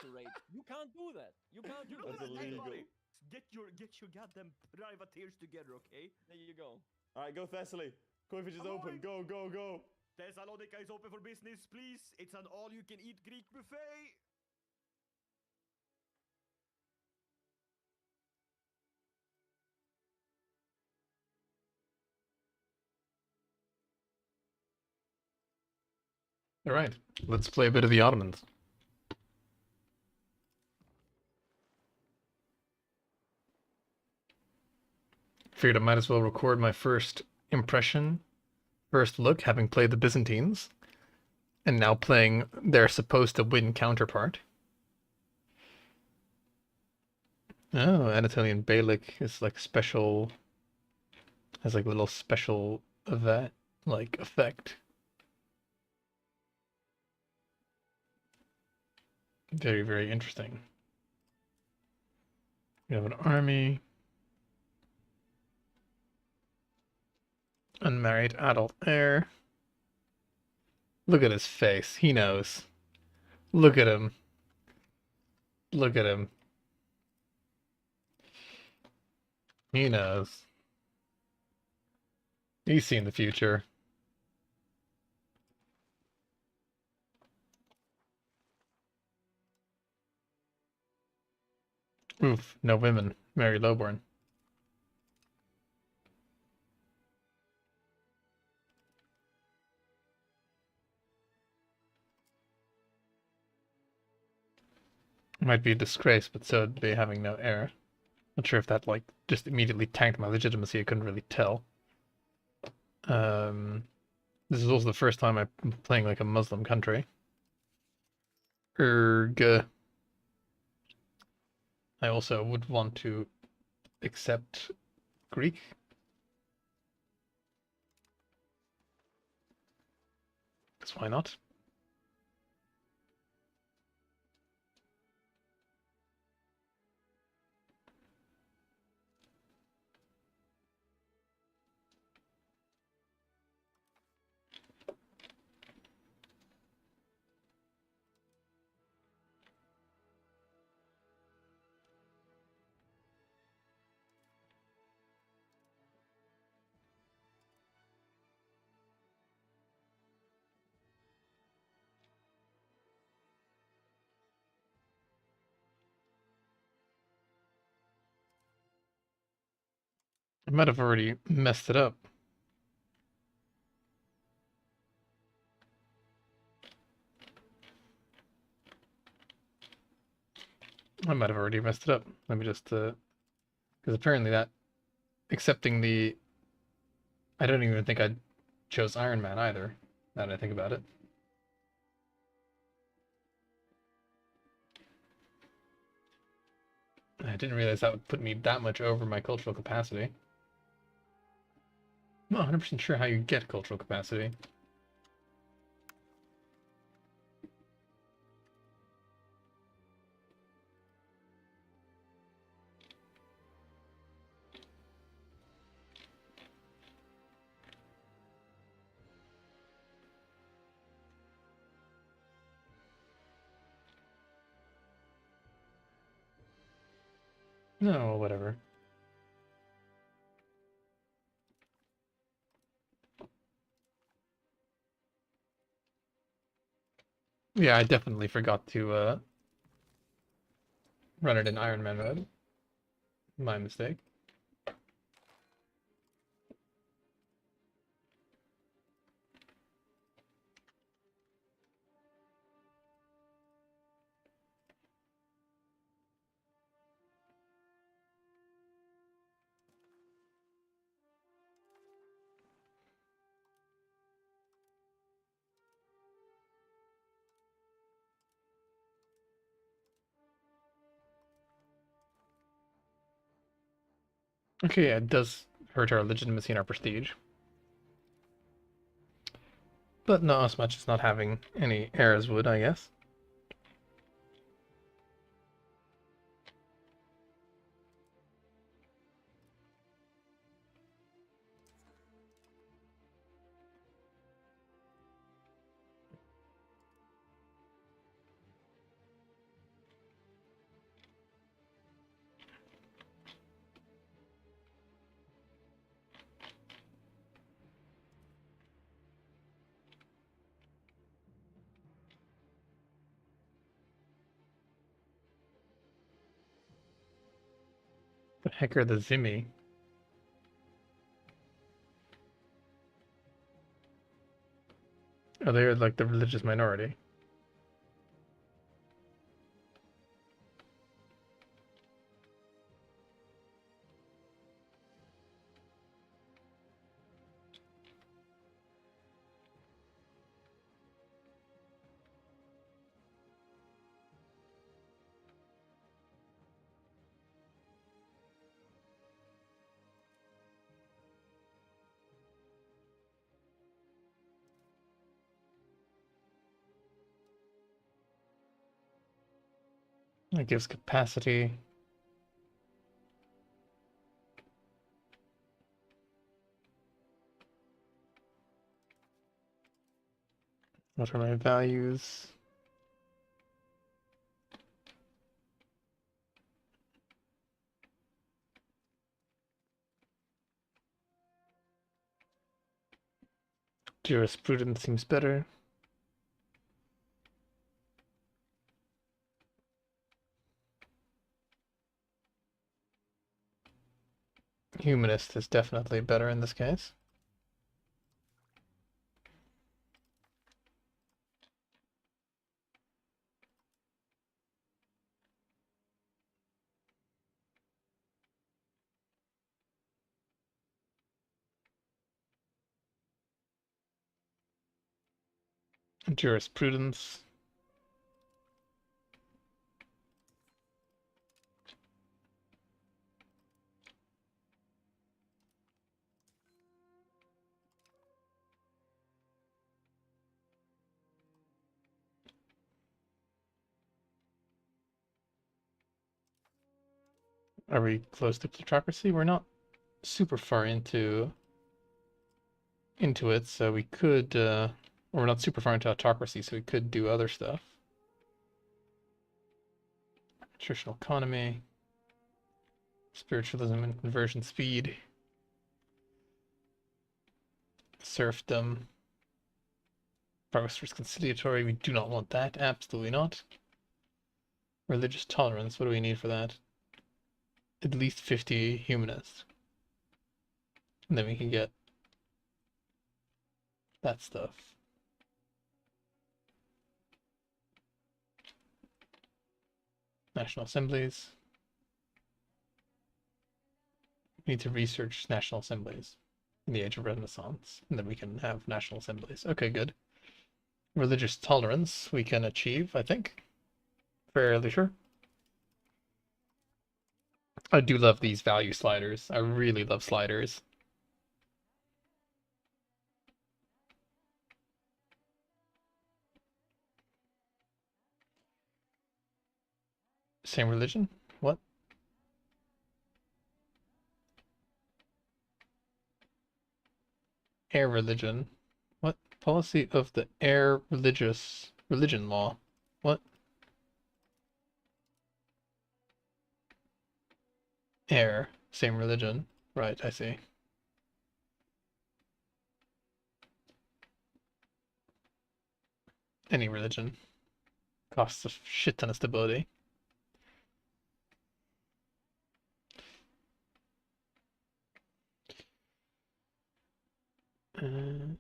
to raid. You can't do that. You can't do That's that. illegal. Get your goddamn privateers together, okay? There you go. Alright, go Thessaly. Carthage is I'm open. going. Go, go, go. Thessalonica is open for business, please. It's an all-you-can-eat Greek buffet. All right, let's play a bit of the Ottomans. Figured I might as well record my first impression, first look, having played the Byzantines, and now playing their supposed to win counterpart. Oh, Anatolian Beylik is like special, has like a little special event, like effect. Very, very interesting. We have an army. Unmarried adult heir. Look at his face. He knows. Look at him. Look at him. He knows. He's seen the future. Oof, no women. Mary Lowborn. Might be a disgrace, but so would be having no heir. Not sure if that, like, just immediately tanked my legitimacy. I couldn't really tell. This is also the first time I'm playing, like, a Muslim country. I also would want to accept Greek. Because why not? I might have already messed it up. I might have already messed it up. Let me just, because apparently that, accepting the, I don't even think I chose Iron Man either, now that I think about it. I didn't realize that would put me that much over my cultural capacity. I'm not 100% sure how you get cultural capacity. No, whatever. Yeah, I definitely forgot to run it in Iron Man mode. My mistake. Okay, yeah, it does hurt our legitimacy and our prestige. But not as much as not having any heirs would, I guess. The heck are the Zimmi? Oh, they're like the religious minority. It gives capacity. What are my values? Jurisprudence seems better. Humanist is definitely better in this case. Jurisprudence. Are we close to plutocracy? We're not super far into it, so we could, or we're not super far into autocracy, so we could do other stuff. Nutritional economy, spiritualism and conversion speed, serfdom, progress conciliatory. We do not want that. Absolutely not. Religious tolerance. What do we need for that? At least 50 humanists. And then we can get that stuff. National assemblies. We need to research national assemblies in the age of Renaissance, and then we can have national assemblies. Okay, good. Religious tolerance we can achieve, I think. Fairly sure. I do love these value sliders. I really love sliders. Same religion? What? Air religion. What? Policy of the air religion law. What? Air. Same religion. Right, I see. Any religion. Costs a shit ton of stability. I'm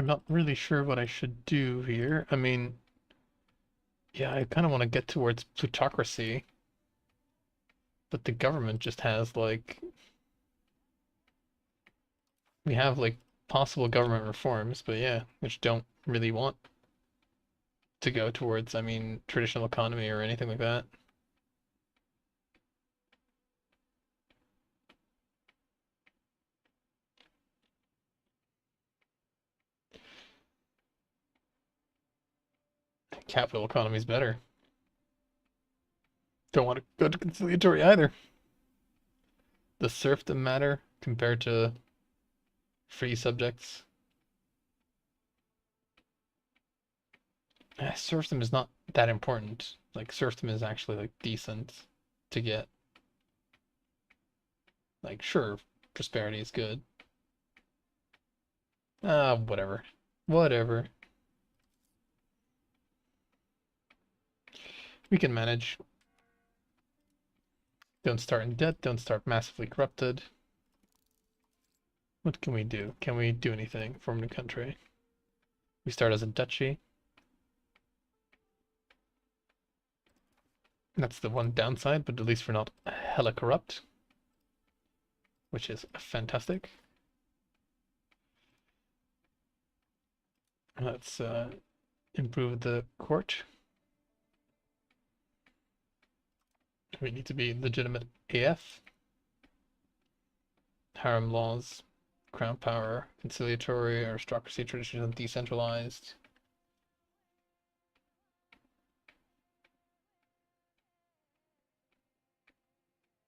not really sure what I should do here. I mean, yeah, I kind of want to get towards plutocracy, but the government just has like, we have like possible government reforms, but yeah, which don't really want to go towards, I mean, traditional economy or anything like that. Capital economy is better. Don't want to go to conciliatory either. Does serfdom matter compared to free subjects? Serfdom is not that important. Like, serfdom is actually like decent to get. Like, sure, prosperity is good. Whatever. Whatever. We can manage. Don't start in debt, don't start massively corrupted. What can we do? Can we do anything from a new country? We start as a duchy. That's the one downside, but at least we're not hella corrupt, which is fantastic. Let's improve the court. We need to be legitimate AF. Harem laws, crown power, conciliatory, aristocracy, traditions, and decentralized.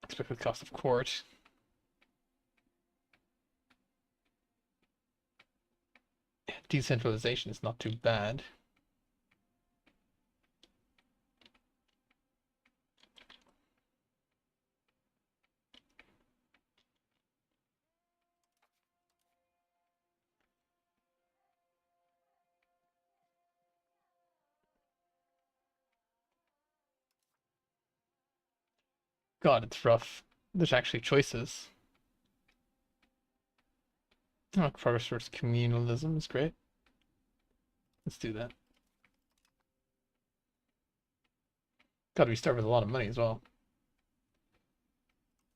Expected cost of court. Decentralization is not too bad. God, it's rough. There's actually choices. Oh, progress towards communalism is great. Let's do that. God, we start with a lot of money as well.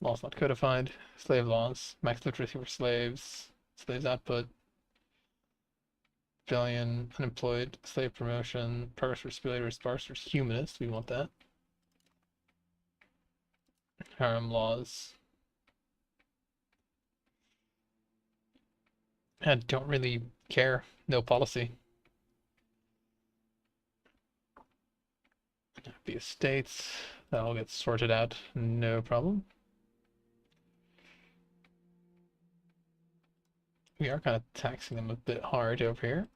Laws not codified. Slave laws. Max literacy for slaves. Slaves output. Rebellion. Unemployed. Slave promotion. Progress for speculator. Sparse for humanist. We want that. Harem laws. I don't really care. No policy. The estates. That'll get sorted out. No problem. We are kind of taxing them a bit hard over here.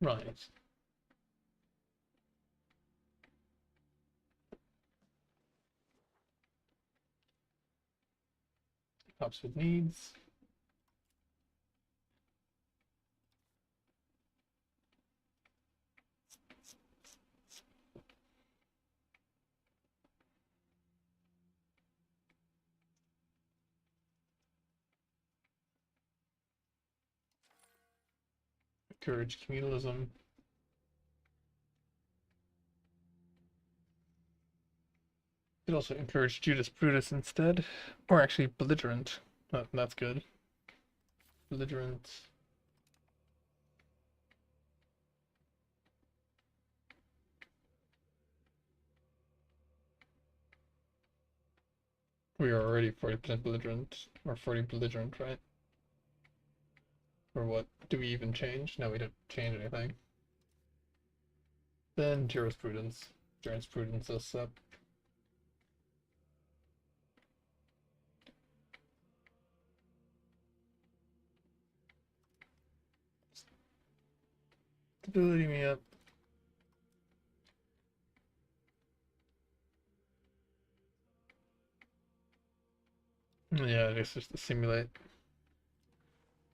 Right. Helps with needs. Encourage communalism. Could also encourage Jurisprudence instead, or actually belligerent. That's good. Belligerent. We are already 40% belligerent, or 40 belligerent, right? Or what? Do we even change? No, we don't change anything. Then jurisprudence. Jurisprudence us up. Stability me up. Yeah, I guess just to simulate.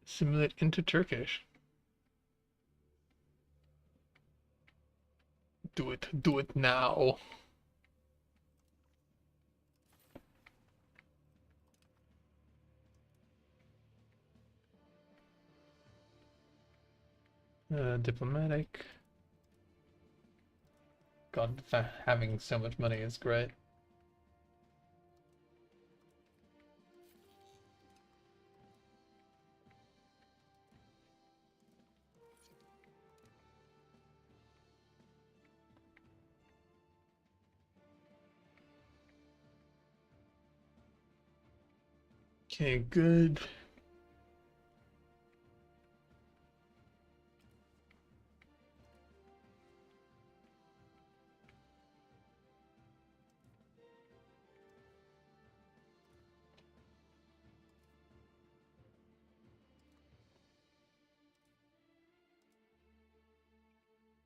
Simulate into Turkish. Do it now. Diplomatic. God, having so much money is great. Okay, good.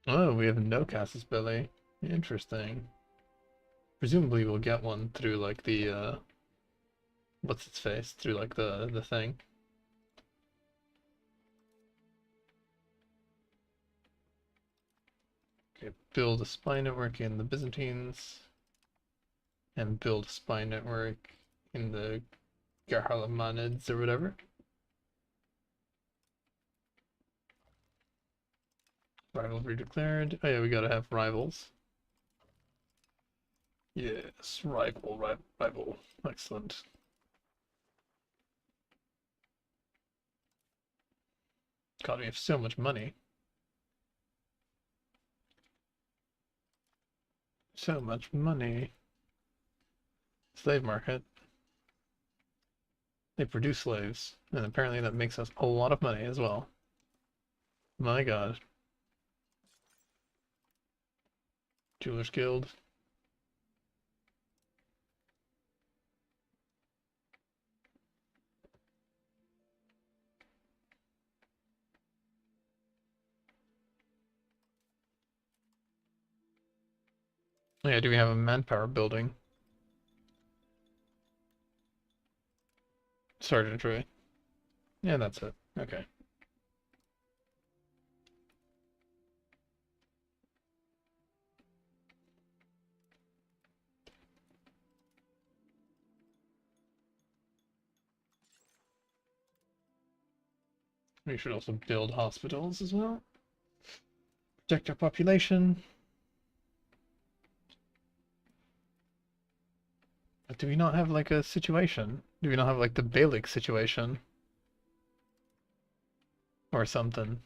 Oh, we have no casus belli. Interesting. Presumably we'll get one through like the what's its face? Through like the thing. Okay, build a spy network in the Byzantines and build a spy network in the Garhalamanids or whatever. Rivalry declared. Oh yeah, we gotta have rivals. Yes, rival. Excellent. God, we have so much money. So much money. Slave market. They produce slaves, and apparently that makes us a lot of money as well. My God. Jewelers Guild. Oh yeah, do we have a manpower building? Sergeantry. Yeah, that's it. Okay. We should also build hospitals as well. Protect our population. But do we not have like a situation? Do we not have like the Balik situation? Or something?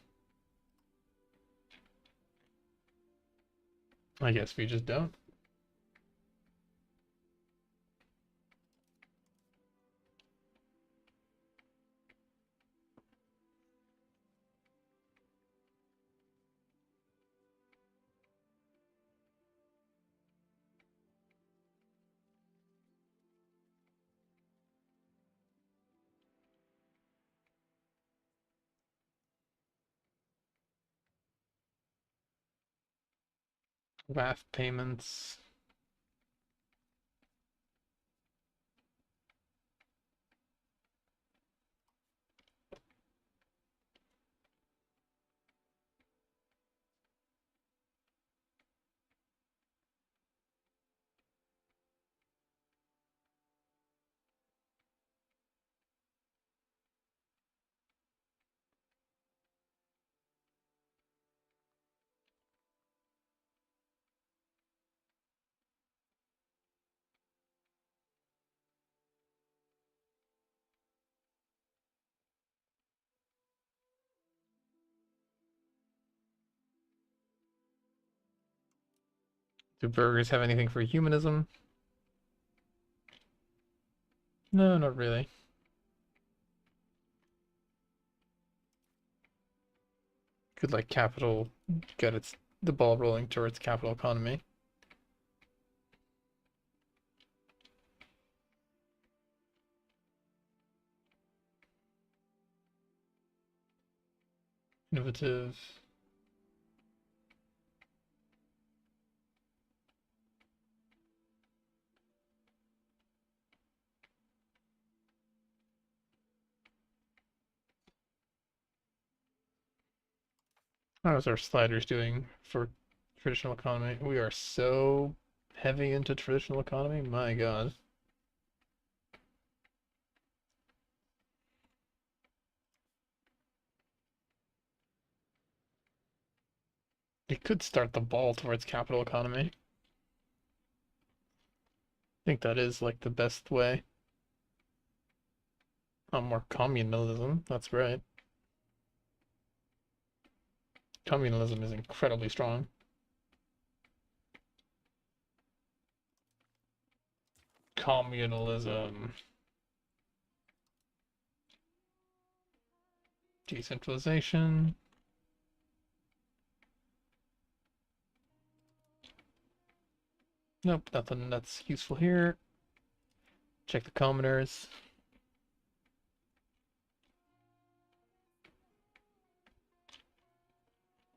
I guess we just don't. WAF payments. Do burgers have anything for humanism? No, not really. Could like capital get the ball rolling towards capital economy. Innovative. How's our sliders doing for traditional economy? We are so heavy into traditional economy. My God. It could start the ball towards capital economy. I think that is like the best way. More communalism, that's right. Communalism is incredibly strong. Communalism. Decentralization. Nope, nothing that's useful here. Check the commoners.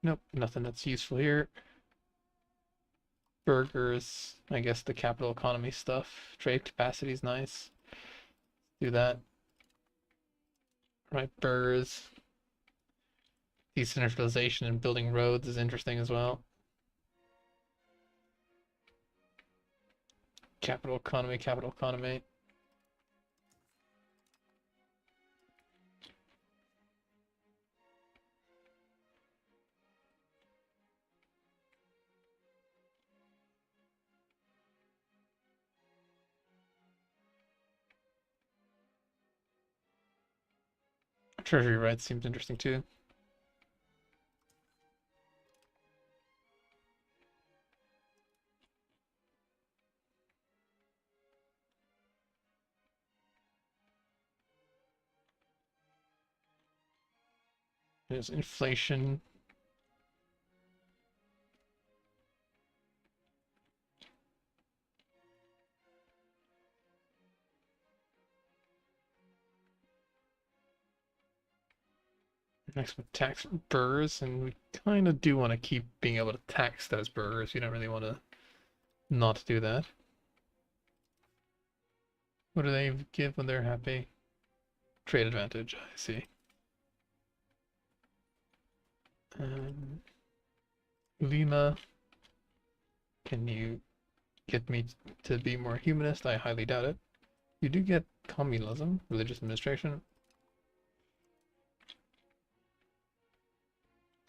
Nope, nothing that's useful here. Burgers, I guess the capital economy stuff. Trade capacity is nice. Do that. Right, burgers. Decentralization and building roads is interesting as well. Capital economy, capital economy. Treasury rights seems interesting too. There's inflation. Next with tax burgers, and we kind of do want to keep being able to tax those burgers. You don't really want to not do that. What do they give when they're happy? Trade advantage, I see. Lima, can you get me to be more humanist? I highly doubt it. You do get communalism, religious administration.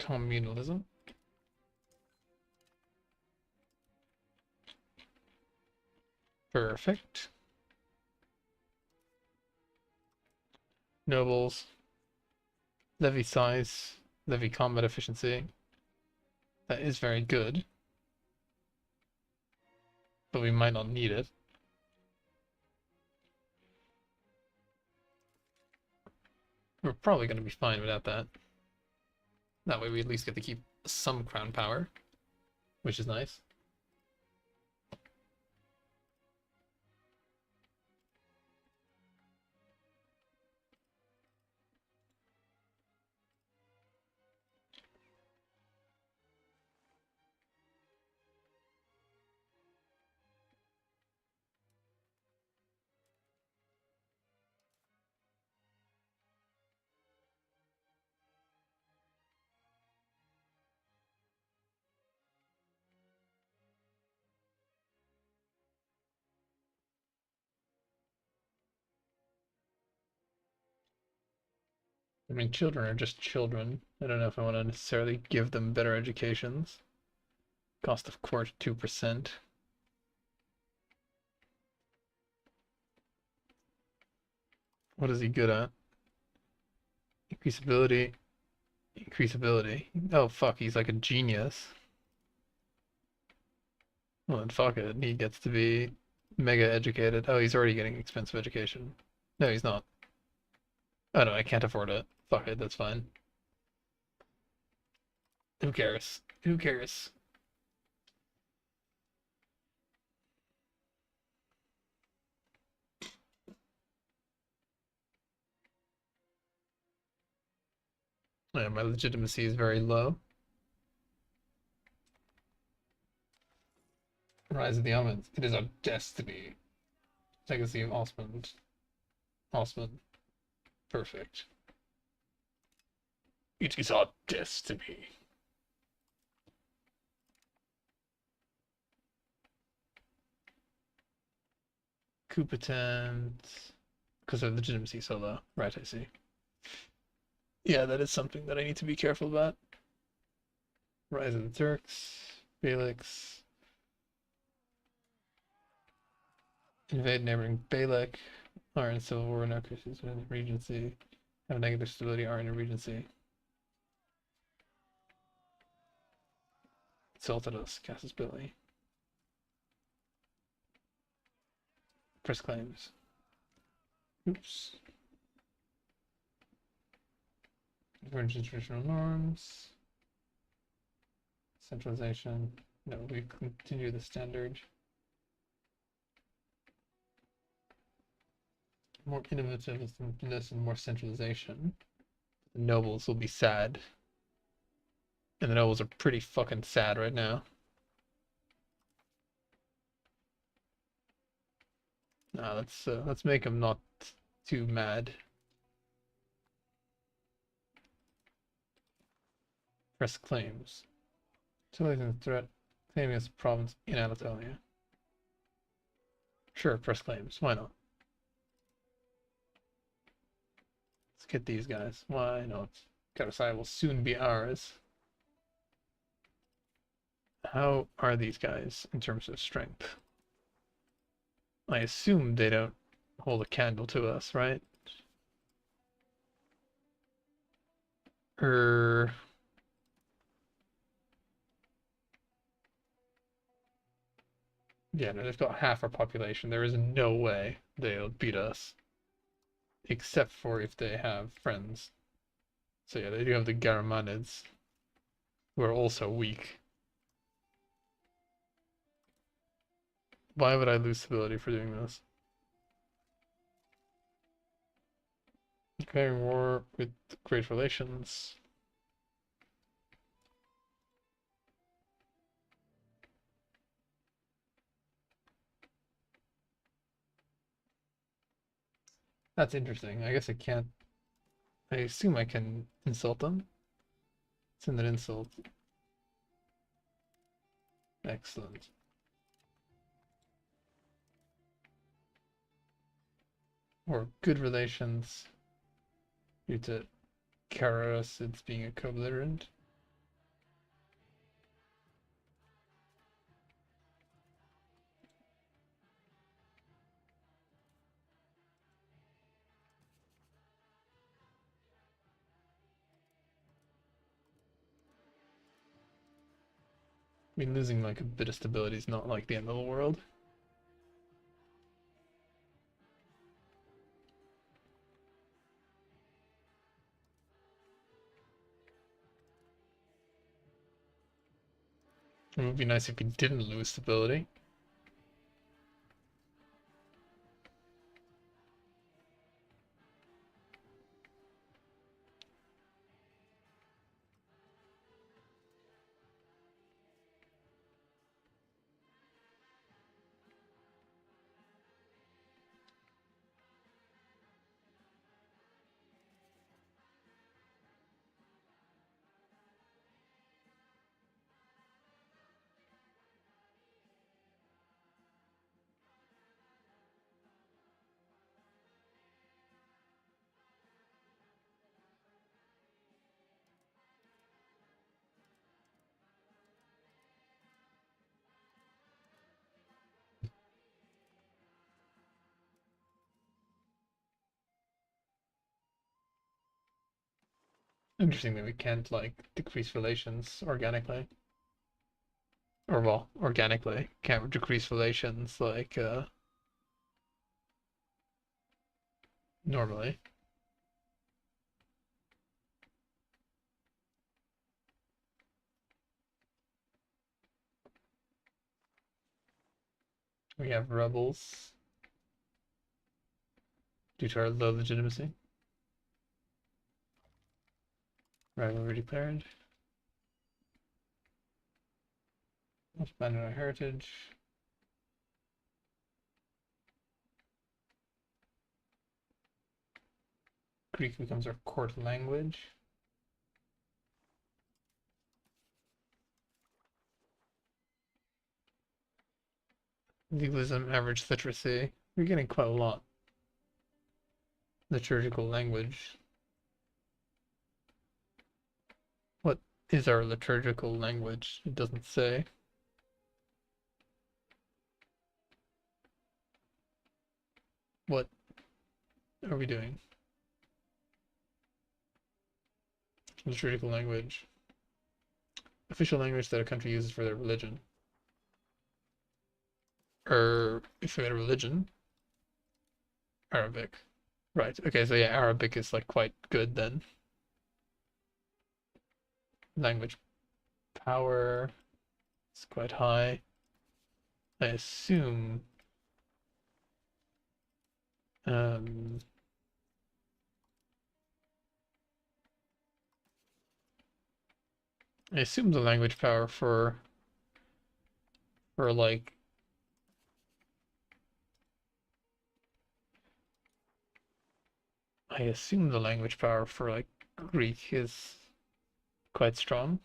Communalism. Perfect. Nobles. Levy size. Levy combat efficiency. That is very good. But we might not need it. We're probably going to be fine without that. That way we at least get to keep some crown power, which is nice. I mean, children are just children. I don't know if I want to necessarily give them better educations. Cost of court 2%. What is he good at? Increase ability. Increase ability. Oh fuck, he's like a genius. Well then fuck it. He gets to be mega educated. Oh, he's already getting expensive education. No, he's not. Oh no, I can't afford it. Fuck it, that's fine. Who cares? Who cares? Yeah, my legitimacy is very low. Rise of the Omens. It is our destiny. Legacy of Osmond. Osmond. Perfect. It is our destiny. Competent. Because of legitimacy so low. Right, I see. Yeah, that is something that I need to be careful about. Rise of the Turks. Felix. Invade neighboring Balak. Are in civil war, no crises within the Regency. Have negative stability, are in a Regency. Insulted us, Casus Belli. Press claims. Oops. Divergent traditional norms. Centralization. No, we continue the standard. More innovativeness and more centralization. The nobles will be sad. And the nobles are pretty fucking sad right now. Nah, let's make him not too mad. Press claims. Civilian threat claiming a province in Anatolia. Sure, press claims. Why not? Let's get these guys. Why not? Karasai will soon be ours. How are these guys in terms of strength? I assume they don't hold a candle to us, right? Yeah, no, they've got half our population. There is no way they'll beat us. Except for if they have friends. So yeah, they do have the Garamanids, who are also weak. Why would I lose stability for doing this? Declaring war with great relations. That's interesting. I guess I can't. I assume I can insult them. Send an insult. Excellent. Or good relations due to Karasids being a co-belligerent. I mean, losing like a bit of stability is not like the end of the world. It would be nice if we didn't lose stability. Interesting that we can't like decrease relations organically. Or well, organically. Can't decrease relations like normally. We have rebels due to our low legitimacy. Rivalry declared. Let's abandon our heritage. Greek becomes our court language. Legalism, average literacy. We're getting quite a lot. Liturgical language. What is our liturgical language? It doesn't say. What are we doing? Liturgical language. Official language that a country uses for their religion. Or if we had a religion, Arabic. Right, okay, so yeah, Arabic is like quite good then. Language power is quite high. I assume the language power for like I assume the language power for like Greek is quite strong.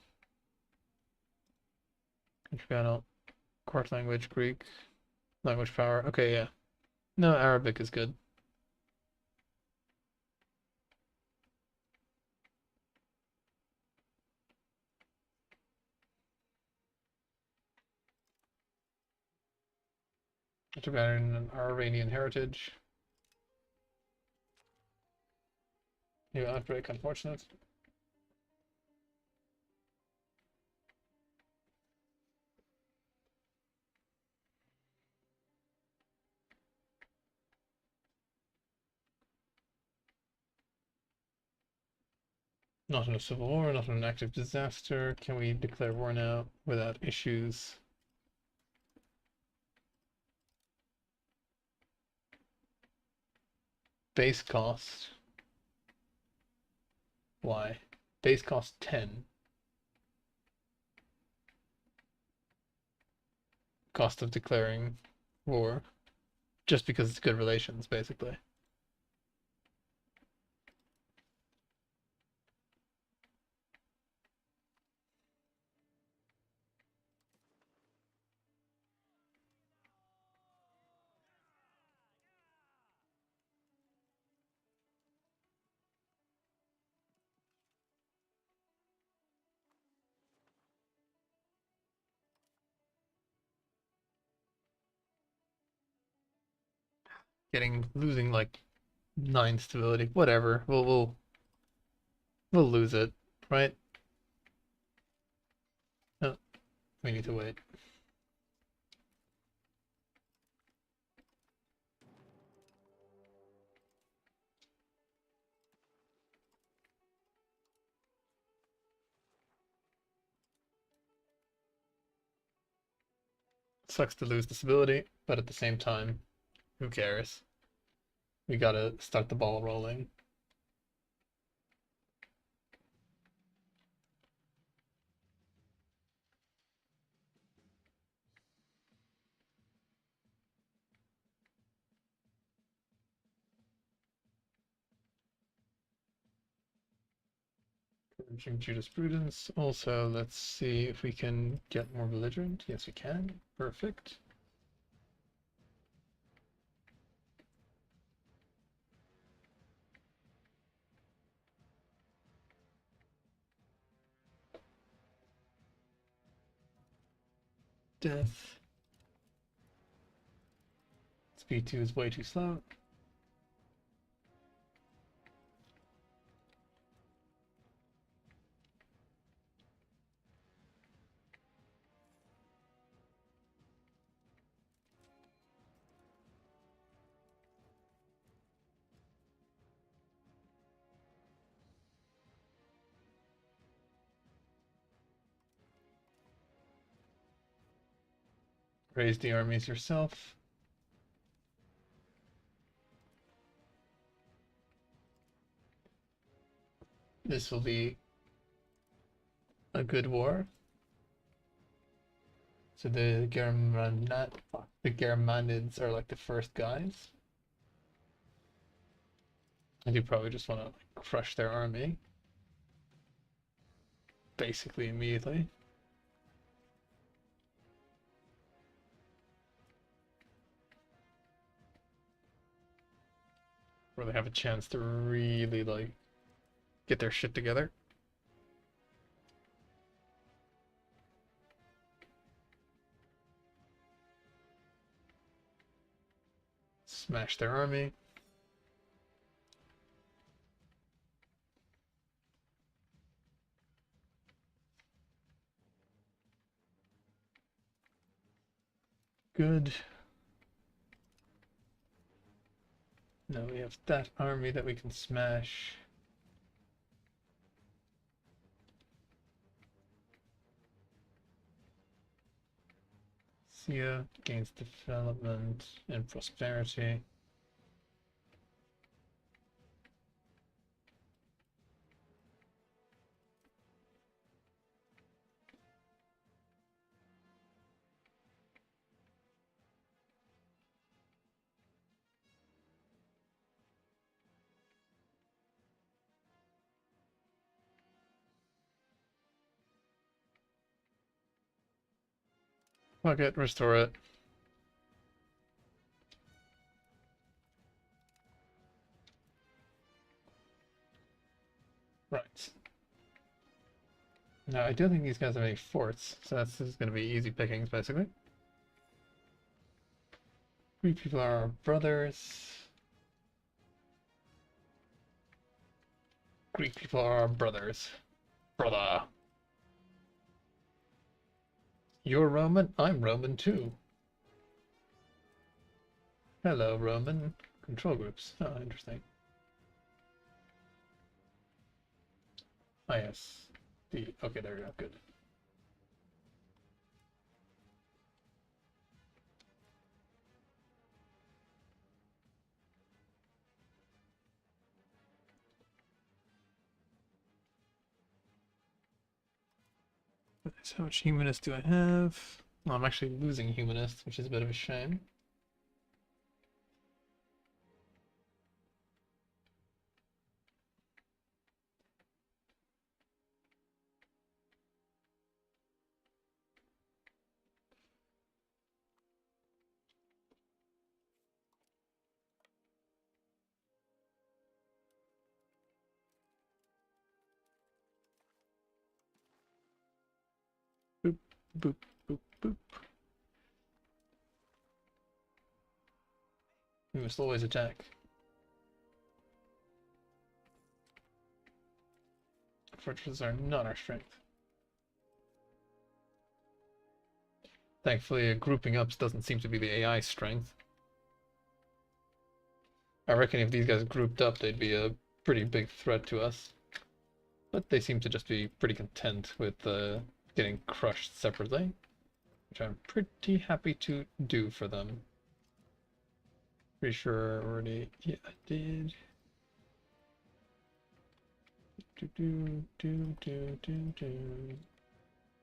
Contributional, court language, Greek, language power. Okay, yeah. No, Arabic is good. Contributing an Iranian heritage. New outbreak, unfortunate. Not in a civil war, not in an active disaster. Can we declare war now without issues? Base cost. Why? Base cost 10. Cost of declaring war. Just because it's good relations, basically. Losing like 9 stability. Whatever. We'll lose it, right? No, we need to wait. Sucks to lose the stability, but at the same time, who cares? We gotta start the ball rolling. Encouraging jurisprudence. Also, let's see if we can get more belligerent. Yes, we can. Perfect. Death. Speed 2 is way too slow. Raise the armies yourself. This will be a good war. So the Germanids are like the first guys. I do probably just want to crush their army. Basically immediately. Where they have a chance to really like get their shit together. Smash their army. Good. Now we have that army that we can smash. Sia gains development and prosperity. Fuck it, restore it. Right. Now, I don't think these guys have any forts, so this is going to be easy pickings, basically. Greek people are our brothers. Greek people are our brothers. Brother. You're Roman? I'm Roman too. Hello, Roman. Control groups. Oh, interesting. Ah, yes. Okay, there we go. Good. So how much humanist do I have? Well, I'm actually losing humanist, which is a bit of a shame. Boop, boop, boop, boop. We must always attack. Fortresses are not our strength. Thankfully, grouping ups doesn't seem to be the AI strength. I reckon if these guys grouped up, they'd be a pretty big threat to us. But they seem to just be pretty content with getting crushed separately, which I'm pretty happy to do for them. Pretty sure I already, yeah, I did. Do do do do do do.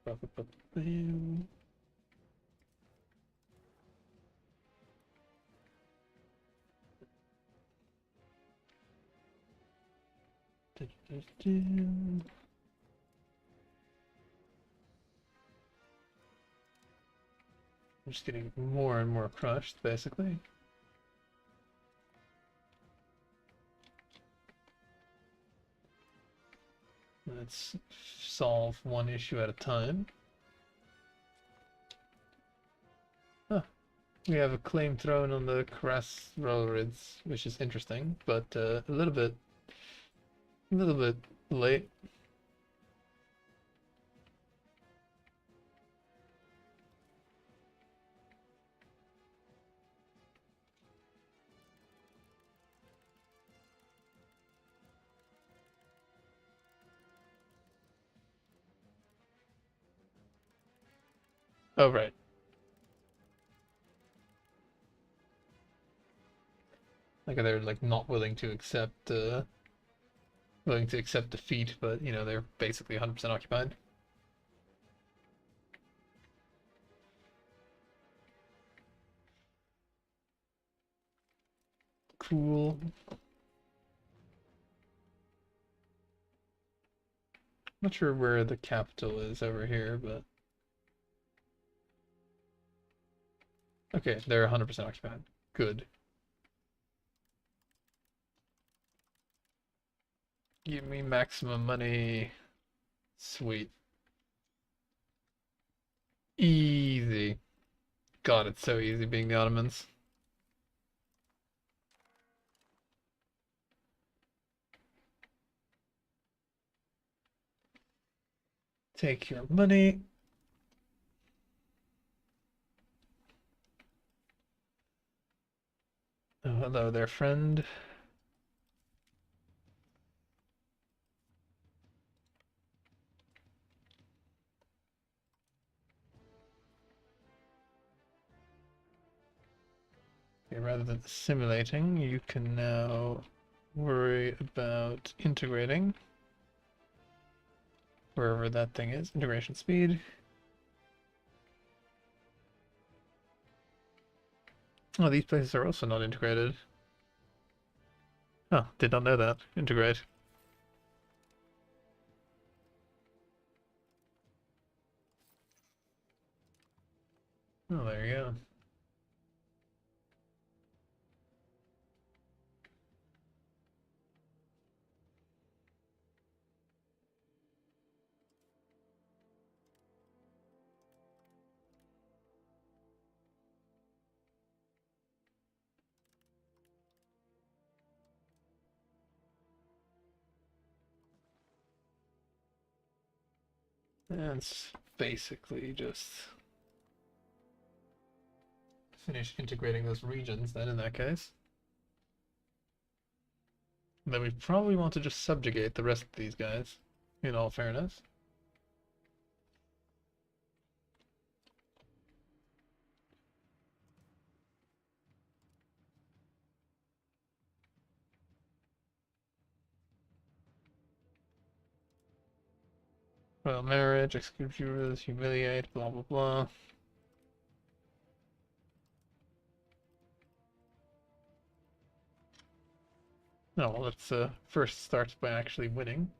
Ba ba ba bam. Do do do. I'm just getting more and more crushed, basically. Let's solve one issue at a time. Oh, we have a claim thrown on the Karas railroads, which is interesting, but a little bit late. Oh, right. Like they're like not willing to accept defeat, but you know, they're basically 100% occupied. Cool. Not sure where the capital is over here, but okay, they're 100% occupied. Good. Give me maximum money. Sweet. Easy. God, it's so easy being the Ottomans. Take your money. Oh, hello there, friend. Okay, rather than assimilating, you can now worry about integrating. Wherever that thing is. Integration speed. Oh, these places are also not integrated. Oh, did not know that. Integrate. Oh, there you go. That's basically just finish integrating those regions then in that case. Then we probably want to just subjugate the rest of these guys, in all fairness. Royal marriage, execute jurors, humiliate, blah blah blah. No, well, let's first start by actually winning.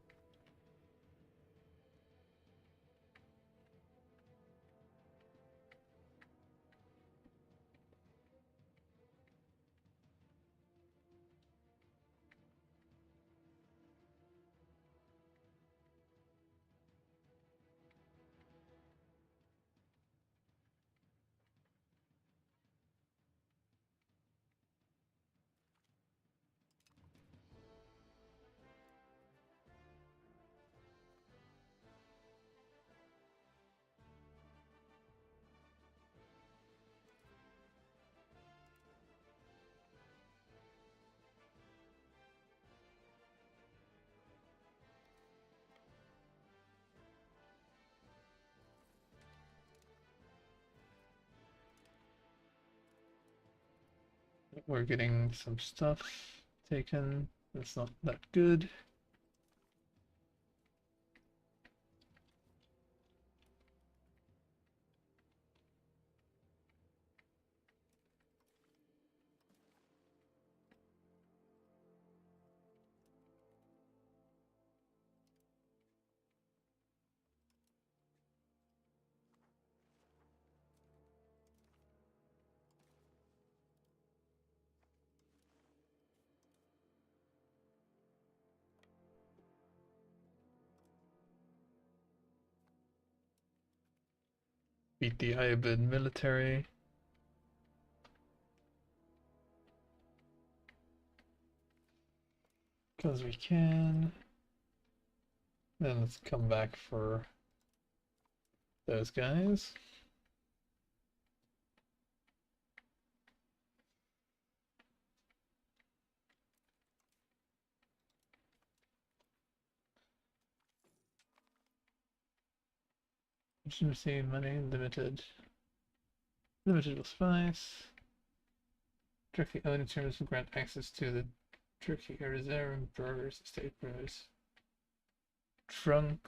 We're getting some stuff taken. That's not that good. Beat the Iabid military. Because we can. Then let's come back for those guys. Should receive money, limited. Limited will suffice. Directly owned terms will grant access to the Turkey Erzurum Burgers Estate Brewers. Trunk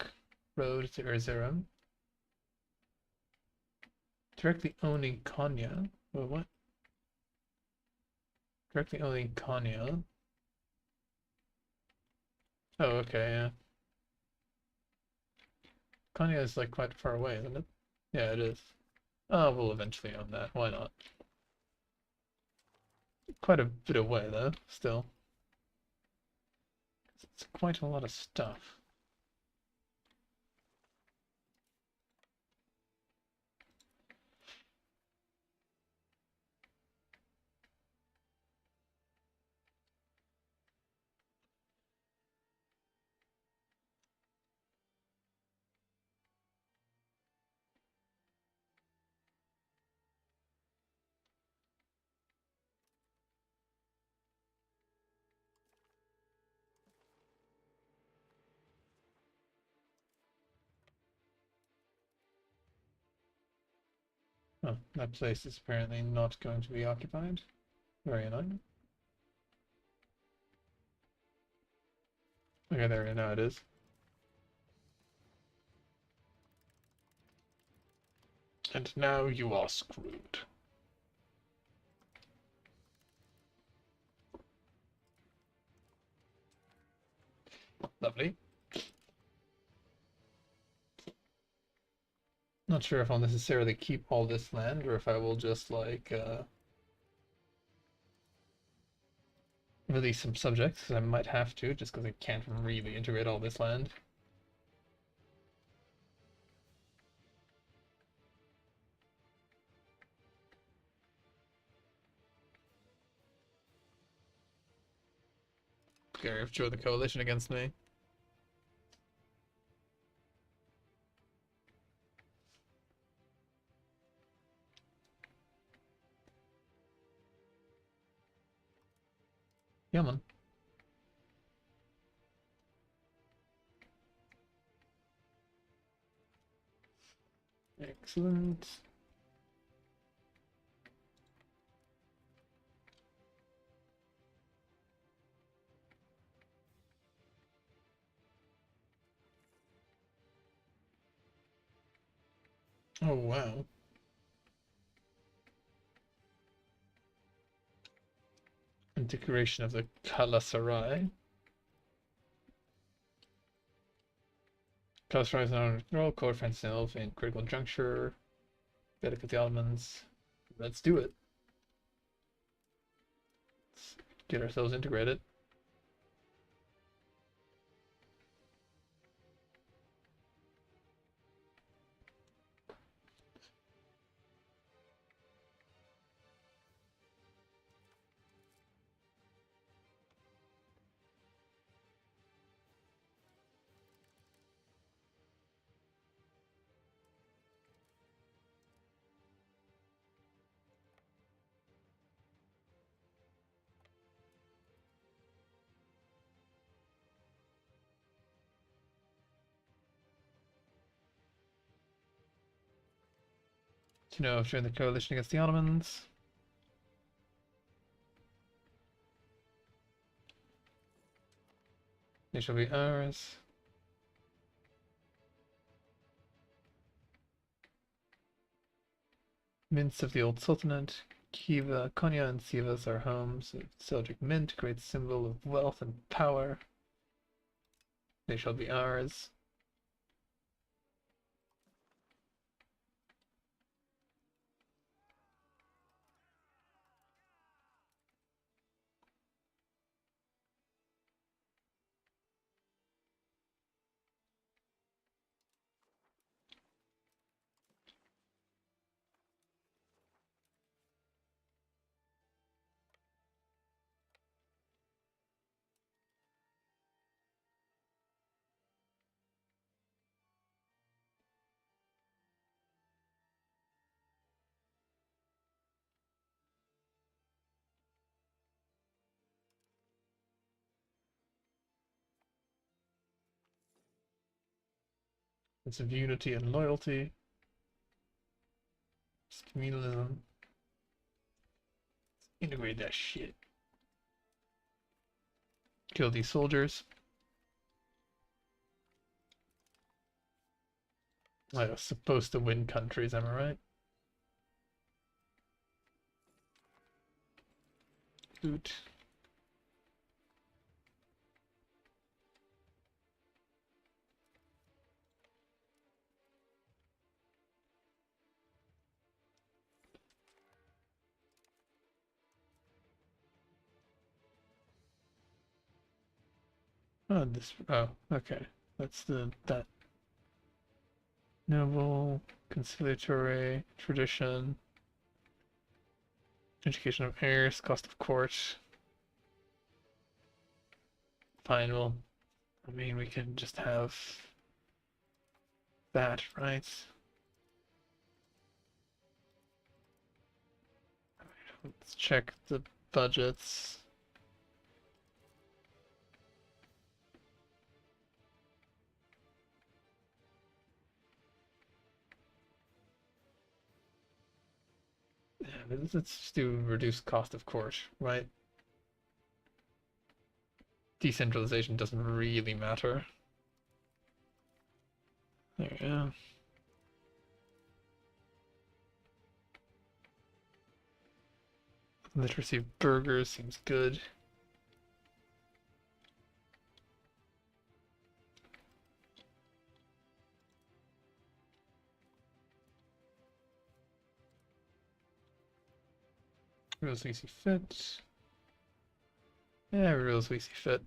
Road to Erzurum. Directly owning Konya. Well, what? Directly owning Konya. Oh, okay, yeah. Konya is like quite far away, isn't it? Yeah, it is. Oh, we'll eventually own that. Why not? Quite a bit away, though, still. It's quite a lot of stuff. Oh, that place is apparently not going to be occupied. Very annoying. Okay, there, now it is. And now you are screwed. Lovely. Not sure if I'll necessarily keep all this land or if I will just like release some subjects, 'cause I might have to, just because I can't really integrate all this land. Scary if joined the coalition against me. Yeah, man. Excellent. Oh, wow. And decoration of the Kalasarai. Kalasarai is now roll core fence itself in critical juncture. Better with the Ottomans. Let's do it. Let's get ourselves integrated. You know, join the coalition against the Ottomans. They shall be ours. Mints of the old Sultanate. Khiva, Konya, and Sivas are homes of Seljuk Mint, great symbol of wealth and power. They shall be ours. Sense of unity and loyalty. It's communalism. Integrate that shit. Kill these soldiers. I was supposed to win countries, am I right? Loot. Oh, this. Oh, okay. That's that noble conciliatory tradition. Education of heirs, cost of court. Fine, well, I mean, we can just have that, right? Let's check the budgets. Yeah, let's just do reduced cost of court, right? Decentralization doesn't really matter. There we go. Literacy of burgers seems good. Rules we see fit. Yeah, rules we see fit.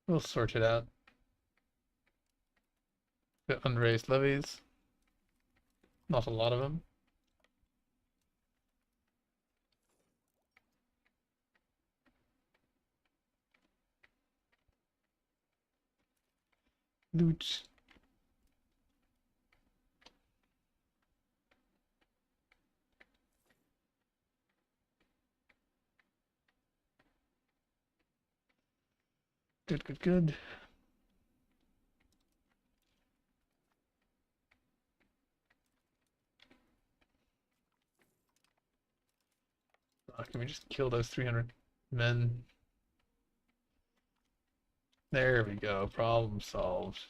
We'll sort it out. The unraised levies. Not a lot of them. Loot. Good, good, good. Oh, can we just kill those 300 men? There we go. Problem solved.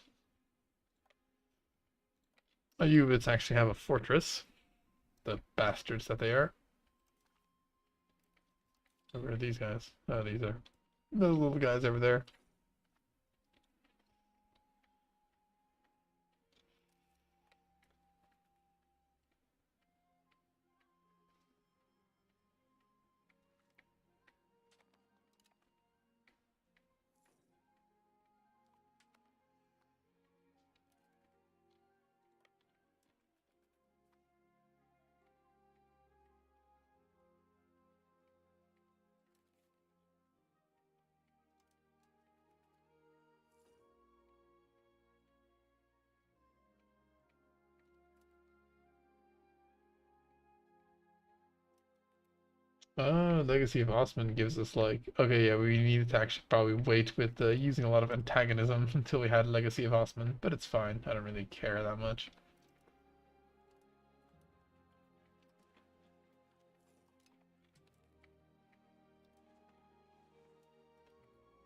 Ayubids actually have a fortress. The bastards that they are. Where are these guys? Oh, these are those little guys over there. Legacy of Osman gives us like, okay, yeah, we needed to actually probably wait with using a lot of antagonism until we had Legacy of Osman, but it's fine. I don't really care that much.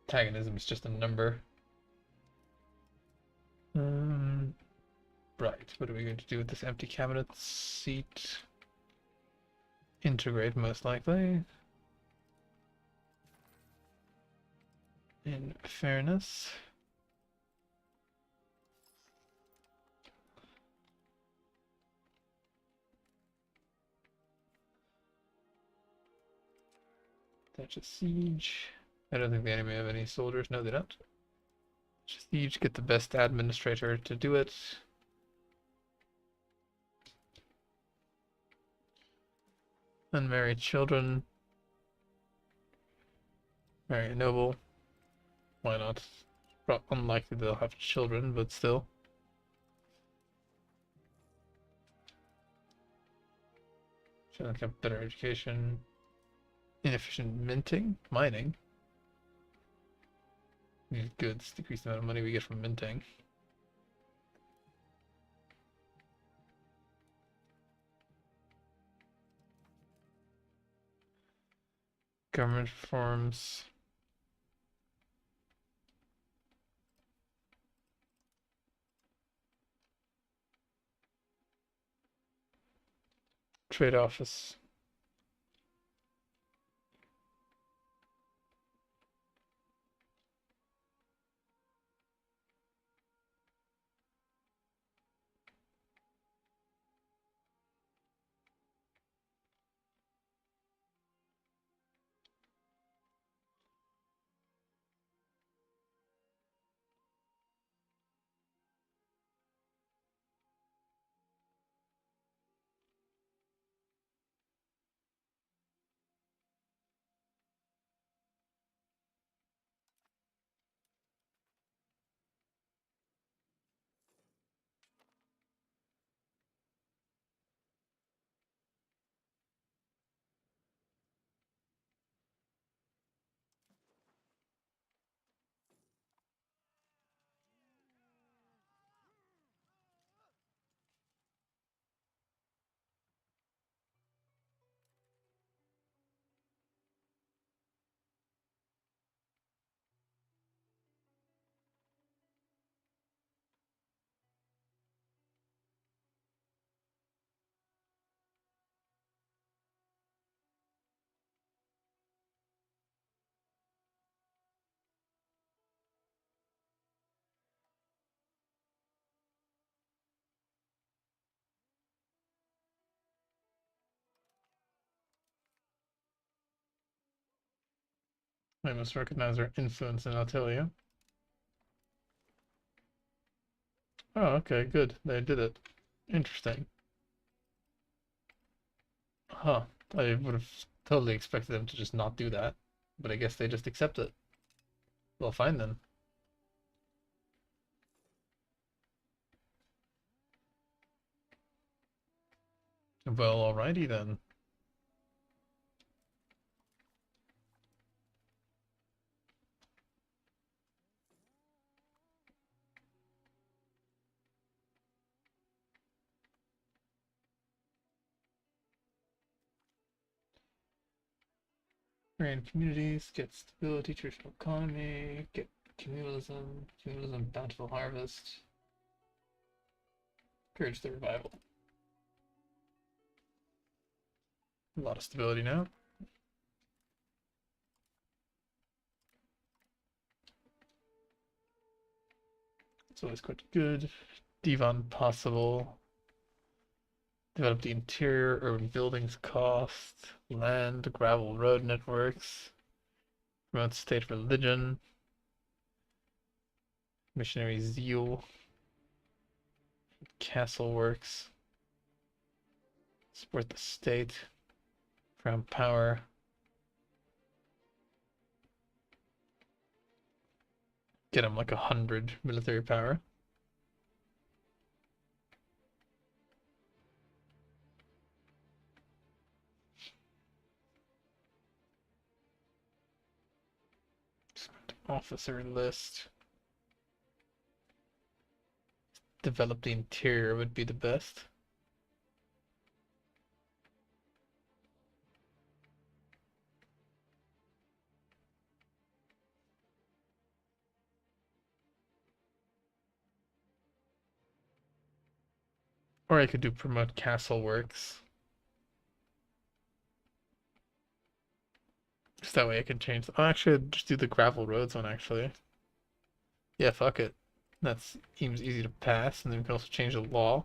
Antagonism is just a number. Right, what are we going to do with this empty cabinet seat? Integrate, most likely. In fairness. That's a siege. I don't think the enemy have any soldiers. No, they don't. Siege, get the best administrator to do it. Unmarried children. Marry a noble. Why not? Unlikely they'll have children, but still. Should have better education. Inefficient minting? Mining? These goods decrease the amount of money we get from minting. Government reforms. Trade office. I must recognize our influence, and I'll tell you. Oh, okay, good. They did it. Interesting. Huh. I would have totally expected them to just not do that, but I guess they just accept it. Well, fine then. Well, alrighty then. Grand communities, get stability, traditional economy, get communalism, bountiful harvest. Encourage the revival. A lot of stability now. It's always quite good. Divan possible. Develop the interior, urban buildings cost, land, gravel road networks, promote state religion, missionary zeal, castle works, support the state, crown power, get him like 100 military power. Officer list. Develop the interior would be the best. Or I could do promote castle works. Just that way I can change. Oh, actually, I'd just do the gravel roads one, actually. Yeah, fuck it. That seems easy to pass, and then we can also change the law.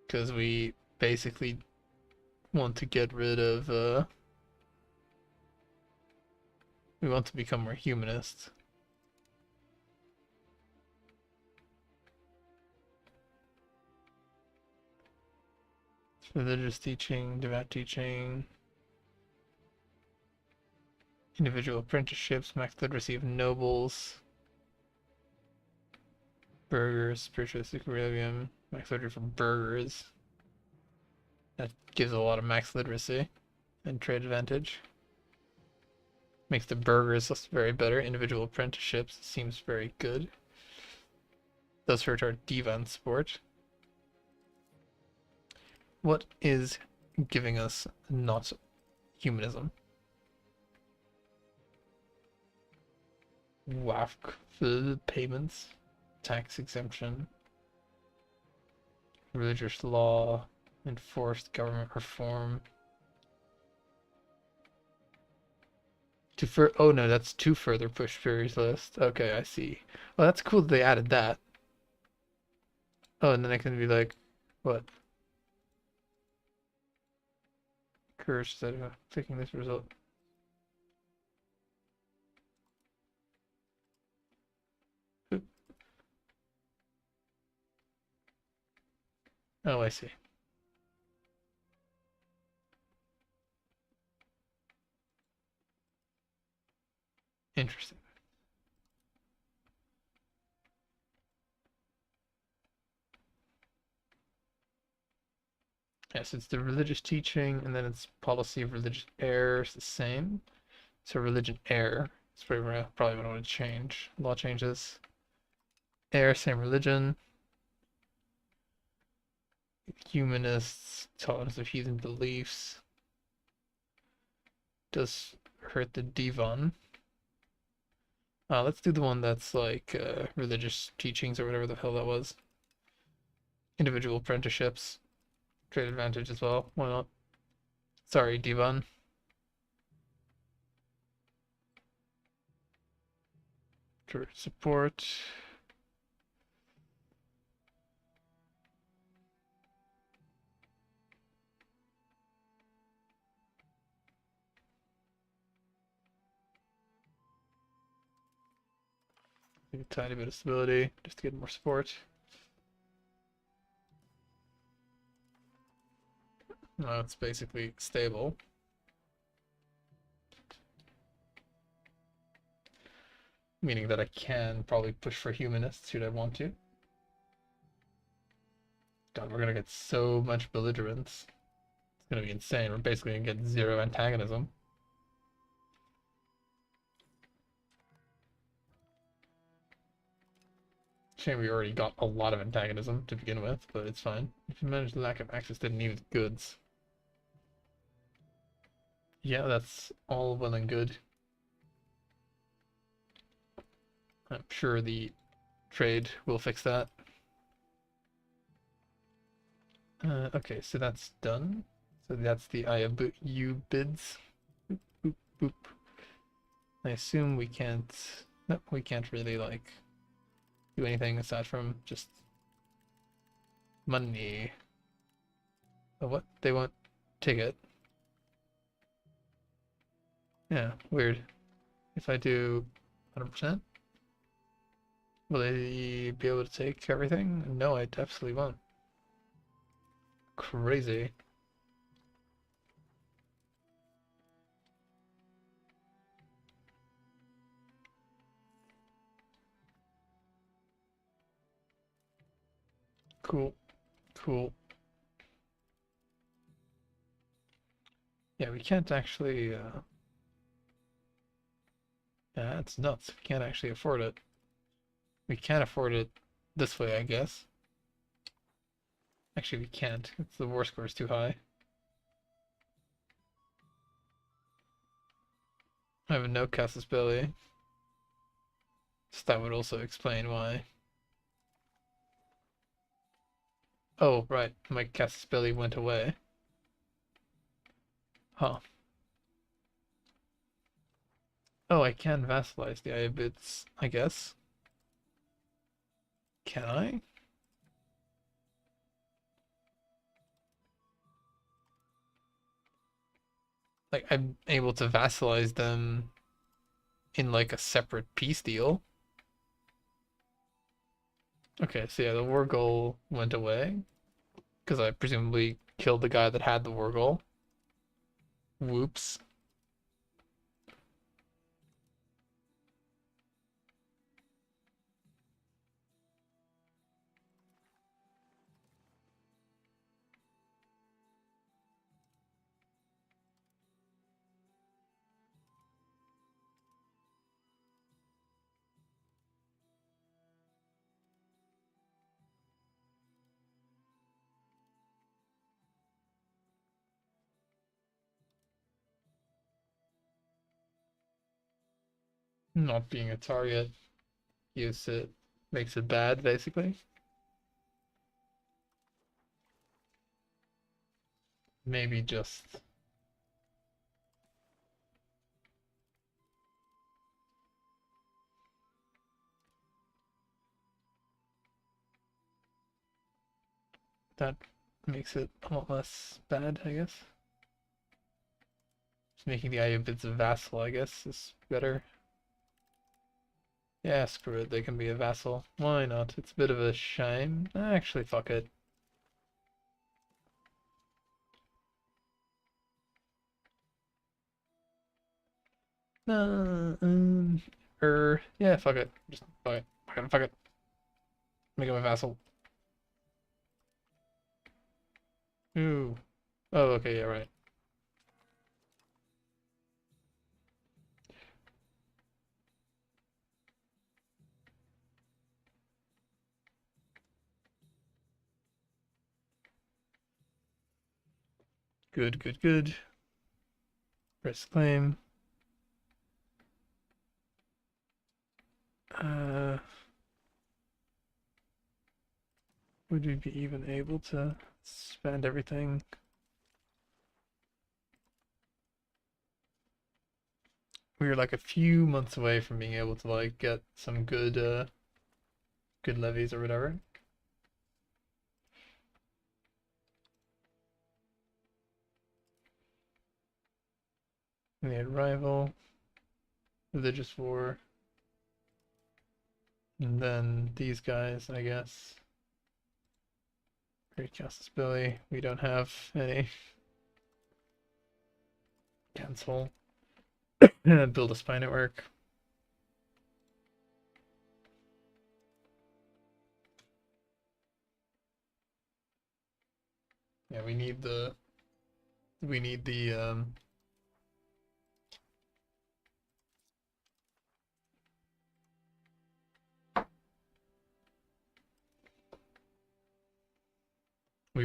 Because we basically want to get rid of, we want to become more humanist. Religious teaching, devout teaching, individual apprenticeships, max literacy of nobles, burghers, spiritualistic equilibrium, max literacy for burghers. That gives a lot of max literacy and trade advantage. Makes the burghers very better. Individual apprenticeships seems very good. Does hurt our divan sport. What is giving us not humanism? WAFC payments, tax exemption, religious law, enforced government reform. Oh no, that's to further push Fury's list. Okay, I see. Well, that's cool that they added that. Oh, and then I can be like, what? Curse instead of clicking this result. Oh, I see. Interesting. Yes, it's the religious teaching, and then it's policy of religious error is the same. So religion error is probably what I want to change. Law changes. Error, same religion. Humanists, tolerance of heathen beliefs. Does hurt the divan. Let's do the one that's like religious teachings or whatever the hell that was. Individual apprenticeships. Trade advantage as well. Why not? Sorry, divan. Support. A tiny bit of stability just to get more support. No, it's basically stable. Meaning that I can probably push for humanists should I want to. God, we're gonna get so much belligerence. It's gonna be insane. We're basically gonna get zero antagonism. Shame we already got a lot of antagonism to begin with, but it's fine. If you manage the lack of access to needed goods. Yeah, that's all well and good. I'm sure the trade will fix that. Okay, so that's done. So that's the IOU bids. Boop, boop, boop. I assume we can't... No, we can't really, like, do anything aside from just money. Oh, what? They won't take it. Yeah, weird. If I do 100%, will they be able to take everything? No, I absolutely won't. Crazy. Cool. Cool. Yeah, we can't actually, yeah, it's nuts. We can't actually afford it. We can't afford it this way, I guess. Actually, we can't. It's the war score is too high. I have no casus belli. So that would also explain why. Oh, right. My casus belli went away. Huh. Oh, I can vassalize the Iobits, I guess. Can I? Like, I'm able to vassalize them in, like, a separate peace deal. Okay, so yeah, the war goal went away. Because I presumably killed the guy that had the war goal. Whoops. Not being a target makes it bad, basically. Maybe just that makes it a lot less bad, I guess. Just making the Iobits a vassal, I guess, is better. Yeah, screw it, they can be a vassal. Why not? It's a bit of a shame. Actually, fuck it. Yeah, fuck it. Just fuck it. Fuck it. Make him a vassal. Ooh. Oh, okay, yeah, right. Good, good, good. Press claim. Would we be even able to spend everything? We were like a few months away from being able to like get some good good levies or whatever. We had rival, religious war. And then these guys, I guess. Great Casus Belli. We don't have any. Cancel. Build a spy network. Yeah, we need the we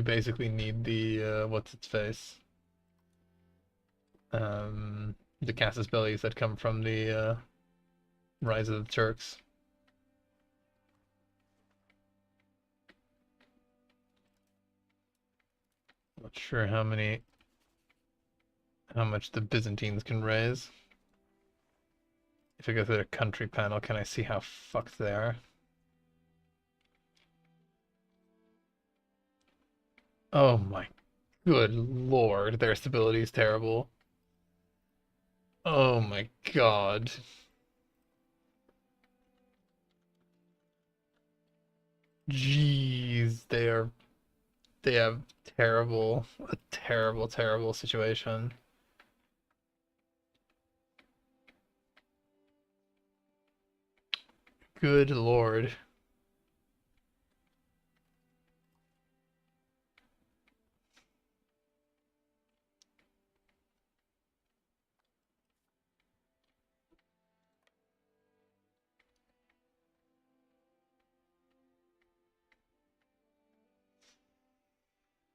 basically need the what's its face? The Casus Bellis that come from the Rise of the Turks. Not sure how much the Byzantines can raise. If I go to the country panel, can I see how fucked they are? Oh my good lord, their stability is terrible. Oh my god. Jeez, they have a terrible situation. Good lord.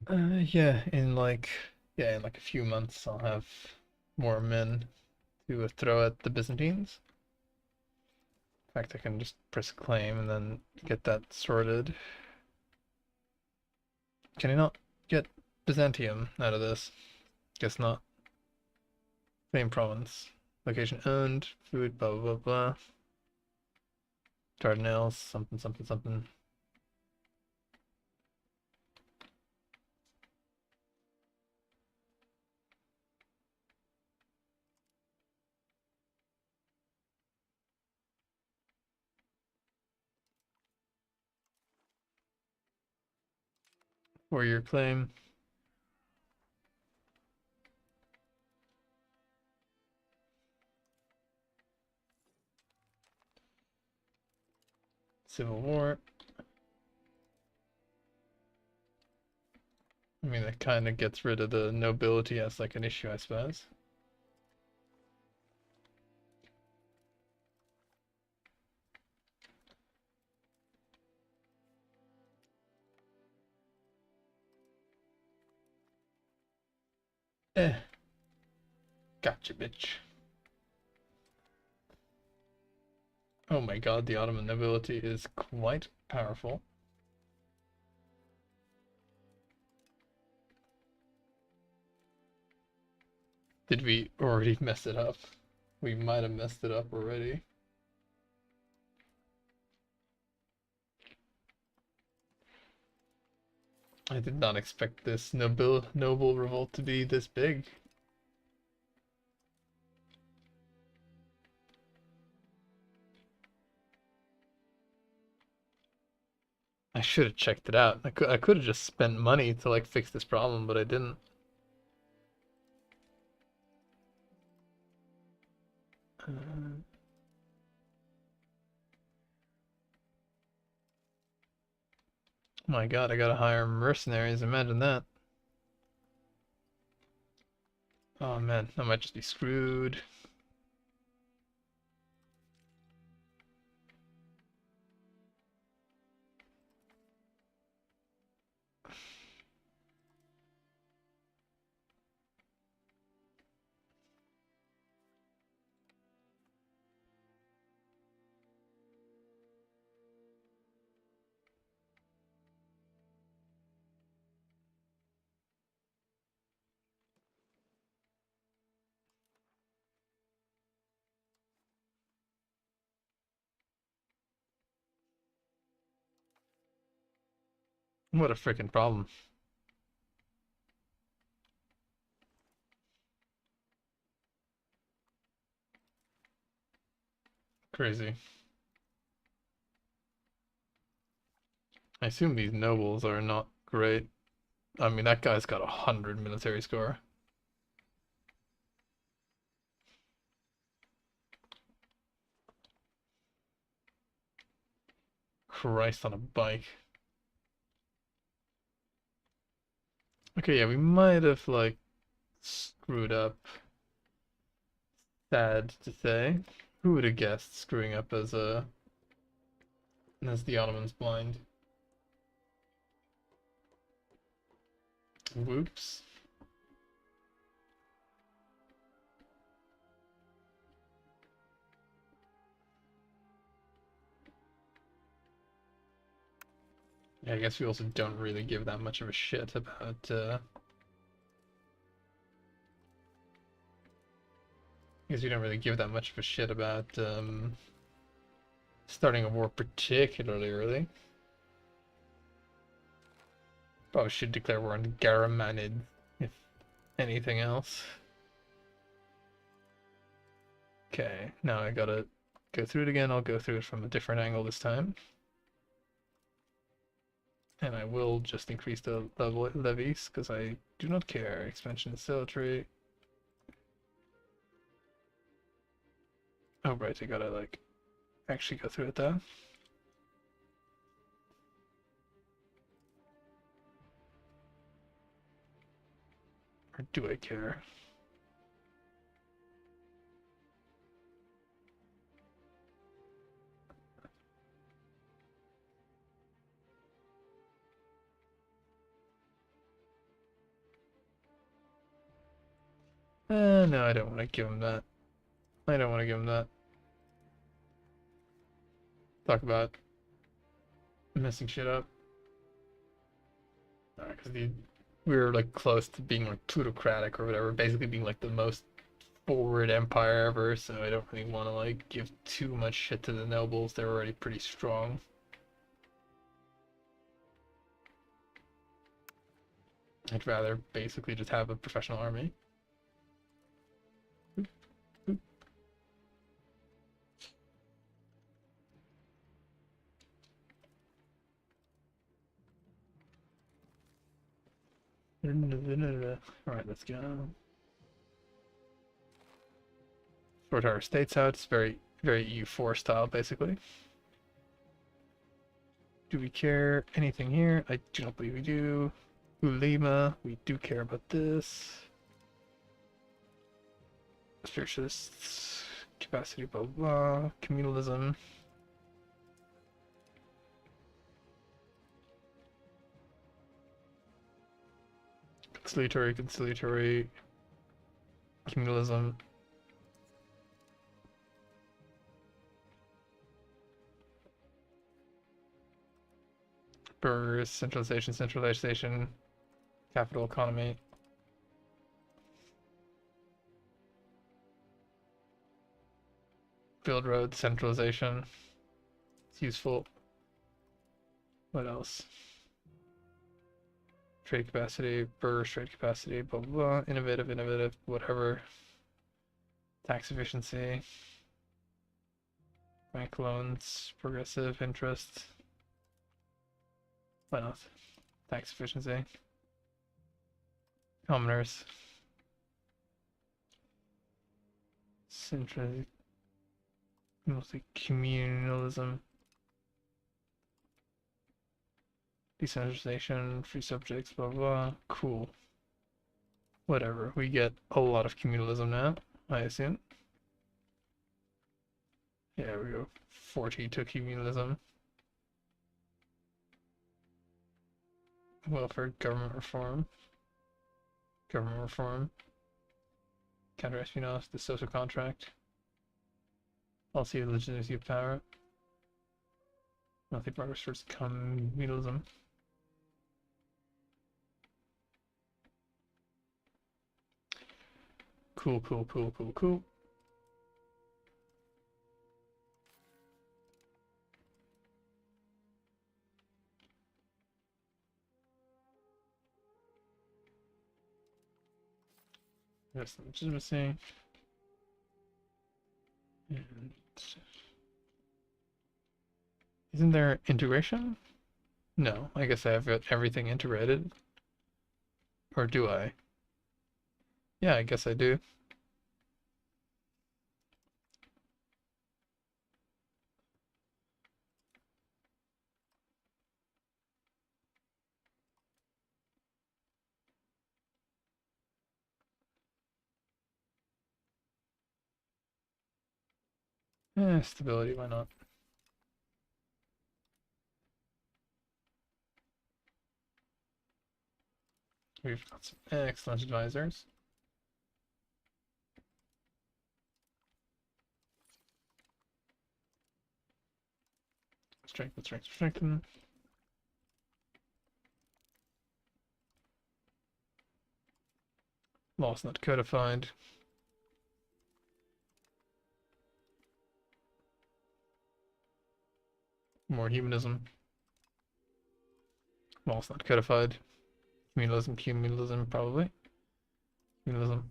Yeah, in like a few months I'll have more men to throw at the Byzantines. In fact, I can just press claim and then get that sorted. Can I not get Byzantium out of this? Guess not. Same province. Location owned. Food, blah blah blah blah. Dardanelles, something something something. For your claim. Civil War. I mean, it kind of gets rid of the nobility as like an issue, I suppose. Eh. Gotcha, bitch. Oh my god, the Ottoman nobility is quite powerful. Did we already mess it up? We might have messed it up already. I did not expect this noble revolt to be this big. I should have checked it out. I could have just spent money to like fix this problem, but I didn't. My god, I gotta hire mercenaries, imagine that. Oh man, I might just be screwed. What a freaking problem. Crazy. I assume these nobles are not great. I mean, that guy's got 100 military score. Christ on a bike. Okay, yeah, we might have, like, screwed up. Sad to say. Who would have guessed screwing up as the Ottomans Blind? Whoops. Yeah, I guess we also don't really give that much of a shit about I guess we don't really give that much of a shit about starting a war particularly early. Probably should declare war on Garamanid, if anything else. Okay, now I gotta go through it again. I'll go through it from a different angle this time. And I will just increase the levies, because I do not care. Expansion is salutary. Oh right, I gotta like actually go through it though. Or do I care? No, I don't want to give him that. I don't want to give him that. Talk about messing shit up. Because we were like close to being like plutocratic or whatever, basically being like the most forward empire ever, so I don't really want to like give too much shit to the nobles. They're already pretty strong. I'd rather basically just have a professional army. Alright, let's go. Sort our states out. It's very, very EU4 style, basically. Do we care anything here? I do not believe we do. Ulema, we do care about this. Spiritualists, capacity, blah, blah, blah. Communalism. Conciliatory, communalism. Burgers, centralization, capital economy. Build roads, centralization. It's useful. What else? Trade capacity, burgers, trade capacity, blah, blah, blah. Innovative, whatever. Tax efficiency. Bank loans, progressive interest. Why not? Tax efficiency. Commoners. Centralization. Mostly communalism. Decentralization, free subjects, blah, blah. Cool. Whatever. We get a lot of communalism now, I assume. Yeah, we go 40 to communalism. Welfare, government reform. Counter-espionage, the social contract. Policy of legitimacy of power. Monthly progress towards communalism. Cool. There's some legitimacy. And isn't there integration? No, I guess I have got everything integrated. Or do I? Yeah, I guess I do. Stability, why not? We've got some excellent advisors. Strengthen, strengthen, strengthen. Laws not codified. More humanism. Laws not codified. Communalism, probably. Communalism.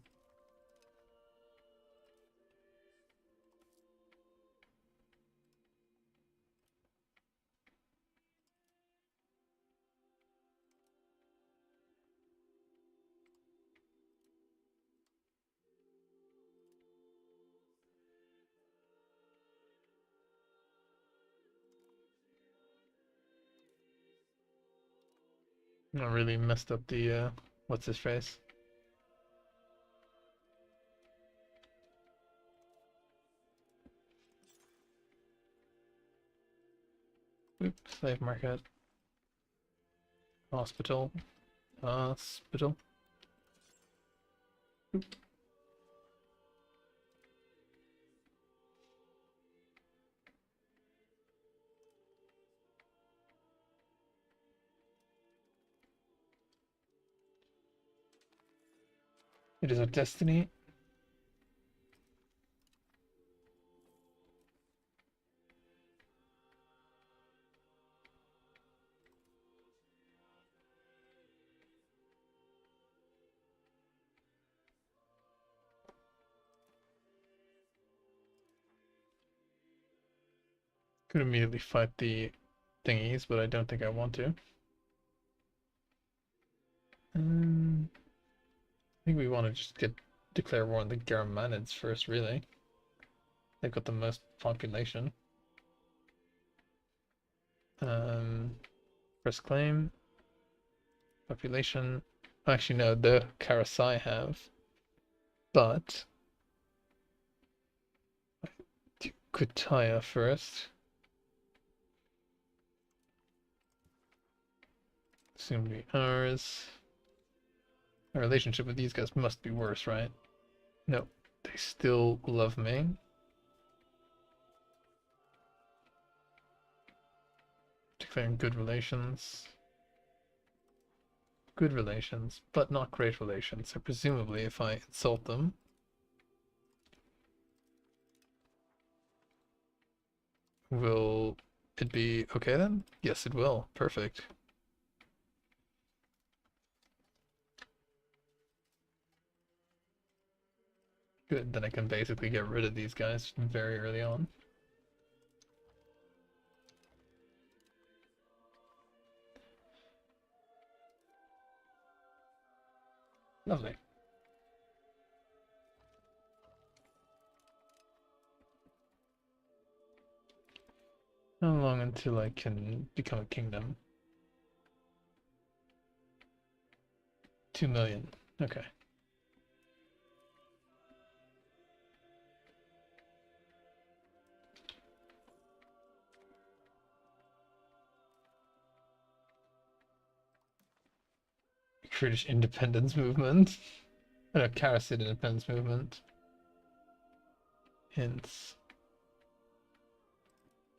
I really messed up the, what's his face? Oop, slave market. Hospital. Hospital. Oop. It is our destiny. Could immediately fight the thingies, but I don't think I want to. I think we want to just declare war on the Germanids first, really. They've got the most population. First claim. Population. Actually, no, the Karasai have. But do Kutaya first. Soon be ours. Our relationship with these guys must be worse, right? No, they still love me. Declaring good relations. Good relations, but not great relations. So presumably if I insult them, will it be okay then? Yes, it will. Perfect. Good, then I can basically get rid of these guys very early on. Lovely. How long until I can become a kingdom? 2 million. Okay. British independence movement. No, Karasid independence movement. Hints.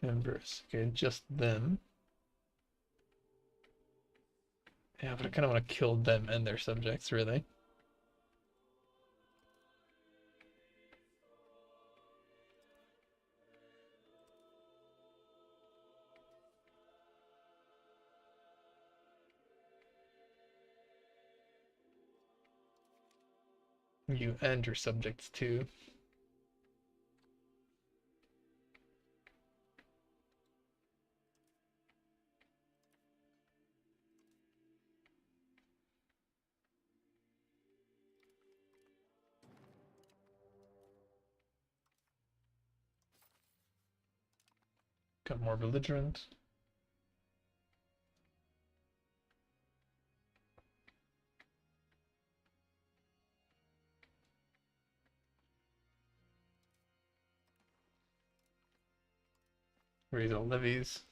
Members. Okay, just them. Yeah, but I kind of want to kill them and their subjects, really. You and your subjects, too. Got more belligerent. Raise all levies.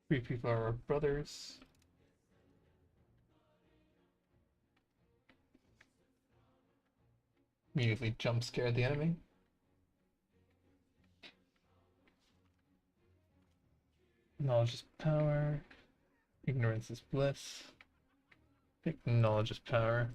Three people are our brothers. Immediately jump scare the enemy. Knowledge is power. Ignorance is bliss. I think knowledge is power.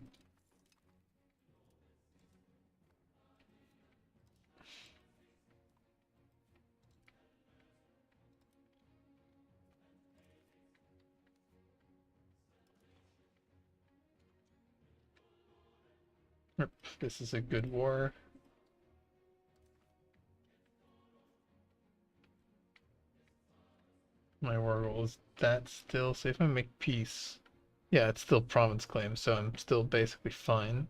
This is a good war. My war goal is that still. So if I make peace, yeah, it's still province claim, so I'm still basically fine.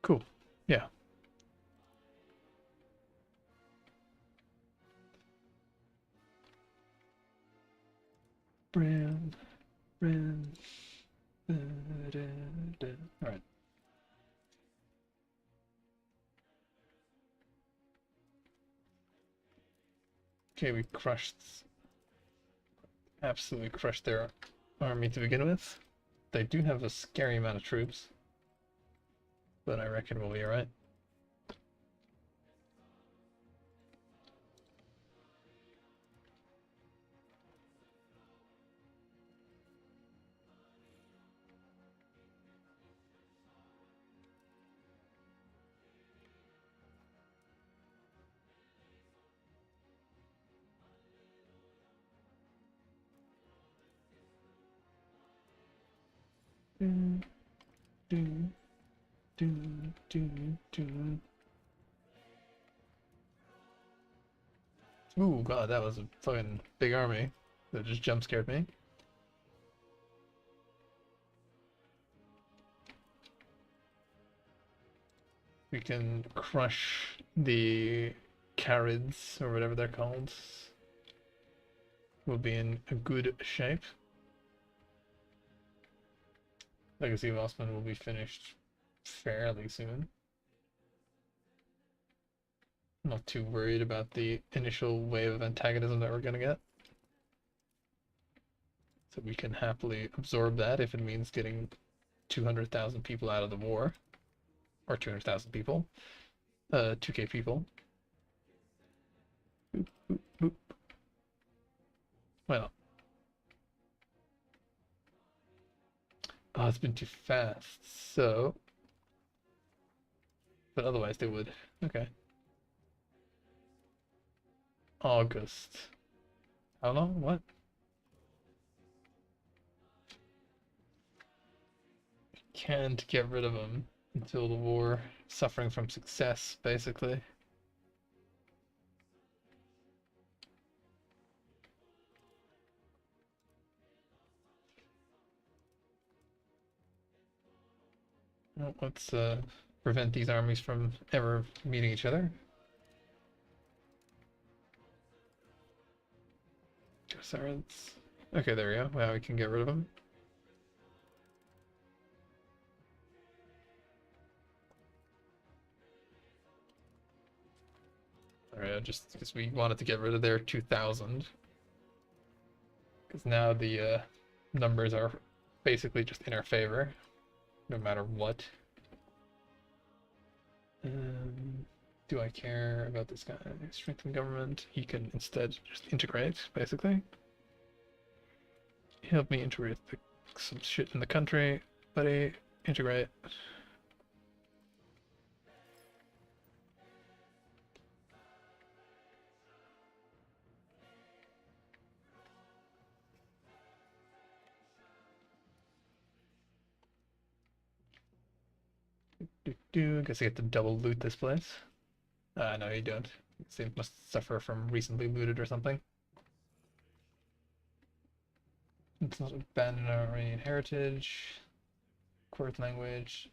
Cool. Yeah. Brand. Alright. Okay, we absolutely crushed their army to begin with. They do have a scary amount of troops, but I reckon we'll be alright. Ooh, god, that was a fucking big army that just jump scared me. We can crush the Carids, or whatever they're called. We'll be in a good shape. Legacy of Osman will be finished fairly soon. I'm not too worried about the initial wave of antagonism that we're gonna get. So we can happily absorb that if it means getting 200,000 people out of the war. Or 200,000 people. 2k people. Boop, boop, boop. Why not? Oh, it's been too fast, so... But otherwise they would. Okay. August. How long? What? Can't get rid of him until the war. Suffering from success, basically. Well, let's prevent these armies from ever meeting each other. Okay, there we go. Wow, we can get rid of them. Alright, just because we wanted to get rid of their 2,000. Because now the numbers are basically just in our favor, no matter what. Do I care about this guy? Strengthen government. He can instead just integrate, basically. Help me integrate some shit in the country, buddy. Integrate. I guess I get to double loot this place. No, you don't. They must suffer from recently looted or something. It's not abandon our Iranian heritage. Court language.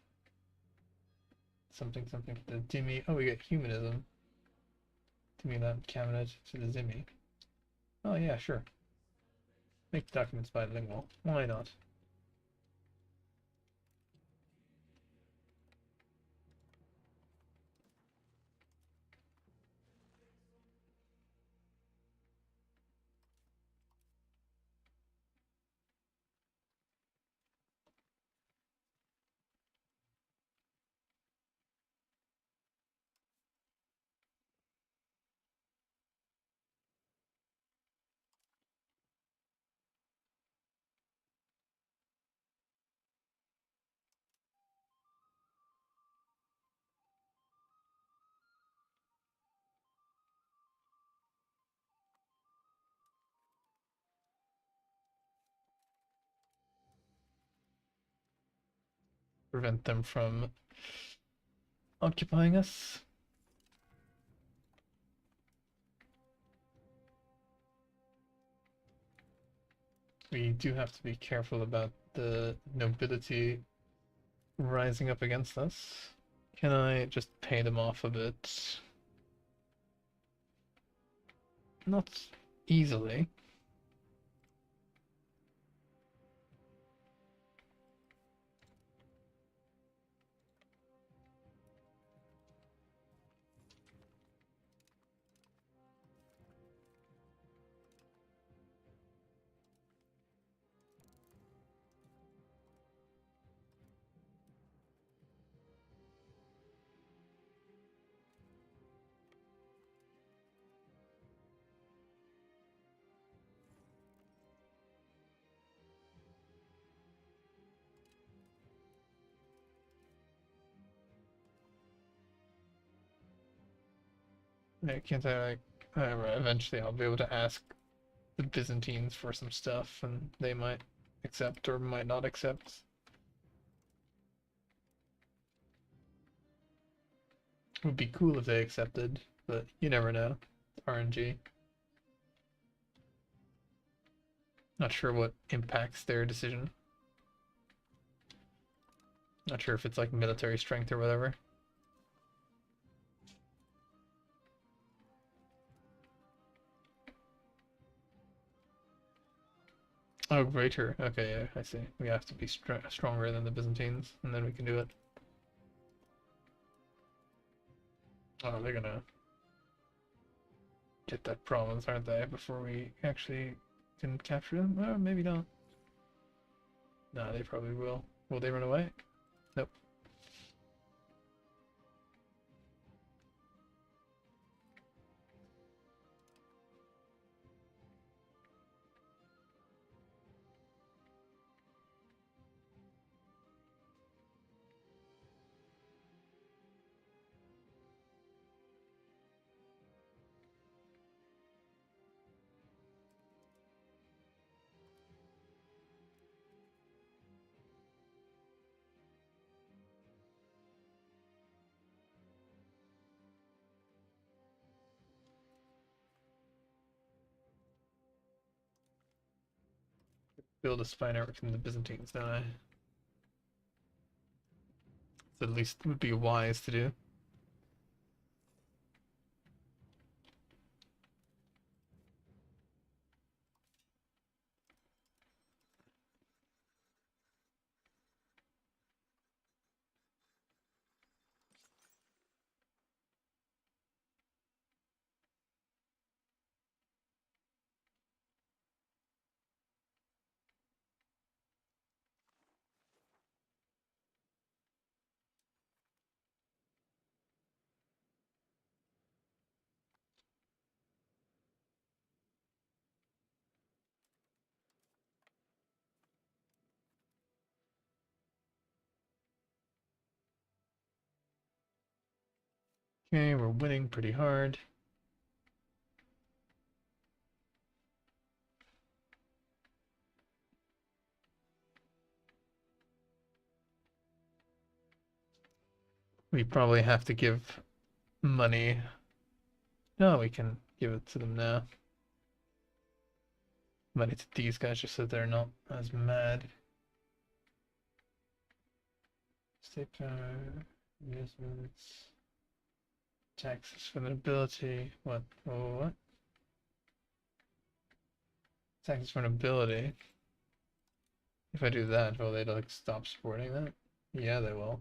Something for the Dhimmi. Oh, we get humanism. Dhimmi land cabinet to the Dhimmi. Oh yeah, sure. Make the documents bilingual. Why not? Prevent them from occupying us. We do have to be careful about the nobility rising up against us. Can I just pay them off a bit? Not easily. Can't I, like, eventually I'll be able to ask the Byzantines for some stuff and they might accept or might not accept. It would be cool if they accepted, but you never know. It's RNG. Not sure what impacts their decision. Not sure if it's like military strength or whatever. Oh, greater. Okay, yeah, I see. We have to be stronger than the Byzantines, and then we can do it. Oh, they're gonna get that province, aren't they, before we actually can capture them? Oh, maybe not. No, they probably will. Will they run away? Nope. Build a spy network from the Byzantines, don't I? So at least it would be wise to do. Okay, we're winning pretty hard. We probably have to give money. No, we can give it to them now. Money to these guys just so they're not as mad. State power, investments, taxes for the ability. What? Oh, what? Taxes for an ability. If I do that, will they like stop supporting that? Yeah, they will.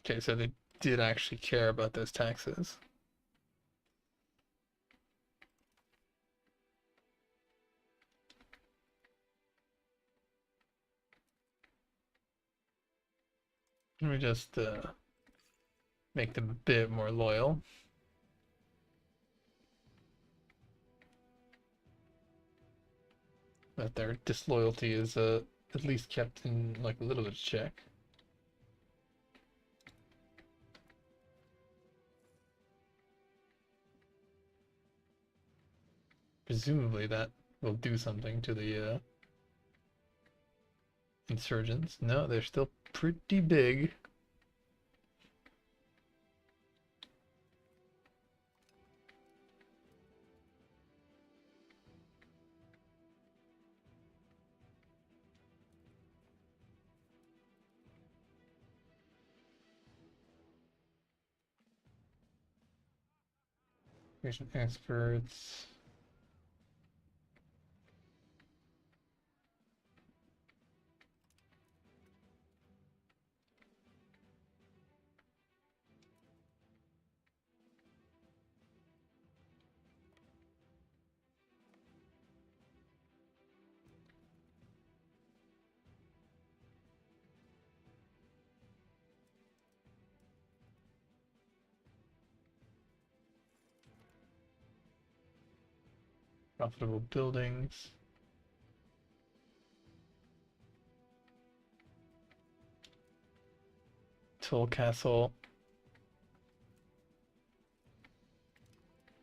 Okay, so they did actually care about those taxes. Let me just make them a bit more loyal. That their disloyalty is at least kept in like a little bit of check. Presumably that will do something to the insurgents. No, they're still pretty big. Patient experts. Profitable buildings. Toll Castle.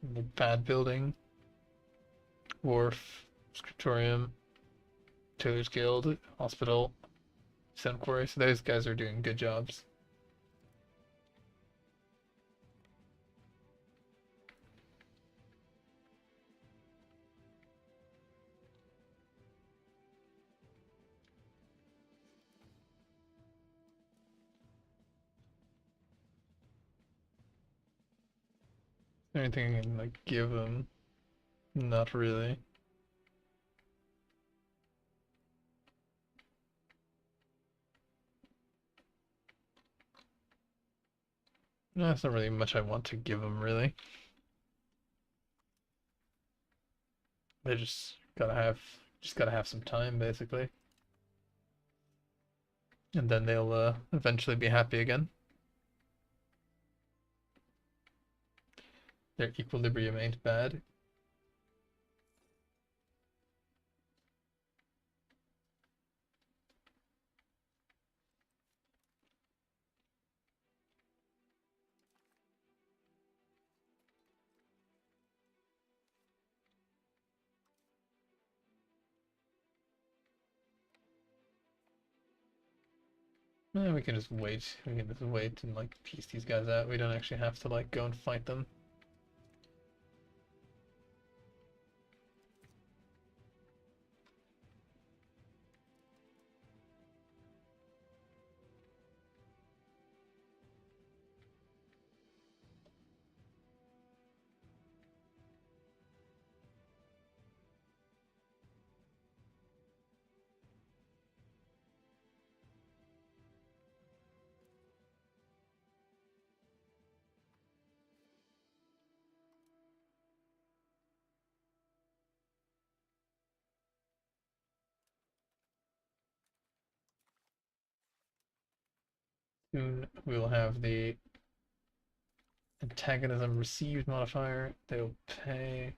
The bad building. Wharf. Scriptorium. Taylor's Guild. Hospital. Stone Quarry. So those guys are doing good jobs. Anything I can like give them? Not really. No, that's not really much I want to give them, really. They just gotta have some time, basically. And then they'll eventually be happy again. Their equilibrium ain't bad. We can just wait. We can just wait and like piece these guys out. We don't actually have to like go and fight them. Soon we'll have the antagonism received modifier. They'll pay.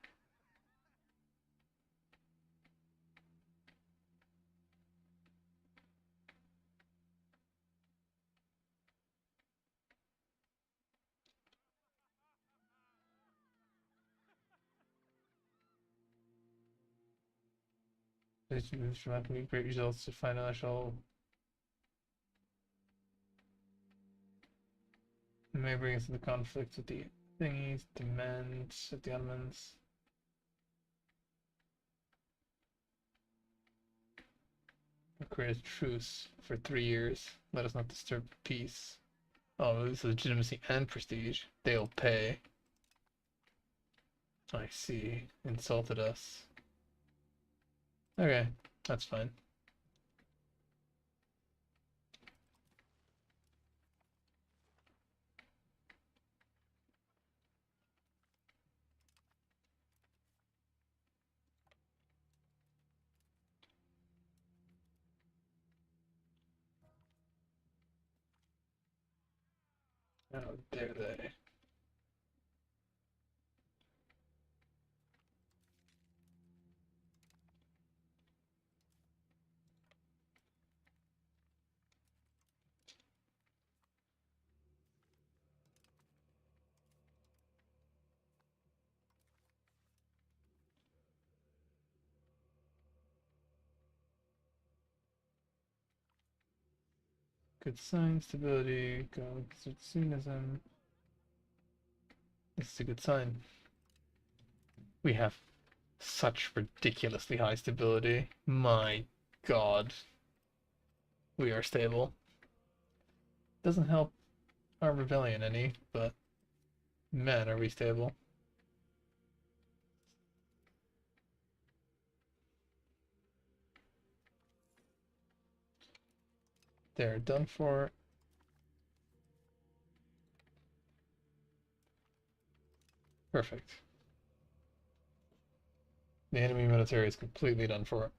This moves dramatically great results to financial. may bring us into conflict with the thingies, demands of the Ottomans. Create a truce for 3 years. Let us not disturb peace. Oh, this is legitimacy and prestige. They'll pay. I see. Insulted us. Okay, that's fine. How dare they? Good sign, stability, go conservatism. This is a good sign. We have such ridiculously high stability. My god. We are stable. Doesn't help our rebellion any, but man, are we stable. They're done for. Perfect. The enemy military is completely done for.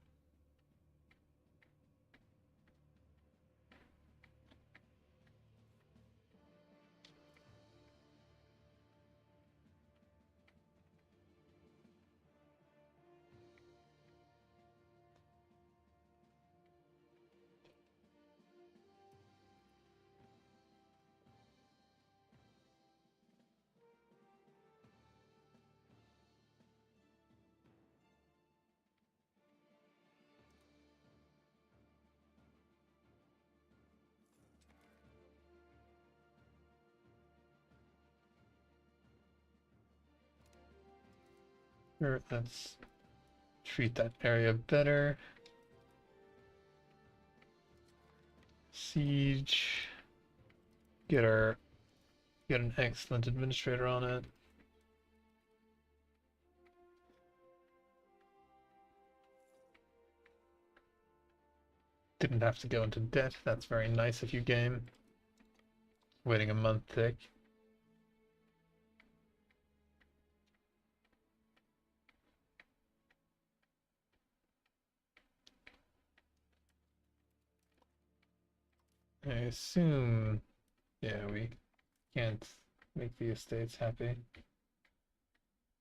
Sure, let's treat that area better. Siege. Get an excellent administrator on it. Didn't have to go into debt. That's very nice of you, game. Waiting a month thick. I assume, yeah, we can't make the estates happy.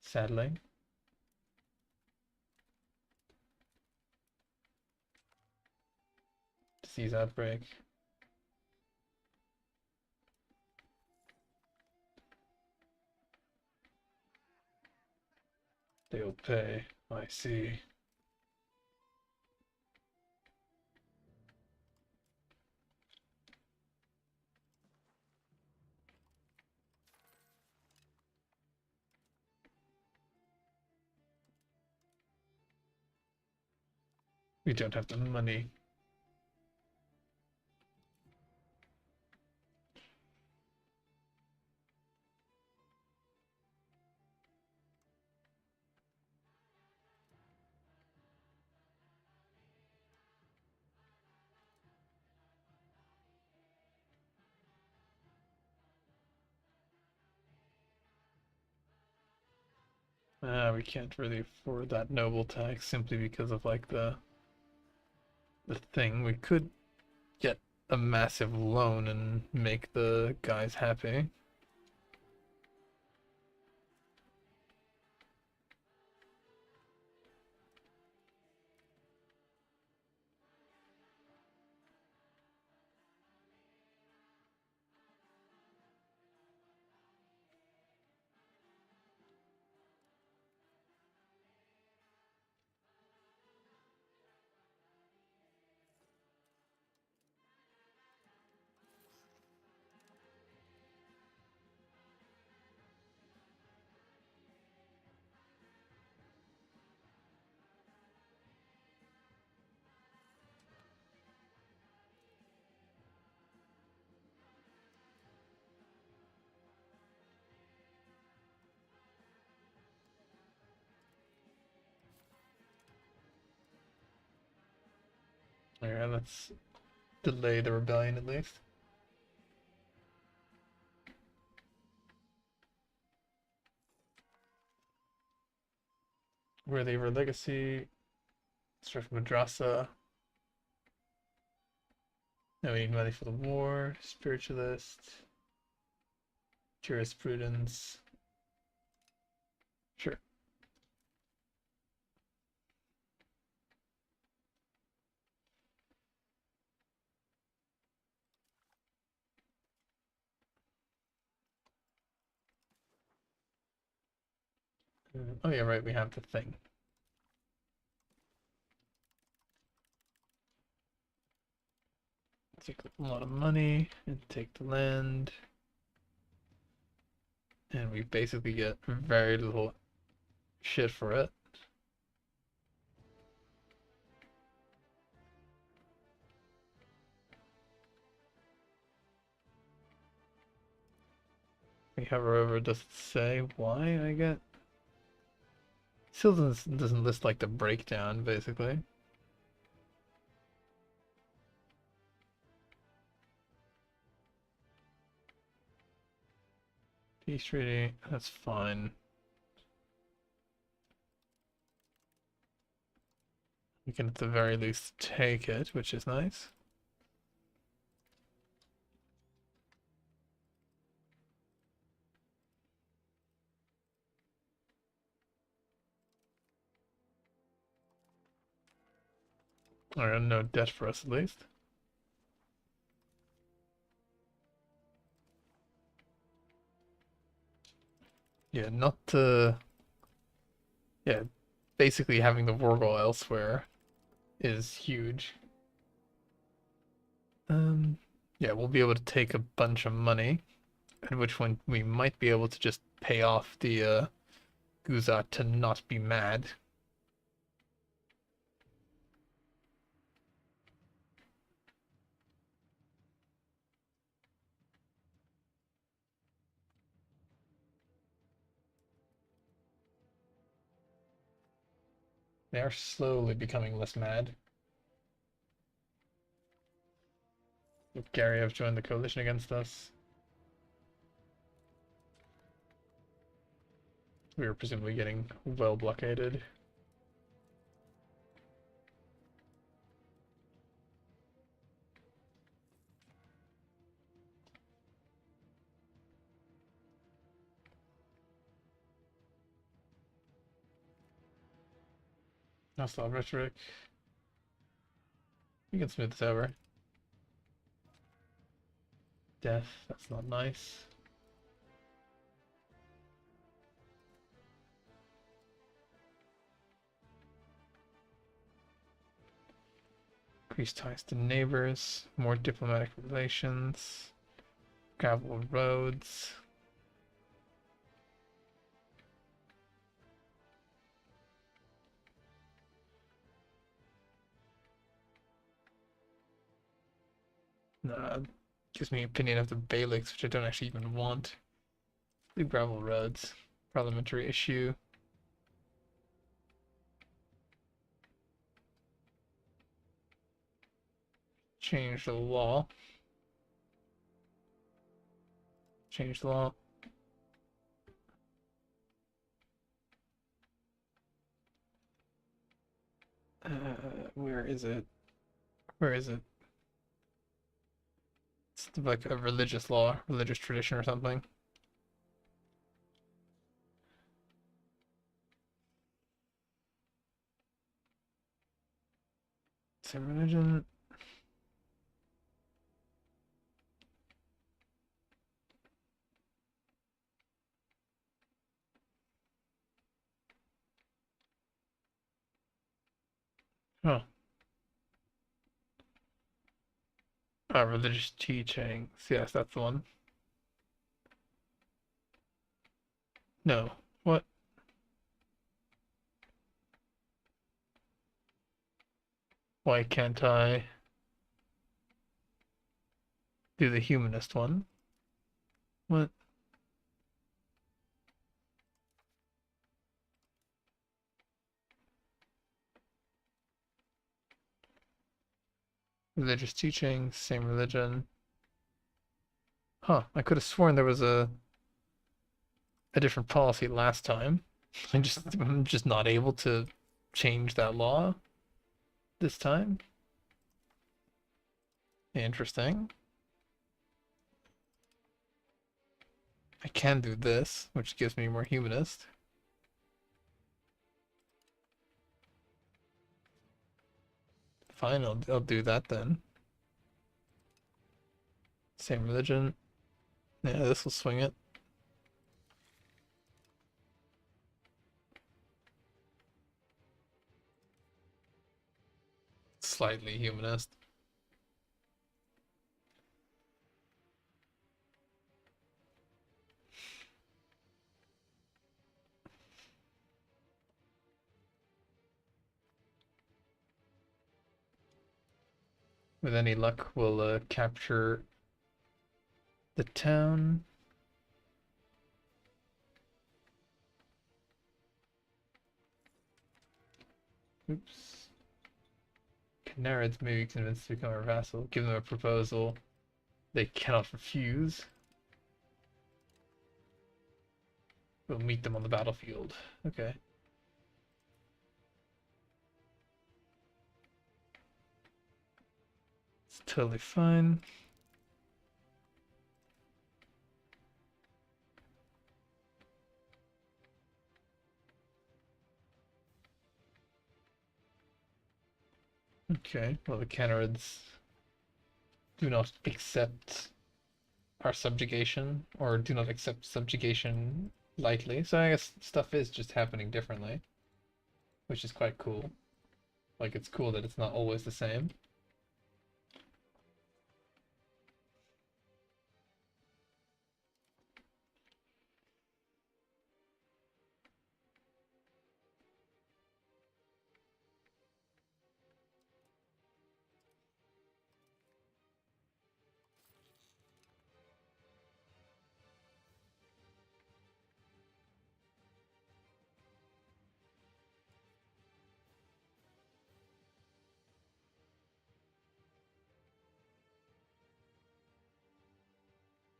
Sadly. Disease outbreak. They'll pay. I see. We don't have the money. We can't really afford that noble tax simply because of like the thing. We could get a massive loan and make the guys happy. Alright, let's delay the rebellion at least. Worthy of our legacy. Start from Madrasa. Now we need money for the war. Spiritualist. Jurisprudence. Sure. Oh yeah, right, we have the thing. Take a lot of money and take the land. And we basically get very little shit for it. We hover over, does it say why I get? Still doesn't list like the breakdown basically. Peace treaty, that's fine. We can at the very least take it, which is nice. Alright, no debt for us at least. Yeah, not yeah, basically having the war goal elsewhere is huge. Yeah, we'll be able to take a bunch of money, at which point we might be able to just pay off the Guzat to not be mad. They are slowly becoming less mad. Gary have joined the coalition against us. We are presumably getting well blockaded. Hostile rhetoric. We can smooth this over. Death, that's not nice. Increased ties to neighbors, more diplomatic relations, gravel roads. Gives me opinion of the Beyliks, which I don't actually even want. The gravel roads, parliamentary issue. Change the law. Change the law. Where is it? Where is it? It's like a religious law, religious tradition or something. Same religion. Huh. Religious teachings. Yes, that's the one. No. What? Why can't I do the humanist one? What? Religious teaching, same religion. Huh, I could have sworn there was a different policy last time. I'm just not able to change that law this time. Interesting. I can do this, which gives me more humanist. Fine, I'll do that then. Same religion. Yeah, this will swing it. Slightly humanist. With any luck, we'll capture the town. Oops. Canaryds may be convinced to become our vassal. Give them a proposal they cannot refuse. We'll meet them on the battlefield. Okay. It's totally fine. Okay, well the Canaryds do not accept our subjugation, or do not accept subjugation lightly. So I guess stuff is just happening differently, which is quite cool. Like, it's cool that it's not always the same.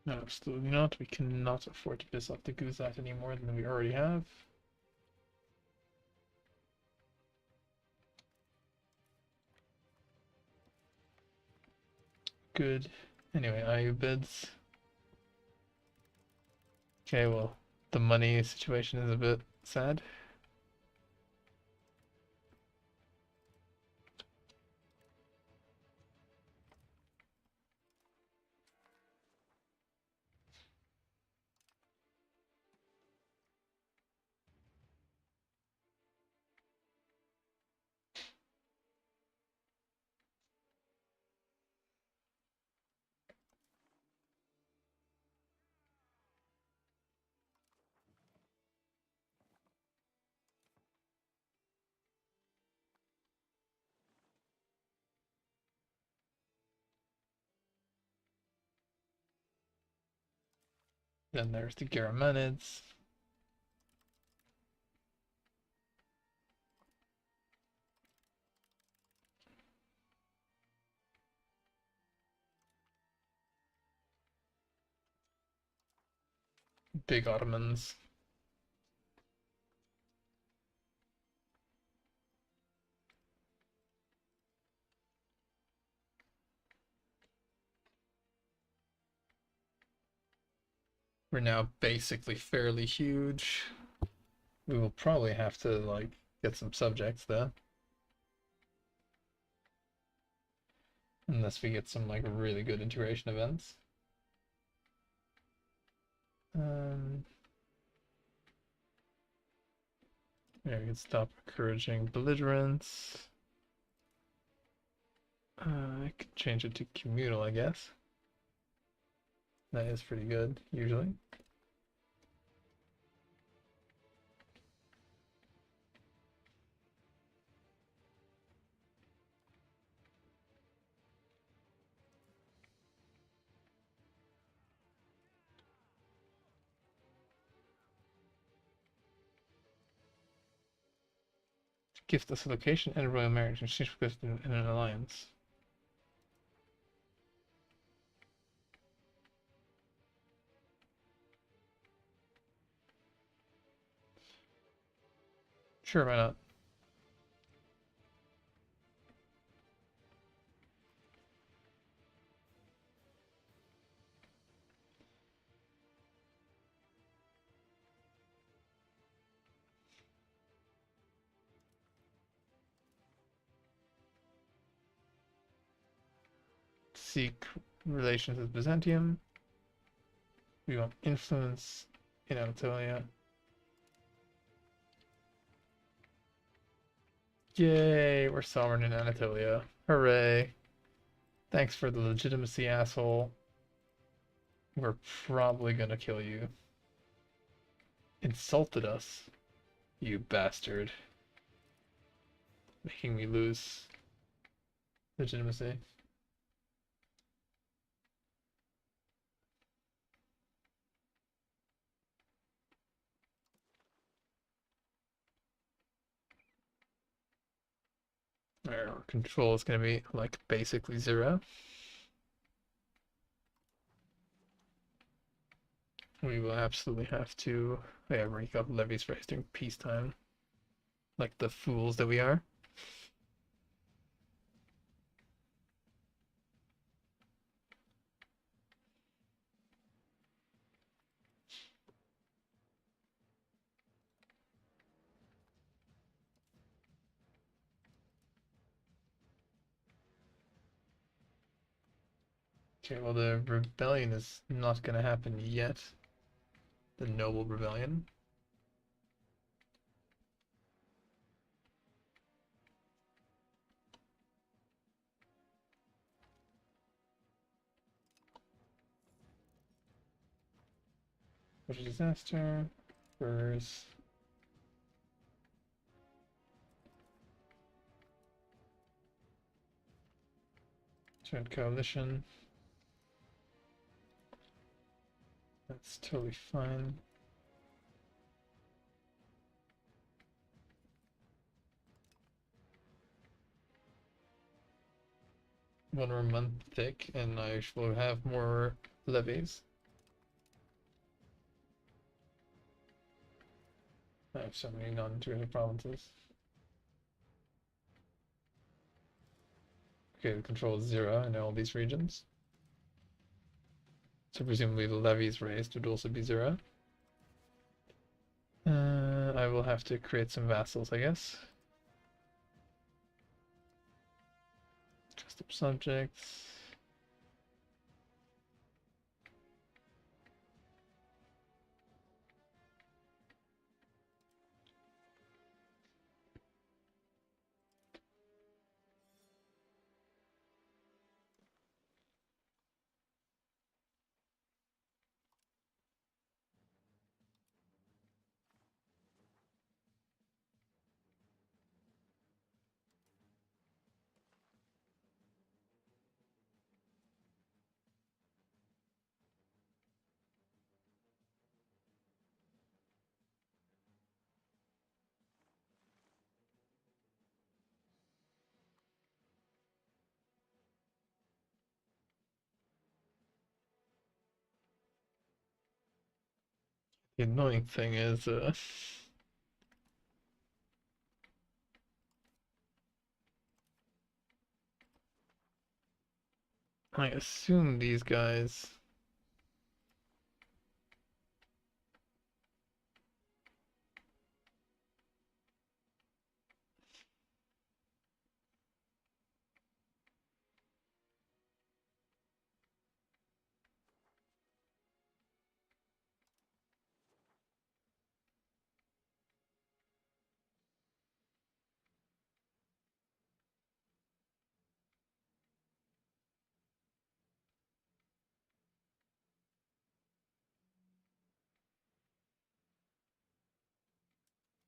No, absolutely not. We cannot afford to piss off the Guzat any more than we already have. Good. Anyway, IU bids. Okay, well, the money situation is a bit sad. Then there's the Garamanids. Big Ottomans. We're now basically fairly huge. We will probably have to, like, get some subjects though. Unless we get some, like, really good integration events. Yeah, we can stop encouraging belligerence. I could change it to communal, I guess. That is pretty good, usually. Gift us a location and a royal marriage in exchange for in an alliance. Sure, why not? Seek relations with Byzantium. We want influence in Anatolia. Yay, we're sovereign in Anatolia. Hooray. Thanks for the legitimacy, asshole. We're probably gonna kill you. Insulted us, you bastard. Making me lose legitimacy. Our control is going to be like basically 0. We will absolutely have to rank up levies raised during peacetime, like the fools that we are. Okay, well the rebellion is not going to happen yet. The noble rebellion. Which is disaster. Furs. Joint coalition. That's totally fine. One more month thick, and I will have more levies. I have so many non-territorial provinces. Okay, the control is 0 in all these regions. So presumably the levies raised would also be 0. I will have to create some vassals, I guess. Custom subjects. The annoying thing is, I assume these guys.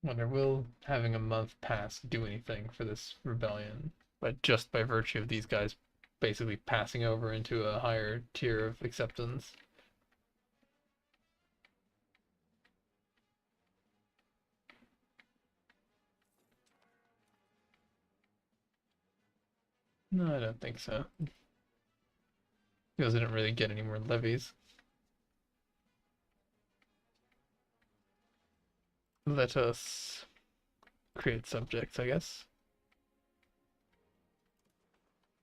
Wonder, will having a month pass do anything for this rebellion? But just by virtue of these guys basically passing over into a higher tier of acceptance. No, I don't think so. Because I didn't really get any more levies. Let us create subjects, I guess.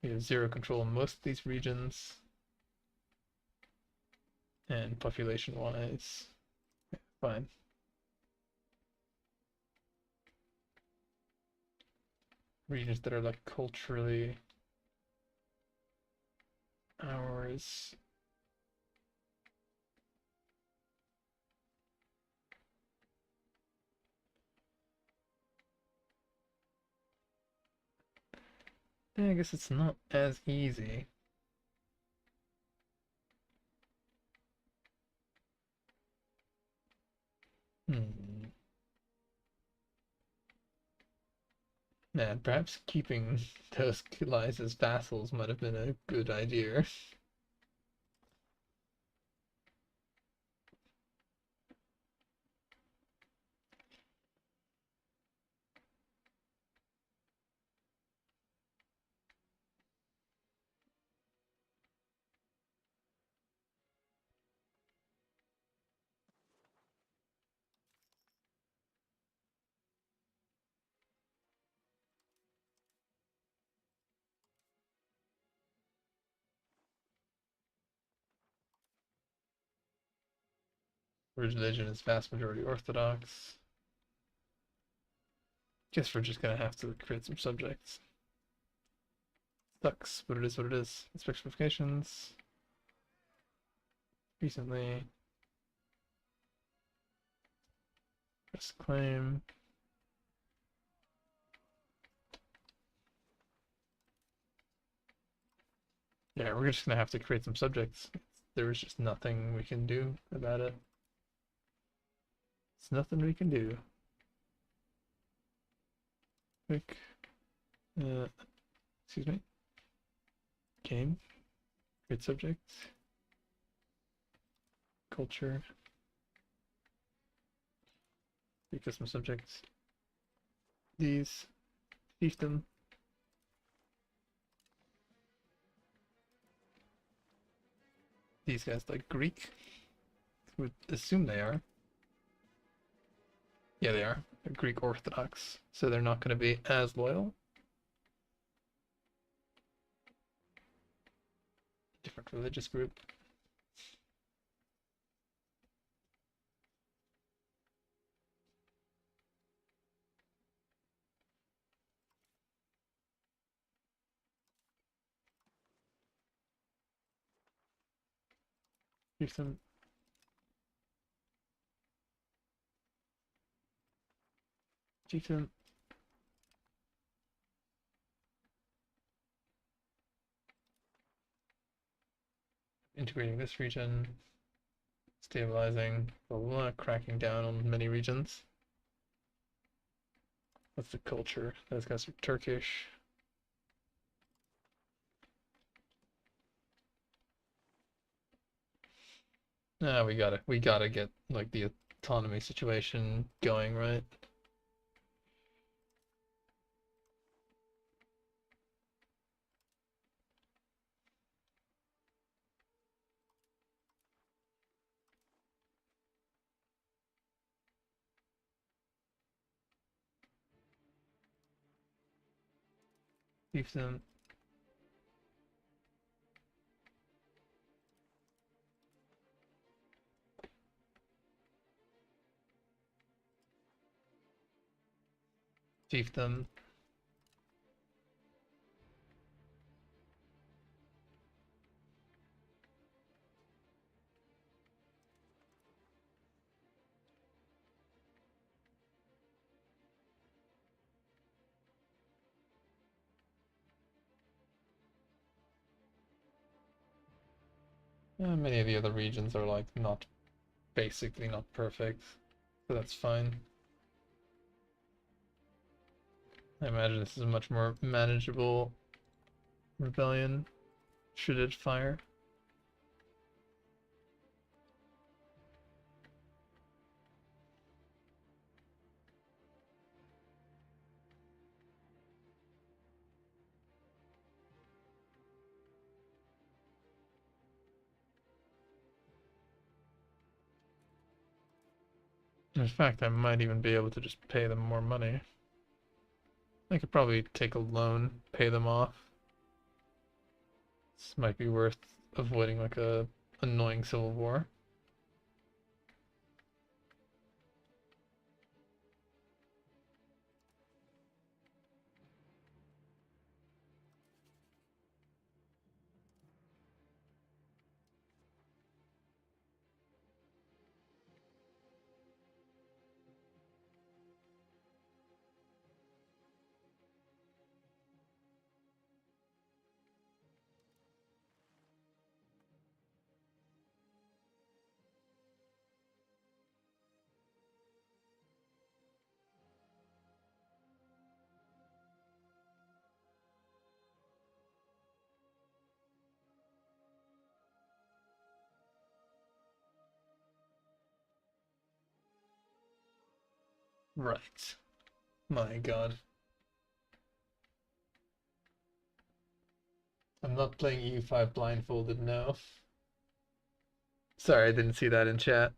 We have 0 control in most of these regions. And population-wise, fine. Regions that are like culturally ours. Yeah, I guess it's not as easy. Yeah, perhaps keeping those guys as vassals might have been a good idea. Religion is vast majority Orthodox. Guess we're just gonna have to create some subjects. Sucks, but it is what it is. Inspection notifications. Recently. Press claim. Yeah, we're just gonna have to create some subjects. There is just nothing we can do about it. It's nothing we can do. Quick. Excuse me. Game. Create subjects. Culture. Create custom subjects. These. Fiefdom. These guys like Greek? Would assume they are. Yeah, they are. They're Greek Orthodox, so they're not going to be as loyal. Different religious group. Here's some. Chieftain. Integrating this region. Stabilizing. Blah, blah, blah, cracking down on many regions. What's the culture? Those guys are Turkish. Ah, we gotta get like the autonomy situation going, right? Chieftain. Chieftain. Many of the other regions are like not basically not perfect, so that's fine. I imagine this is a much more manageable rebellion should it fire. In fact, I might even be able to just pay them more money. I could probably take a loan, pay them off. This might be worth avoiding like a annoying civil war. Right. My god. I'm not playing EU5 blindfolded, no. Sorry, I didn't see that in chat.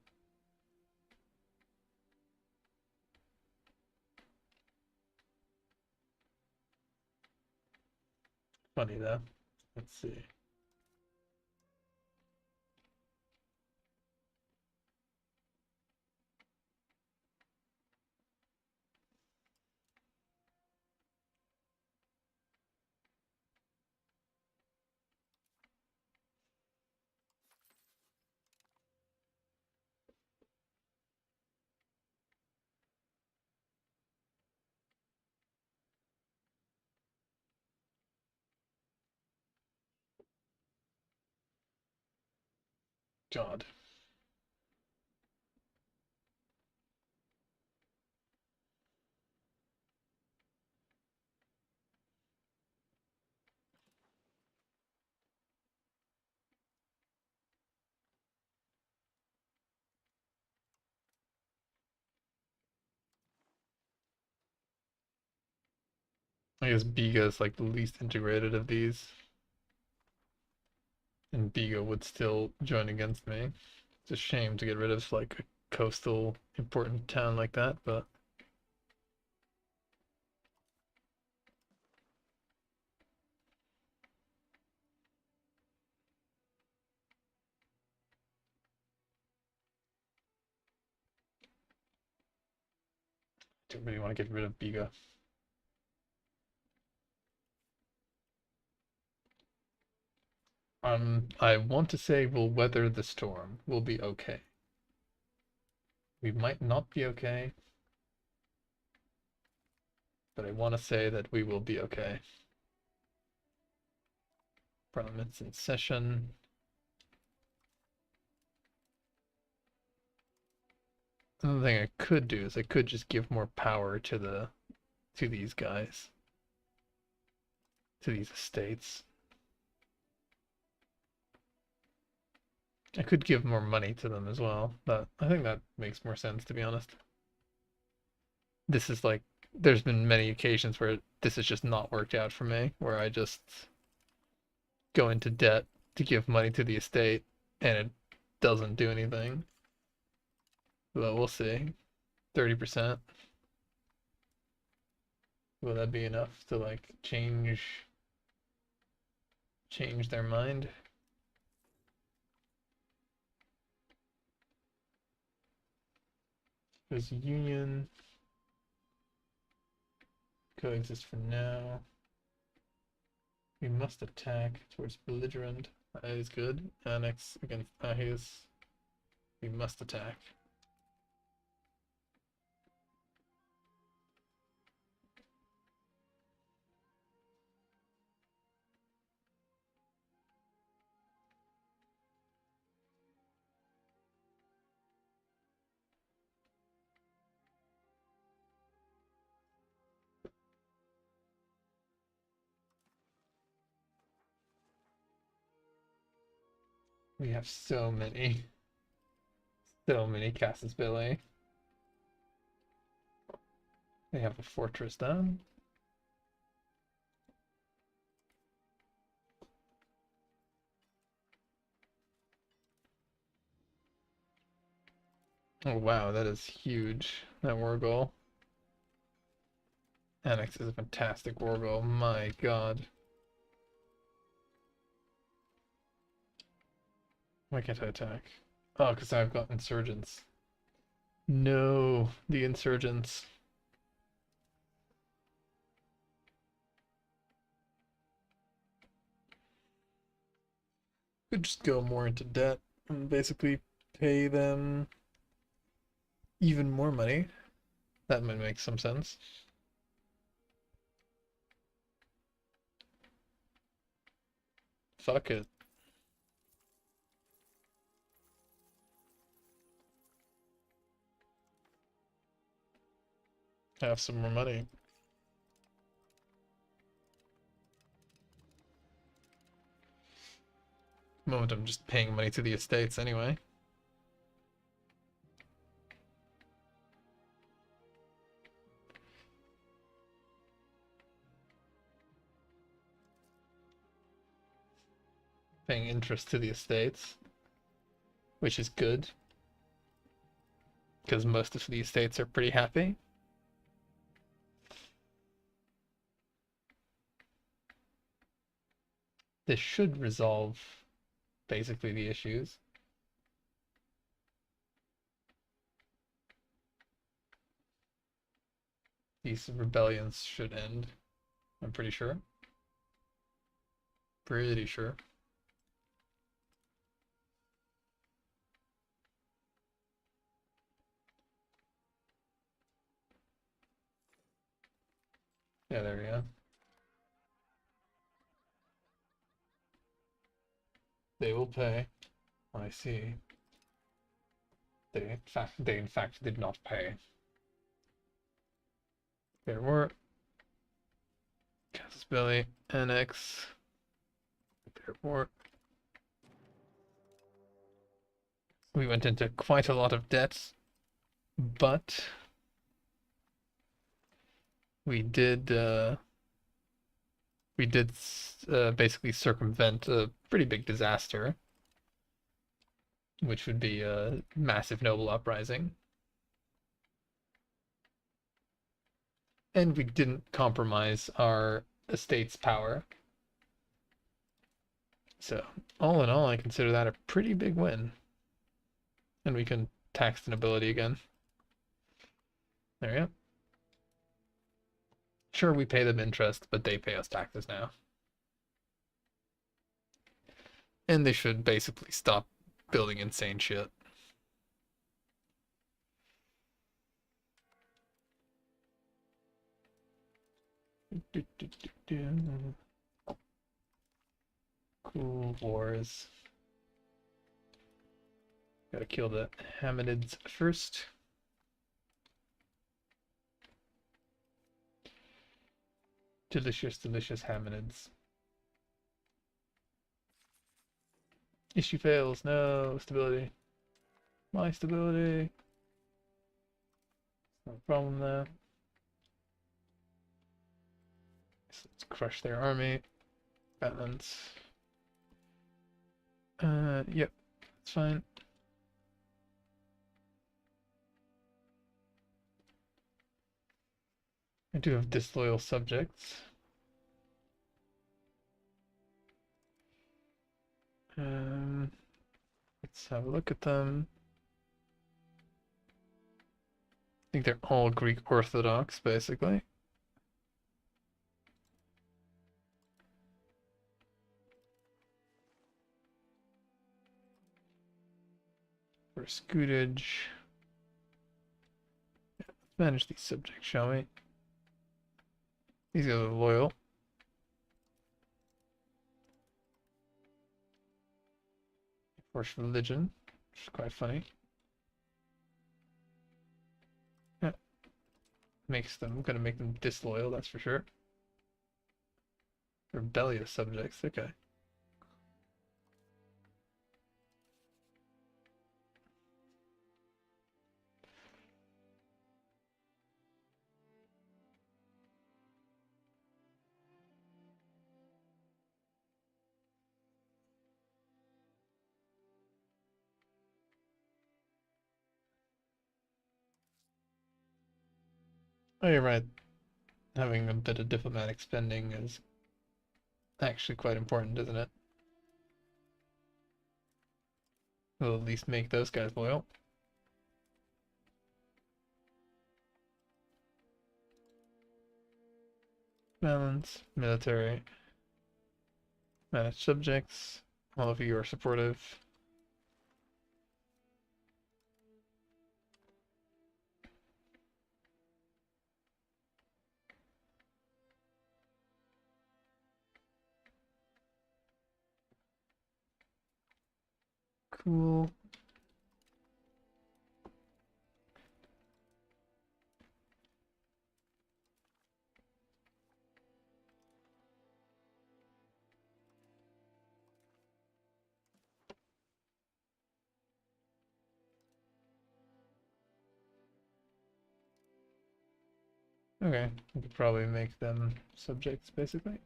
Funny though. Let's see. God. I guess Biga is like the least integrated of these. And Biga would still join against me. It's a shame to get rid of like a coastal important town like that, but I don't really want to get rid of Biga. I want to say we'll weather the storm. We'll be okay. We might not be okay, but I want to say that we will be okay. Parliament's in session. Another thing I could do is I could just give more power to these guys, to these estates. I could give more money to them as well. I think that makes more sense, to be honest. This is like, there's been many occasions where this has just not worked out for me, where I just go into debt to give money to the estate and it doesn't do anything. But we'll see. 30%. Will that be enough to like change their mind? There's union. Coexist for now. We must attack towards belligerent. That is good. Annex against Ahius. We must attack. We have so many Casus Belli. They have a fortress down. Oh wow, that is huge. That war goal. Annex is a fantastic war goal. My god. Why can't I attack? Oh, because I've got insurgents. No, the insurgents. Could just go more into debt and basically pay them even more money. That might make some sense. Fuck it. Have some more money. Moment I'm just paying money to the estates anyway. Paying interest to the estates, which is good, because most of the estates are pretty happy. This should resolve basically the issues. These rebellions should end, I'm pretty sure. Pretty sure. Yeah, there we go. They will pay. I see. They in fact did not pay. There were Casus Belli, Annex. There were. We went into quite a lot of debt, but we did basically circumvent a pretty big disaster, which would be a massive noble uprising. And we didn't compromise our estate's power. So, all in all, I consider that a pretty big win. And we can tax the nobility again. There we go. Sure, we pay them interest, but they pay us taxes now. And they should basically stop building insane shit. Cool wars. Gotta kill the Hamadids first. Delicious, delicious Hamadids. Issue fails. No stability. My stability. No problem there. So let's crush their army. Balance. Yep, it's fine. I do have disloyal subjects. Let's have a look at them. I think they're all Greek Orthodox, basically. For scootage. Yeah, let's manage these subjects, shall we? These guys are loyal. Force religion, which is quite funny. Yeah. Gonna make them disloyal, that's for sure. Rebellious subjects, okay. Oh, you're right. having a bit of diplomatic spending is actually quite important, isn't it? We'll at least make those guys loyal. Balance, military, managed subjects. All of you are supportive. Cool. Okay, we could probably make them subjects, basically.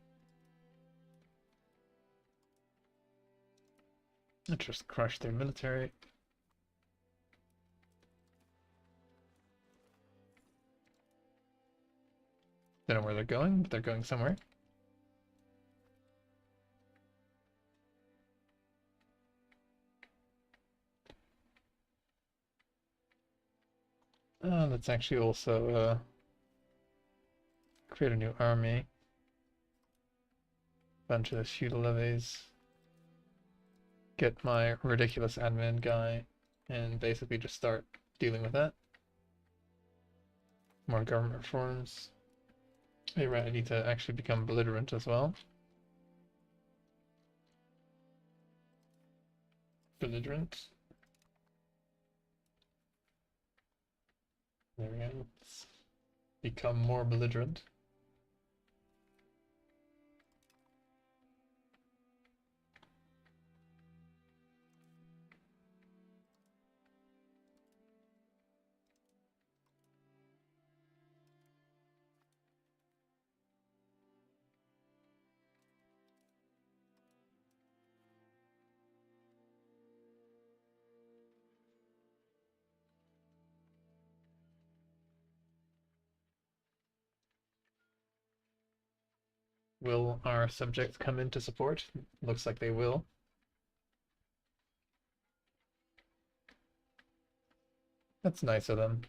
Let's just crush their military. Don't know where they're going, but they're going somewhere. Let's actually also create a new army. Bunch of feudal levies. Get my ridiculous admin guy and basically just start dealing with that. More government reforms. Hey, right, I need to actually become belligerent as well. Belligerent. There we go. Let's become more belligerent. Will our subjects come into support? Looks like they will. That's nice of them.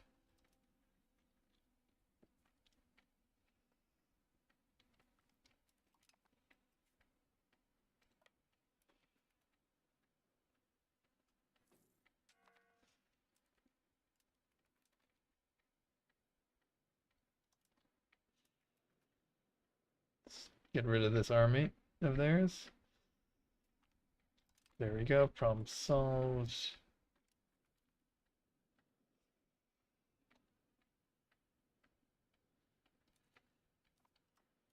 Let's get rid of this army of theirs. There we go, problem solved.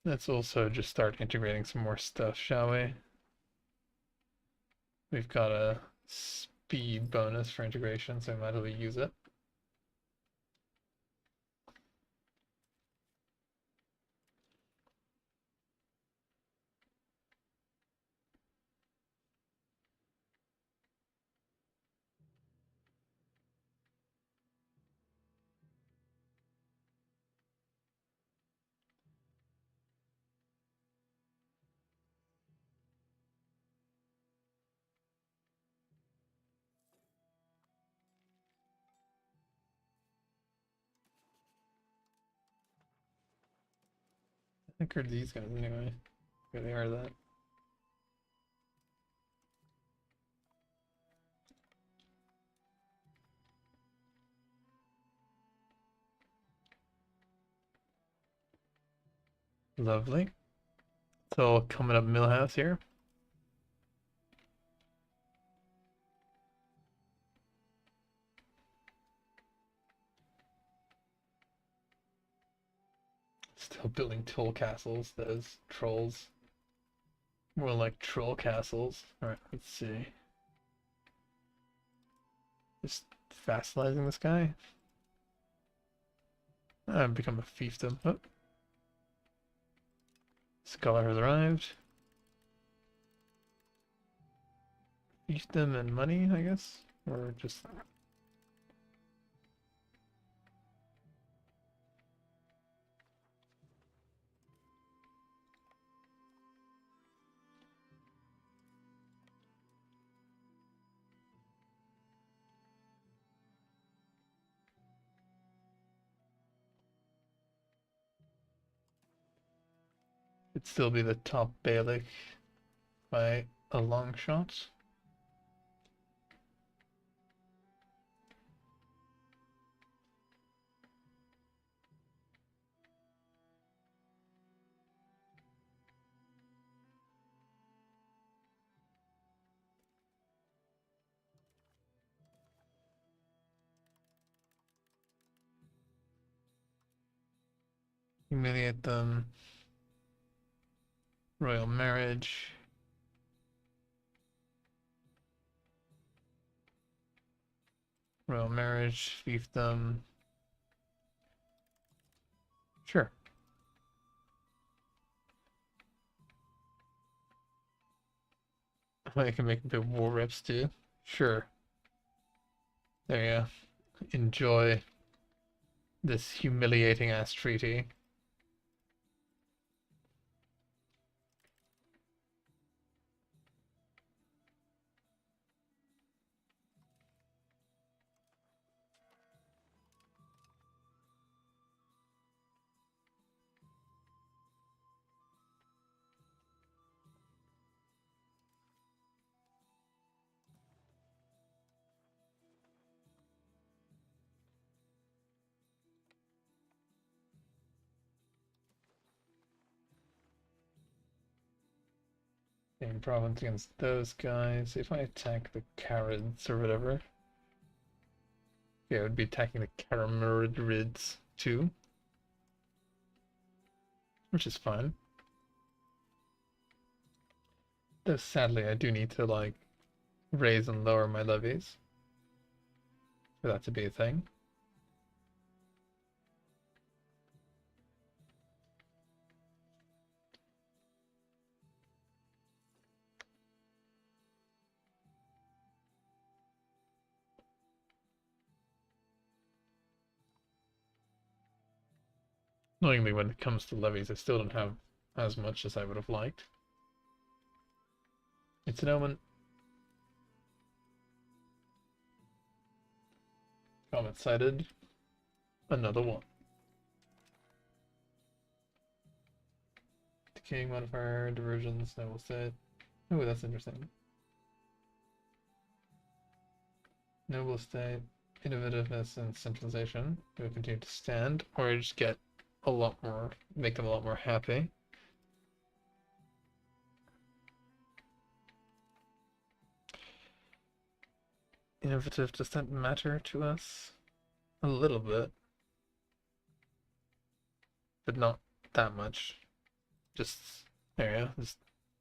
Let's also just start integrating some more stuff, shall we? We've got a speed bonus for integration, so we might as well use it. I think are these guys anyway. Here they are that. Lovely. So coming up Millhouse here. Still building troll castles, those trolls. More like troll castles. Alright, let's see. Just vassalizing this guy. I've become a fiefdom. Oh. Scholar has arrived. Fiefdom and money, I guess? Or just... It'd still be the top Bailick by a long shot. Humiliate them. Royal marriage. Royal marriage. Fief them. Sure. I can make the war reps too. Sure. There you go. Enjoy this humiliating ass treaty. Same province against those guys. If I attack the Carrids or whatever. Yeah, I would be attacking the Caramurids too. Which is fine. Though sadly I do need to like raise and lower my levies for that to be a thing. Annoyingly, when it comes to levies, I still don't have as much as I would have liked. It's an omen. Comets Sighted. Another one. Decaying modifier, diversions, noble state. Oh, that's interesting. Noble state, innovativeness, and centralization. Will continue to stand, or just get a lot more, make them a lot more happy. Innovative, does that matter to us? A little bit. But not that much. Just, there you go, just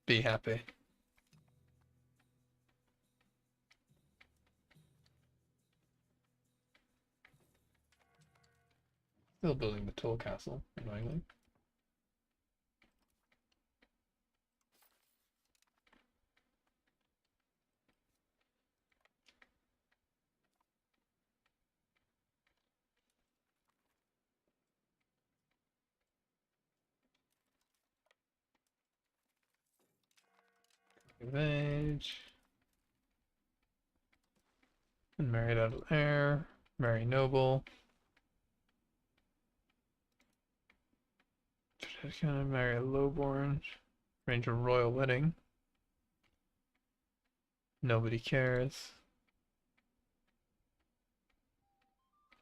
be happy. Still building the toll castle, annoyingly. Of age. And married out of heir. Marry noble. Gonna marry a lowborn. Arrange a royal wedding. Nobody cares.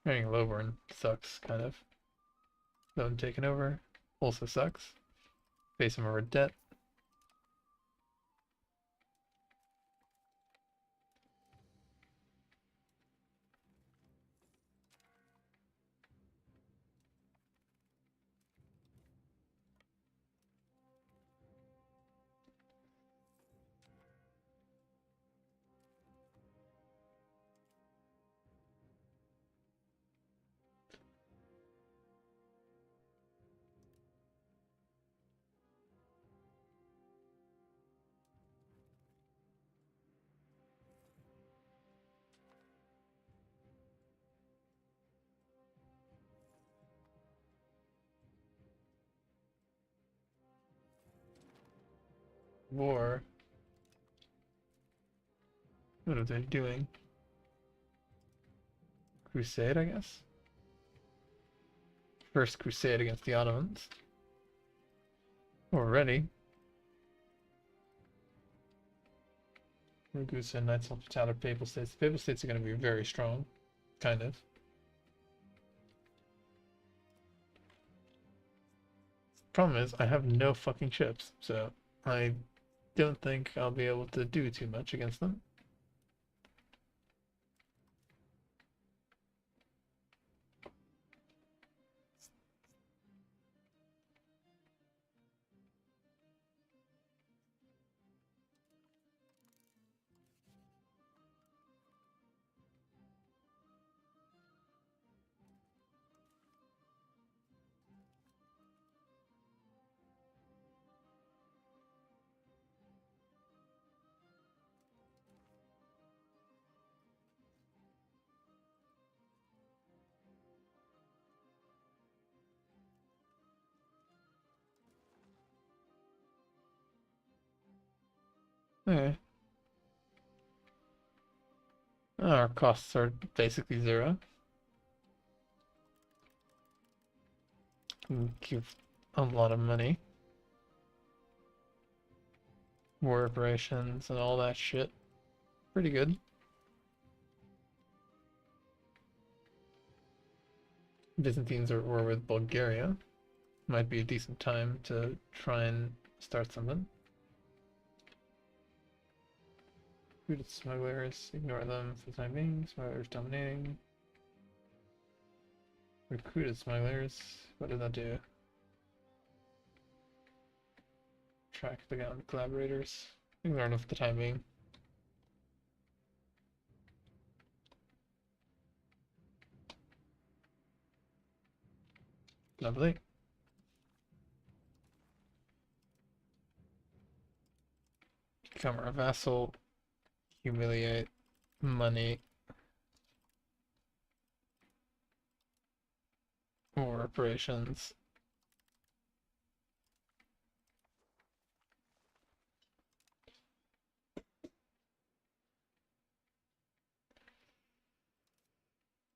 Marrying a lowborn sucks, kind of. Loan taken over. Also sucks. Face him over debt. War. What are they doing? Crusade, I guess? First crusade against the Ottomans. already. Ragusa, Knights of Talar, Papal States. The Papal States are going to be very strong, kind of. Problem is, I have no fucking ships, so I don't think I'll be able to do too much against them. Okay. Our costs are basically zero. Give a lot of money. War reparations and all that shit. Pretty good. Byzantines are at war with Bulgaria. Might be a decent time to try and start something. Recruited smugglers, ignore them for the time being. Smugglers dominating. Recruited smugglers, what did that do? Track the down collaborators. Ignore them for the time being. Lovely. Become our vassal. Humiliate. Money. War reparations.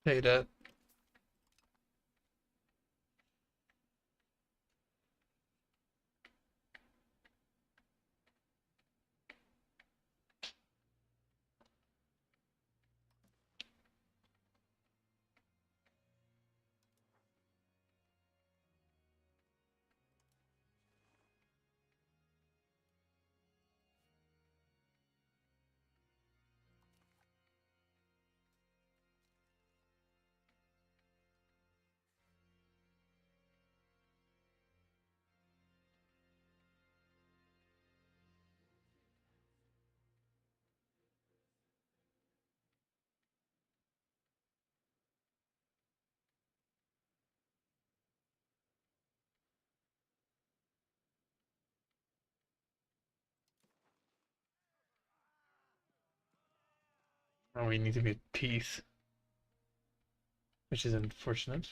Pay debt. Oh, we need to be at peace. Which is unfortunate.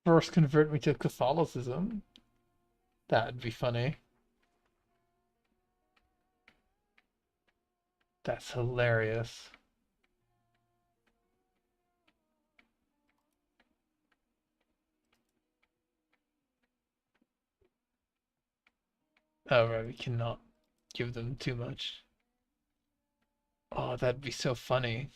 First convert me to Catholicism. That'd be funny. That's hilarious. Oh, right, we cannot give them too much. Oh, that'd be so funny.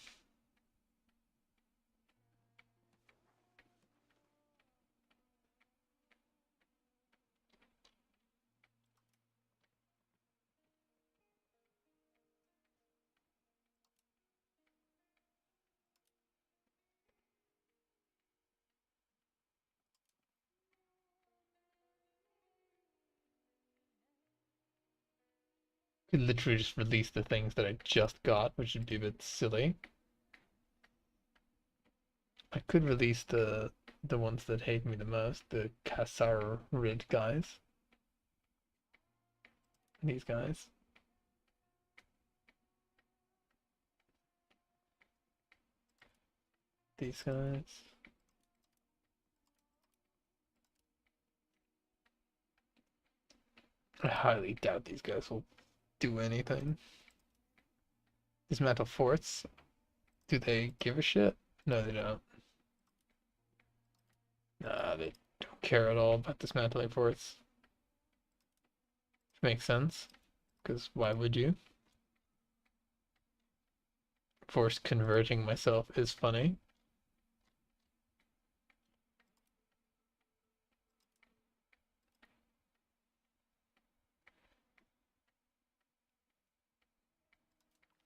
Could literally just release the things that I just got, which would be a bit silly. I could release the ones that hate me the most, the Kassar Rid guys. These guys. these guys. I highly doubt these guys will do anything. Dismantle forts. Do they give a shit? No, they don't. Nah, they don't care at all about dismantling forts. Which makes sense, because why would you? Force converting myself is funny.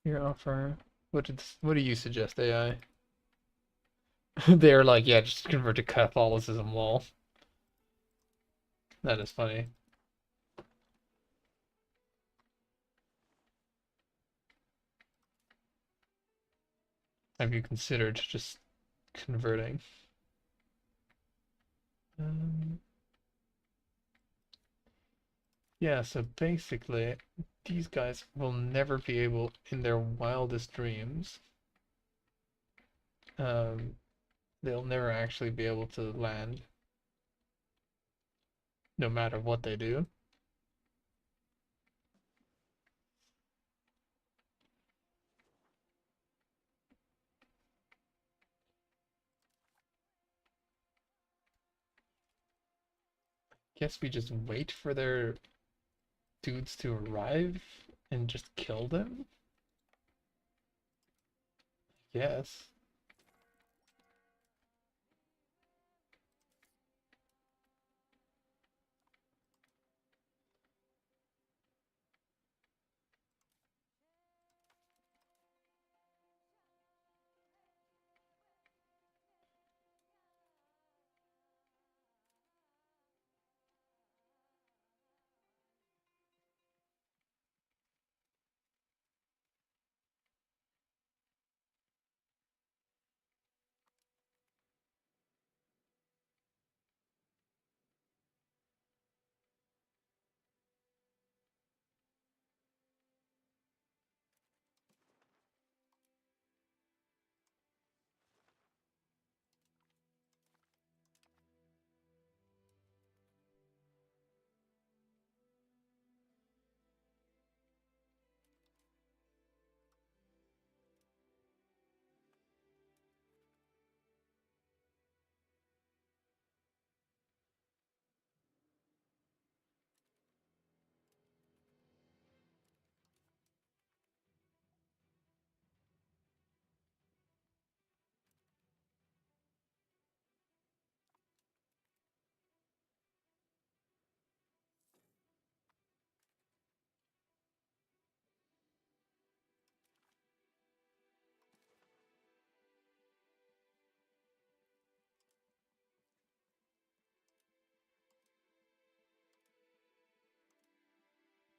Your offer. What do you suggest, AI? They're like, yeah, just convert to Catholicism, lol. That is funny. Have you considered just converting? Yeah, so basically, these guys will never be able, in their wildest dreams, they'll never actually be able to land, no matter what they do. Guess we just wait for their dudes to arrive and just kill them? Yes.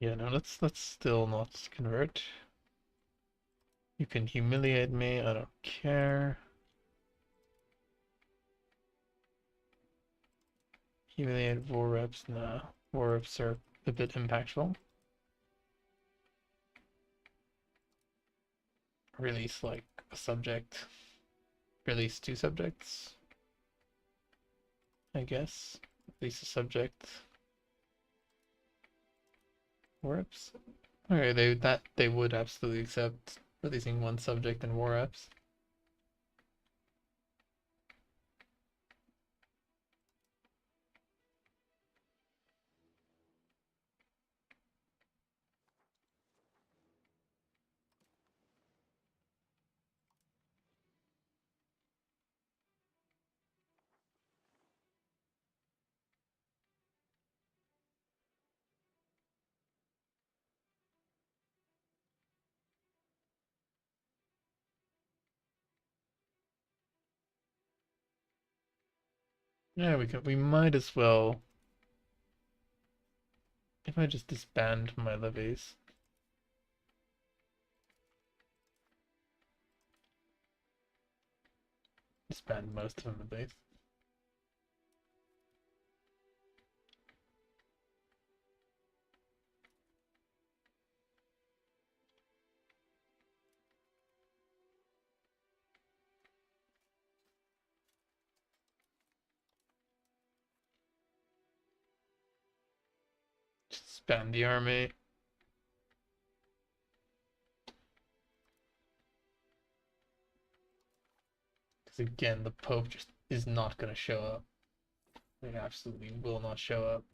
Yeah, no, let's still not convert. You can humiliate me, I don't care. Humiliate war reps, nah. War reps are a bit impactful. Release like a subject. Release 2 subjects. I guess. Release a subject. War reps. Okay, they would absolutely accept releasing 1 subject in war reps. Yeah, we might as well. If I just disband my levies. Disband most of them at least. Ban the army. Because again, the Pope just is not going to show up. They absolutely will not show up.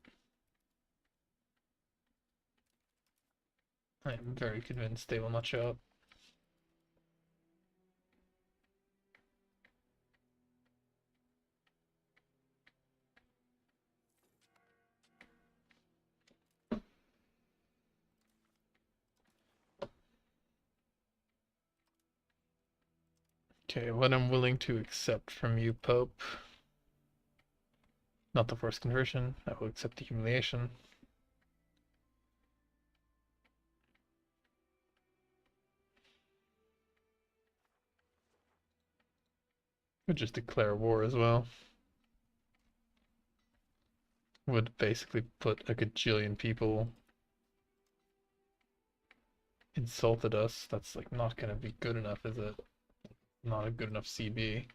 I am very convinced they will not show up. Okay, what I'm willing to accept from you, Pope. Not the forced conversion. I will accept the humiliation. Would just declare war as well. Would basically put a gajillion people insulted us. That's like not gonna be good enough, is it? Not a good enough CB.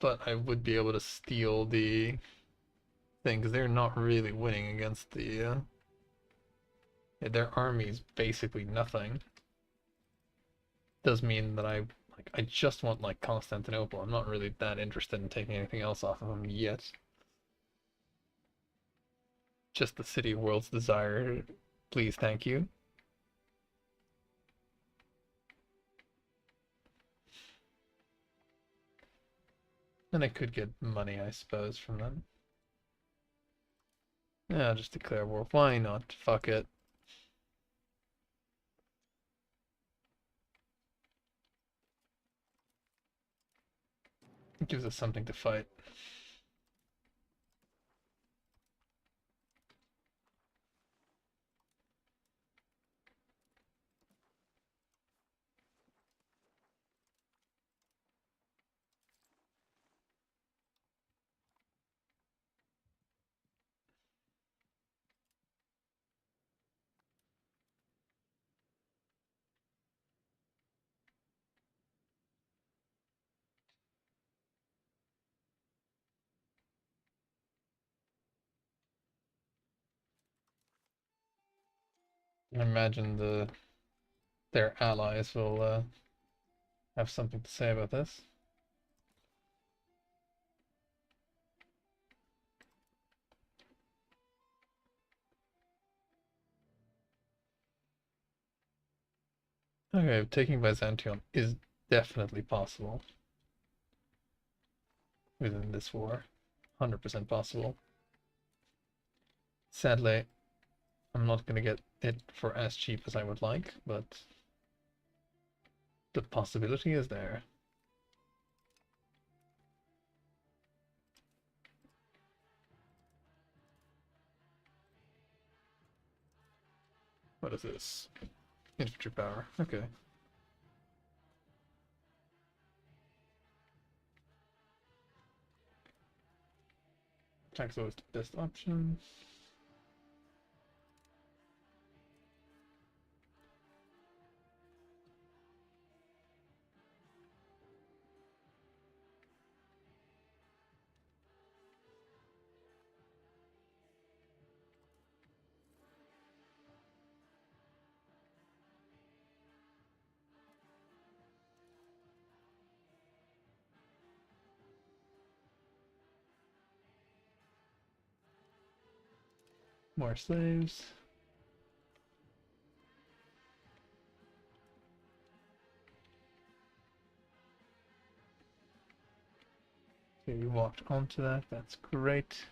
But I would be able to steal the thing, because they're not really winning against the... their army's basically nothing. Does mean that I just want like Constantinople. I'm not really that interested in taking anything else off of them yet. Just the city of world's desire. Please, thank you. And I could get money, I suppose, from them. Yeah, just declare war. Why not? Fuck it. It gives us something to fight. I imagine their allies will have something to say about this. Okay, taking Byzantium is definitely possible within this war. 100% possible. Sadly, I'm not going to get it for as cheap as I would like, but the possibility is there. What is this? Infantry power. Okay. Tax always the best option. More slaves. Okay, you walked onto that. That's great.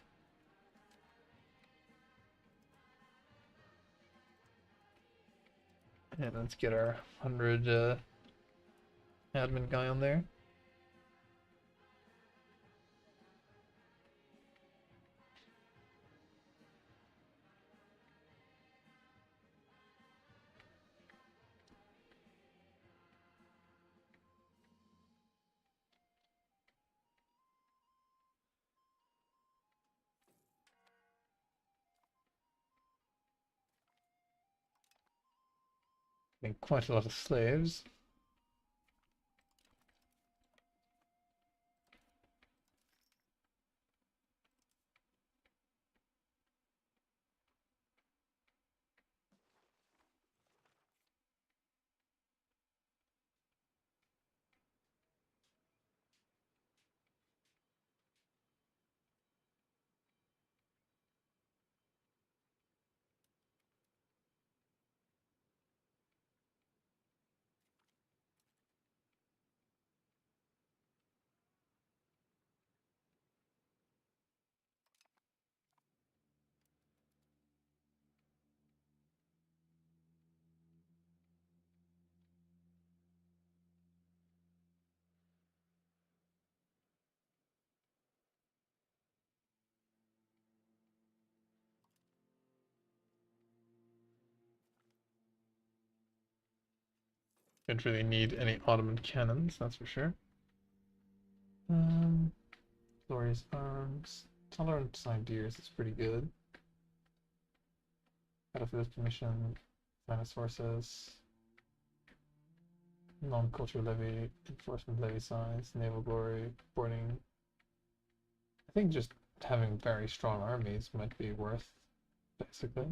And let's get our 100 admin guy on there. And quite a lot of slaves. Don't really need any Ottoman cannons, that's for sure. Glorious arms. Tolerant ideas is pretty good. Battlefield commission, finance forces, non-cultural levy, enforcement levy size, naval glory, boarding. I think just having very strong armies might be worth, basically.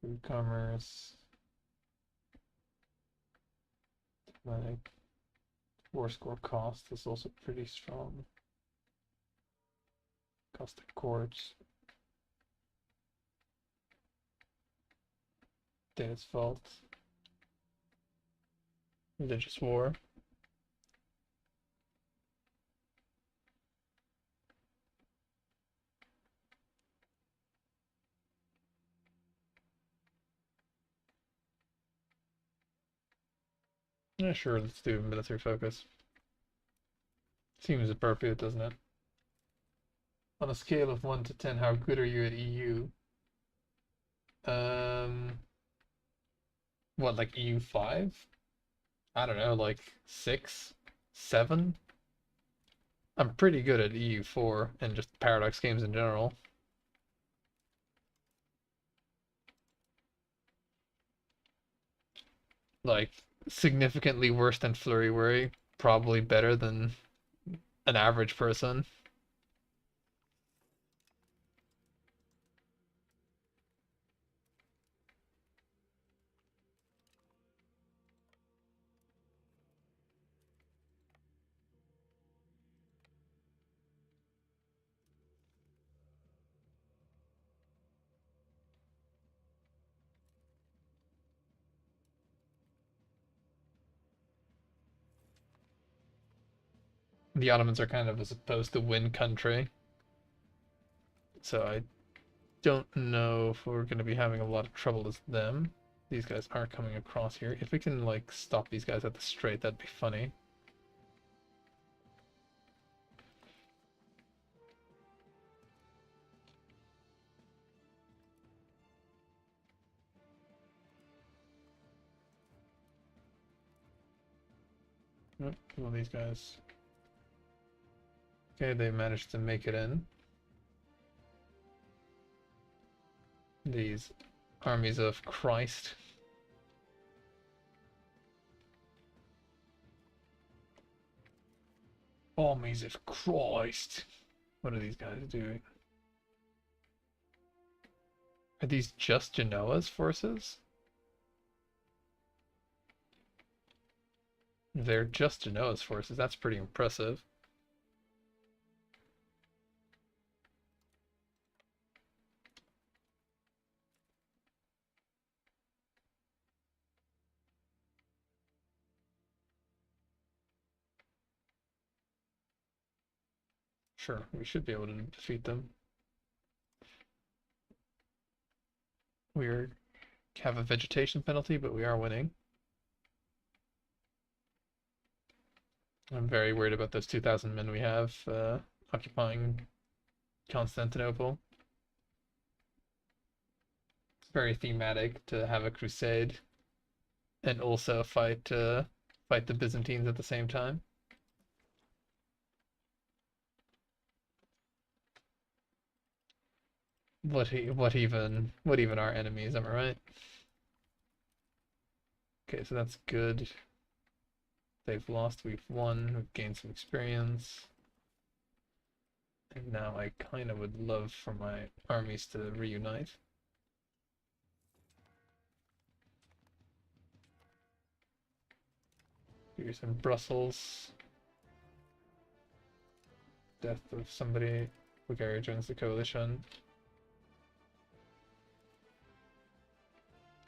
Food commerce, diplomatic, war score cost is also pretty strong. Cost of courts. Data's fault. Religious war. Yeah, sure, let's do military focus. Seems appropriate, doesn't it? On a scale of 1 to 10, how good are you at EU? What, like EU5? I don't know, like 6, 7? I'm pretty good at EU4 and just Paradox games in general. Like, significantly worse than Flurry Worry, probably better than an average person. The Ottomans are kind of supposed to win country. So I don't know if we're going to be having a lot of trouble as them. These guys are coming across here. If we can, like, stop these guys at the strait, that'd be funny. Nope, well, these guys. Okay, they managed to make it in. These armies of Christ. Armies of Christ. What are these guys doing? Are these just Genoa's forces? They're just Genoa's forces. That's pretty impressive. Sure, we should be able to defeat them. We have a vegetation penalty, but we are winning. I'm very worried about those 2,000 men we have occupying Constantinople. It's very thematic to have a crusade and also fight the Byzantines at the same time. What even are enemies, am I right? Okay, so that's good. They've lost, we've won, we've gained some experience. And now I kind of would love for my armies to reunite. Here's in Brussels. Death of somebody. Bulgaria joins the coalition.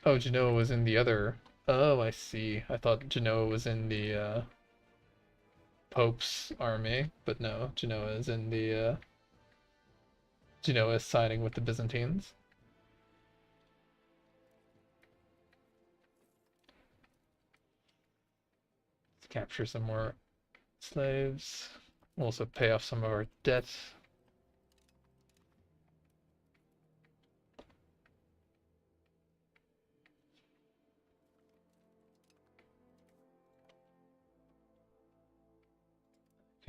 Oh, Genoa was in the other. Oh, I see. I thought Genoa was in the Pope's army, but no, Genoa is in the Genoa is siding with the Byzantines. Let's capture some more slaves. Also pay off some of our debt.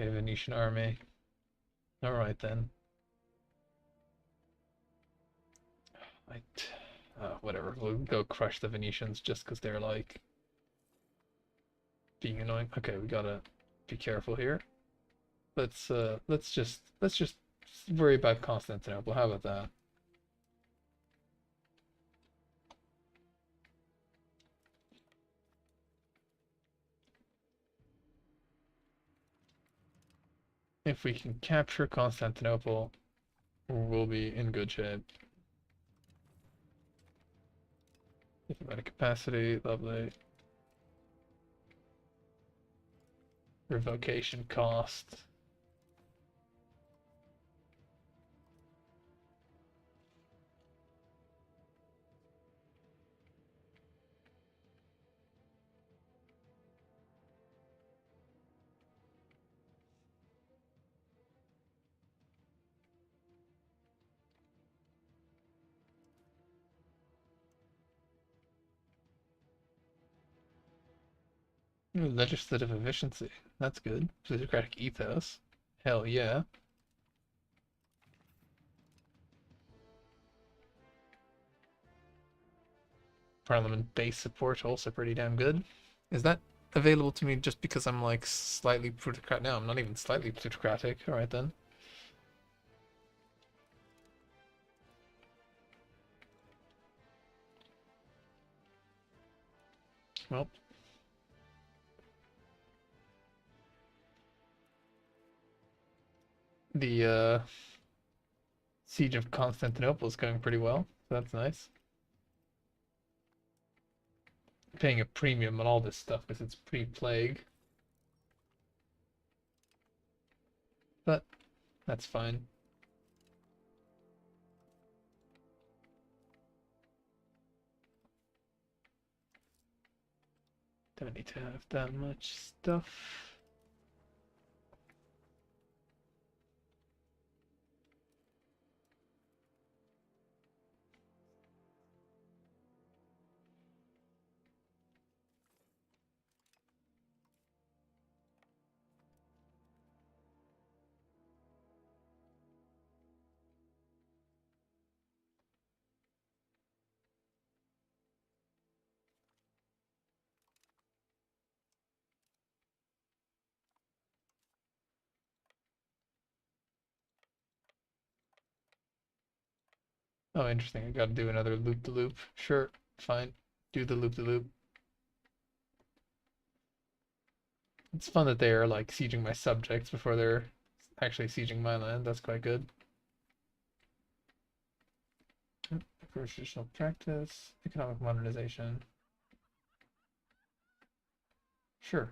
Okay, Venetian army. Alright then. Right. Whatever, we'll go crush the Venetians just because they're like being annoying. Okay, we gotta be careful here. Let's just worry about Constantinople. How about that? If we can capture Constantinople, we'll be in good shape. Diplomatic capacity, lovely. Revocation cost. Ooh, legislative efficiency. That's good. Plutocratic ethos. Hell yeah. Parliament base support, also pretty damn good. Is that available to me just because I'm like slightly plutocratic? No, I'm not even slightly plutocratic. Alright then. Well. The siege of Constantinople is going pretty well, so that's nice. Paying a premium on all this stuff because it's pre-plague. But that's fine. Don't need to have that much stuff. Oh, interesting. I gotta do another loop-de-loop. Sure, fine. Do the loop-de-loop. It's fun that they're like sieging my subjects before they're actually sieging my land. That's quite good. Traditional practice, economic modernization. Sure.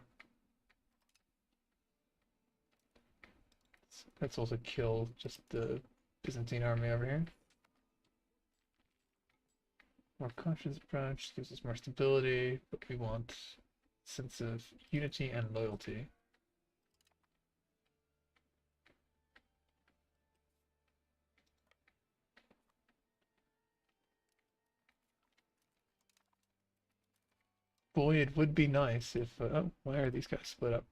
Let's also kill just the Byzantine army over here. More cautious approach gives us more stability, but we want a sense of unity and loyalty. Boy, it would be nice if... oh, why are these guys split up?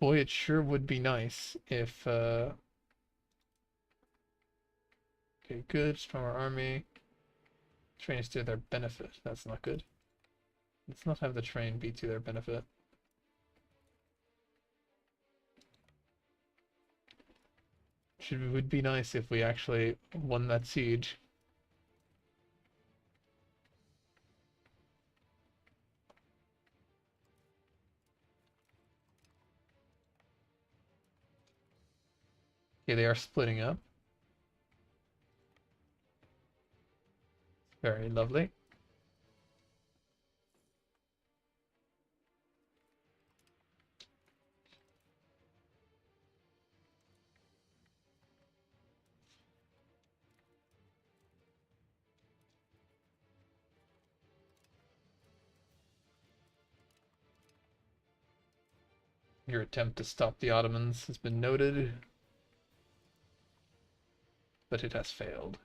Boy, it sure would be nice if... okay, good from our army. Train is to their benefit. That's not good. Let's not have the train be to their benefit. It would be nice if we actually won that siege. Okay, they are splitting up. Very lovely. Your attempt to stop the Ottomans has been noted, but it has failed.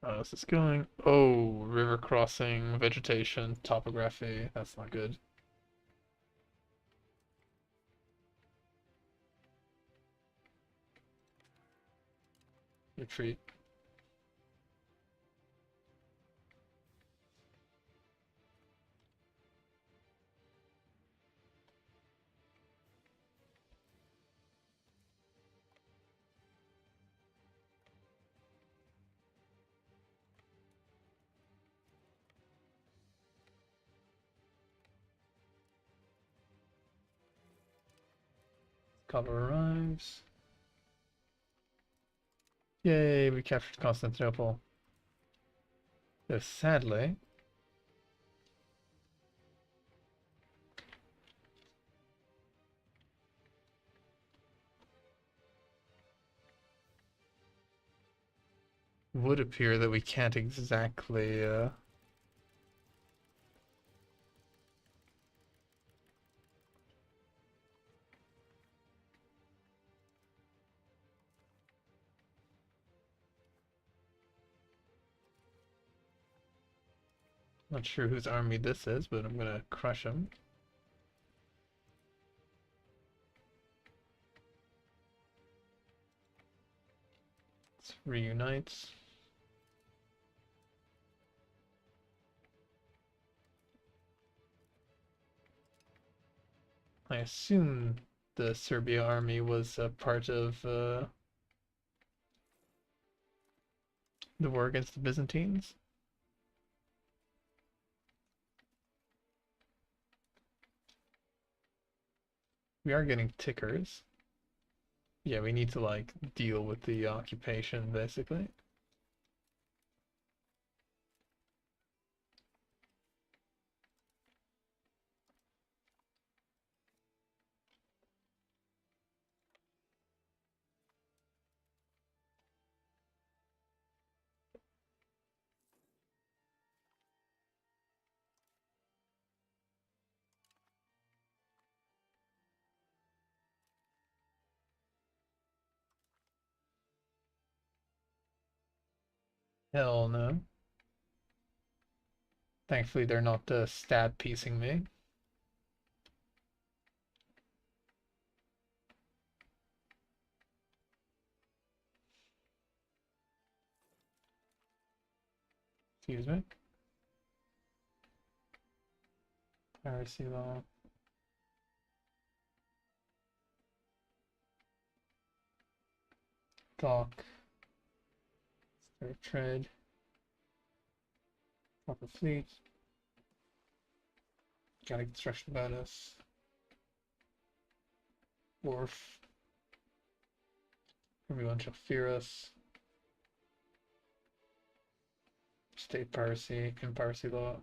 How's this going? Oh, river crossing, vegetation, topography. That's not good. Retreat. Cover arrives. Yay, we captured Constantinople. Though sadly, would appear that we can't exactly not sure whose army this is, but I'm gonna crush him. Let's reunite. I assume the Serbia army was a part of the war against the Byzantines. We are getting tickers. Yeah, we need to like deal with the occupation basically. Hell no. Thankfully, they're not stab piecing me. Excuse me. Piracy law. Dock. Start trade. Proper fleet. Got a construction bonus. Wharf. Everyone shall fear us. State piracy and piracy law.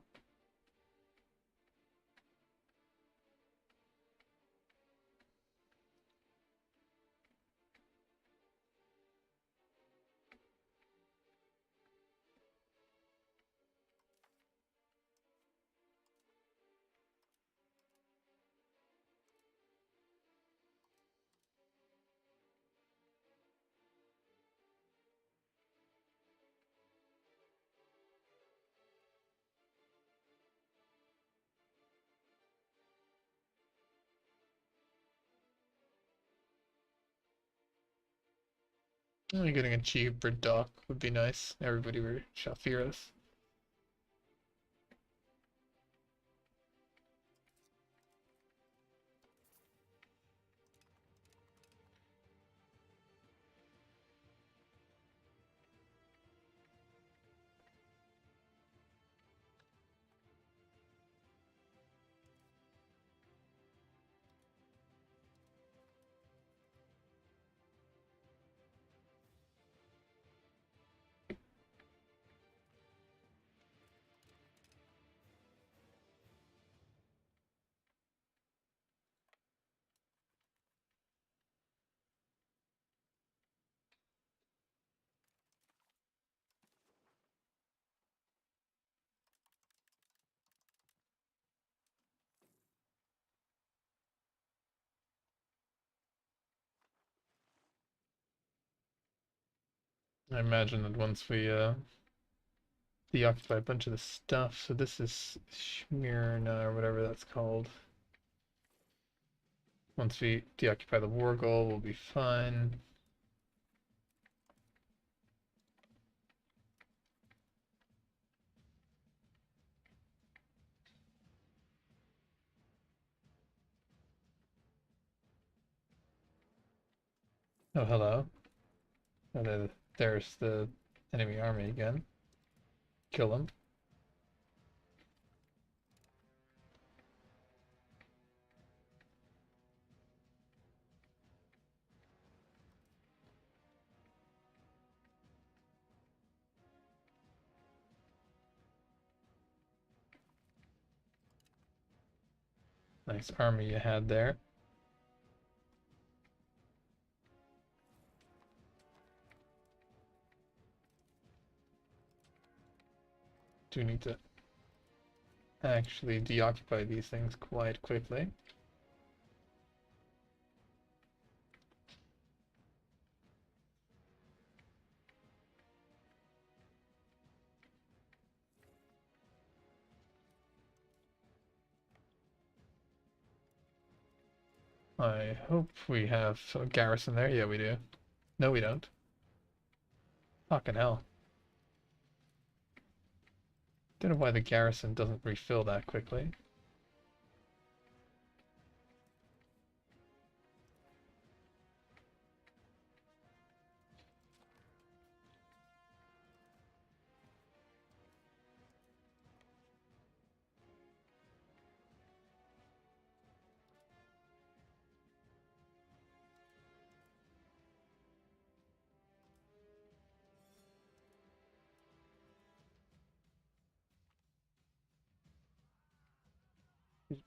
Only getting a cheaper dock would be nice. Everybody shall fear us. I imagine that once we deoccupy a bunch of the stuff. So this is Smyrna or whatever that's called. Once we deoccupy the war goal, we'll be fine. Oh, hello. Oh, there's the enemy army again. Kill them. Nice army you had there. Do need to actually deoccupy these things quite quickly. I hope we have a garrison there. Yeah, we do. No, we don't. Fucking hell. Don't know why the garrison doesn't refill that quickly.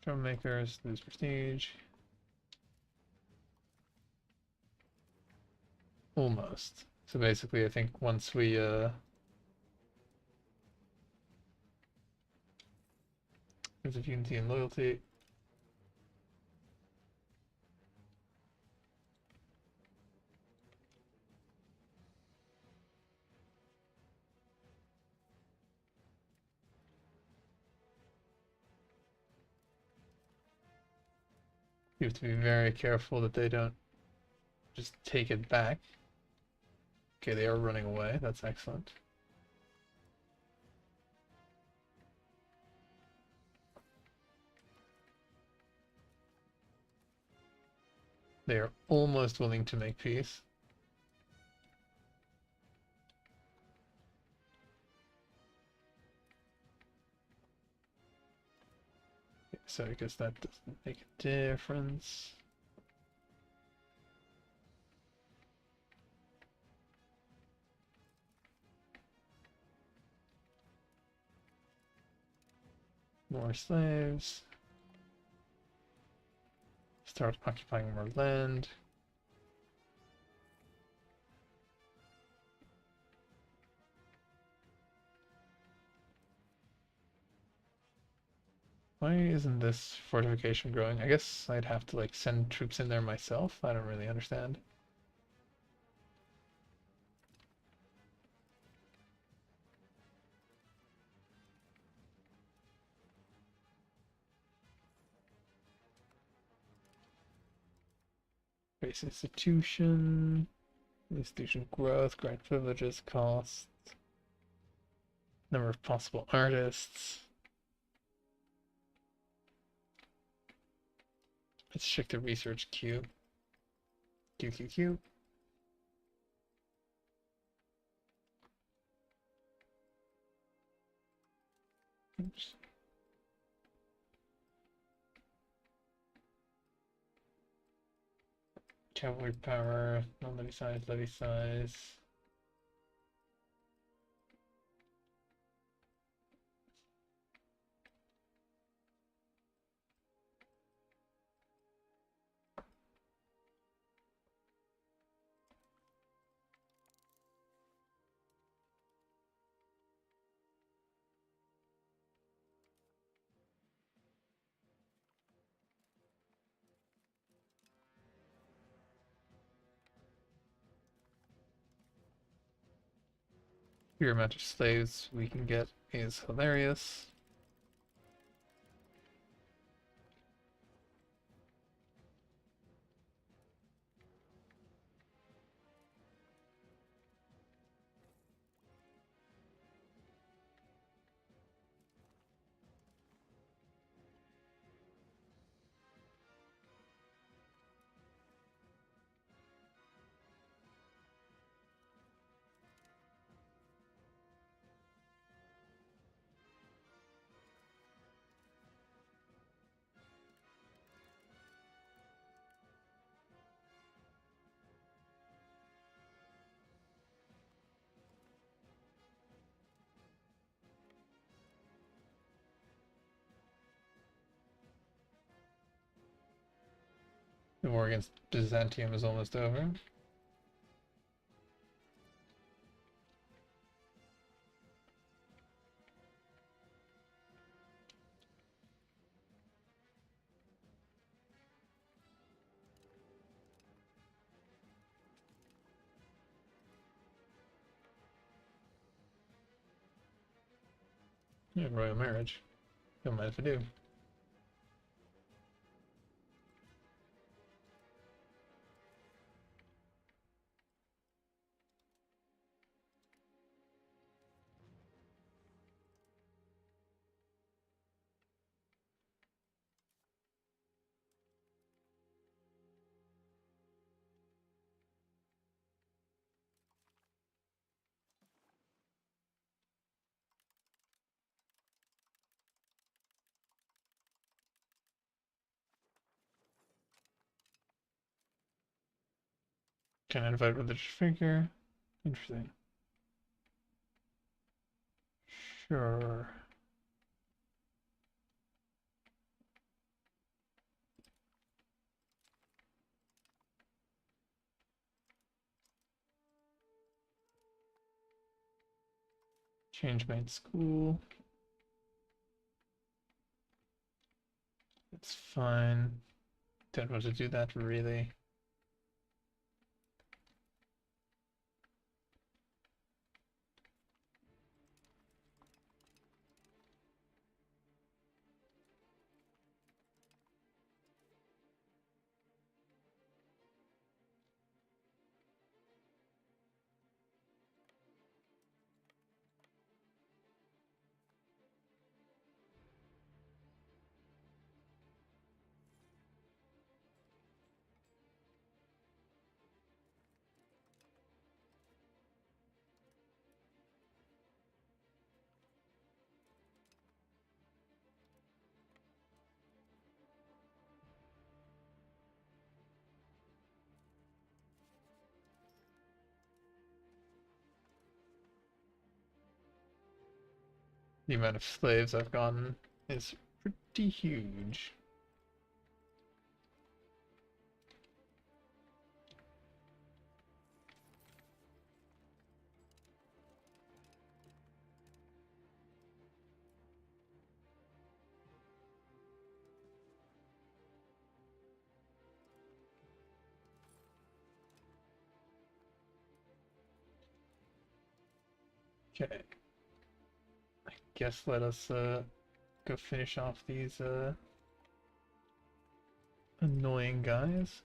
Filmmakers lose prestige. Almost. So basically, I think once we there's a unity and loyalty. You have to be very careful that they don't just take it back. Okay, they are running away. That's excellent. They are almost willing to make peace. Okay, so I guess that doesn't make a difference. More slaves. Start occupying more land. Why isn't this fortification growing? I guess I'd have to like send troops in there myself. I don't really understand. Base institution growth, grant privileges, costs, number of possible artists. Let's check the research queue. Q. Oops. Cavalry power, non-levy size, levy size. Pure amount of slaves we can get is hilarious. The war against Byzantium is almost over. Yeah, royal marriage. Don't mind if I do. Can I invite religious figure? Interesting. Sure. Change made school. It's fine. Don't want to do that really. The amount of slaves I've gotten is pretty huge. Okay. I guess let us go finish off these annoying guys.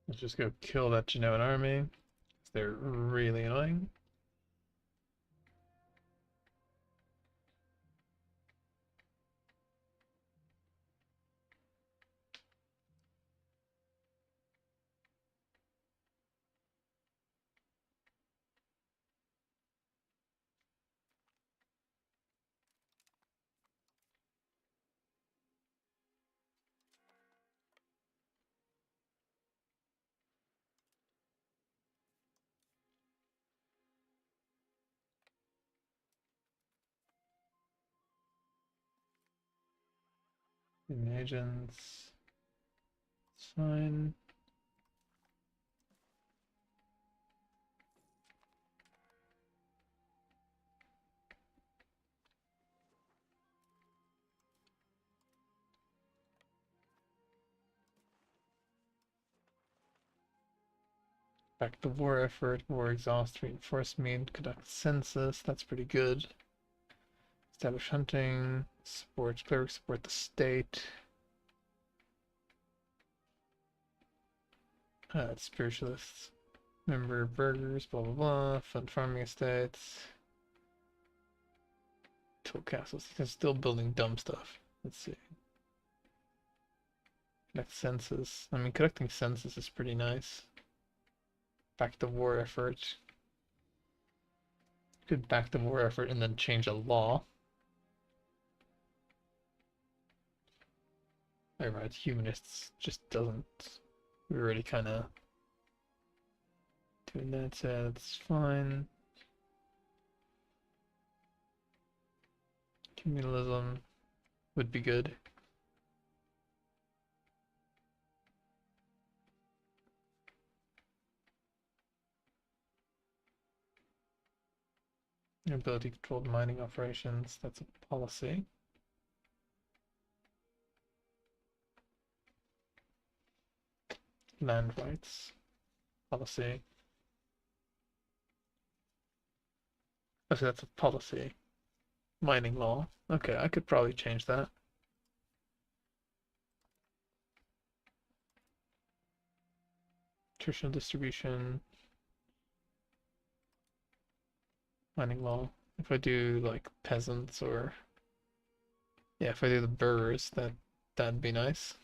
Let's just go kill that Genoan army. They're really annoying. Human agents. It's fine. Back to war effort, war exhaust, reinforcement, conduct census, that's pretty good. Establish hunting, support clerics, support the state. Spiritualists, member burgers, blah blah blah, fund farming estates. Tool castles, he's still building dumb stuff. Let's see. Connect census. I mean, collecting census is pretty nice. Back to war effort. Could back the war effort and then change a law. Alright, humanists just doesn't. We're already kind of doing that, so that's fine. Communalism would be good. Ability controlled mining operations, that's a policy. Land rights, policy. Oh, so that's a policy. Mining law. Okay, I could probably change that. Nutritional distribution. Mining law. If I do like peasants or yeah, if I do the burghers, that'd be nice.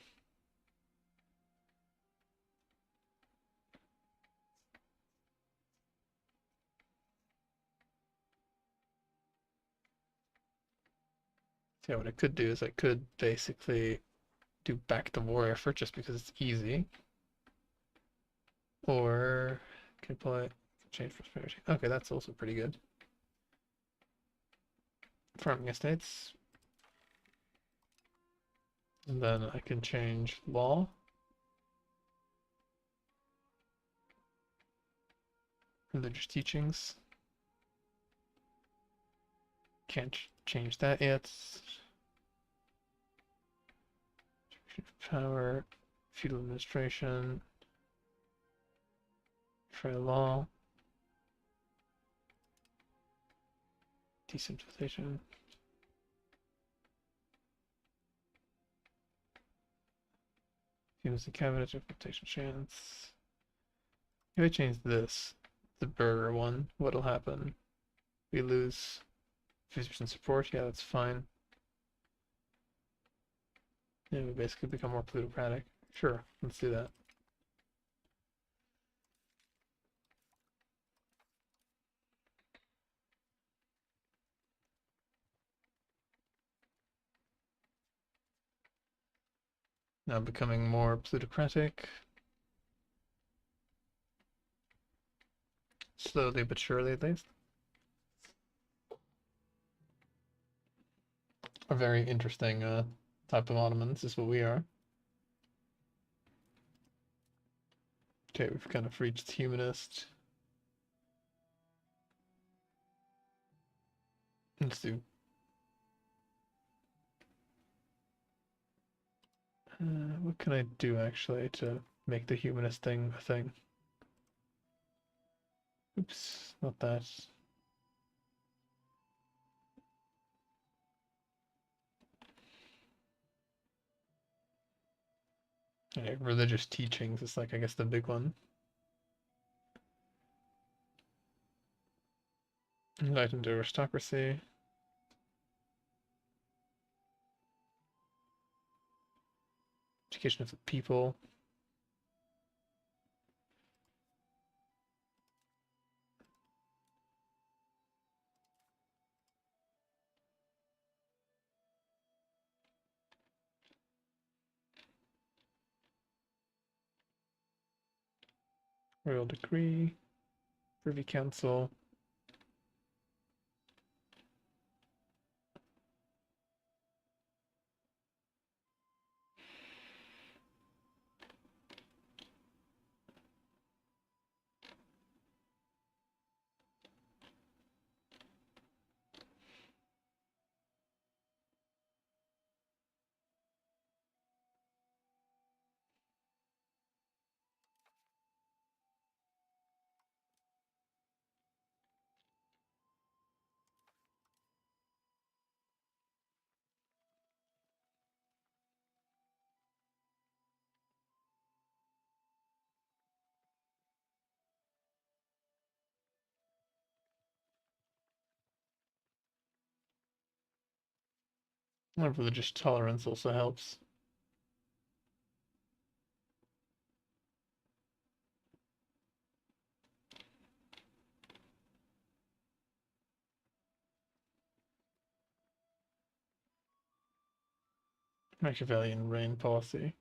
So yeah, what I could do is I could basically do back to war effort just because it's easy. Or can apply change prosperity. Okay, that's also pretty good. Farming estates. And then I can change law. Religious teachings. Can't change that yet. Power, feudal administration, trial law, decentralization. Use the cabinet reputation chance. If I change this, the burger one, what'll happen? We lose 50% support, yeah, that's fine. Yeah, we basically become more plutocratic. Sure, let's do that. Now becoming more plutocratic. Slowly but surely, at least. A very interesting type of Ottomans is what we are. Okay, we've kind of reached humanist. Let's do. What can I do actually to make the humanist thing a thing? Oops, not that. Yeah, religious teachings is like, I guess, the big one. Enlightened aristocracy. Education of the people. Royal decree. Privy council. Religious tolerance also helps. Machiavellian reign policy.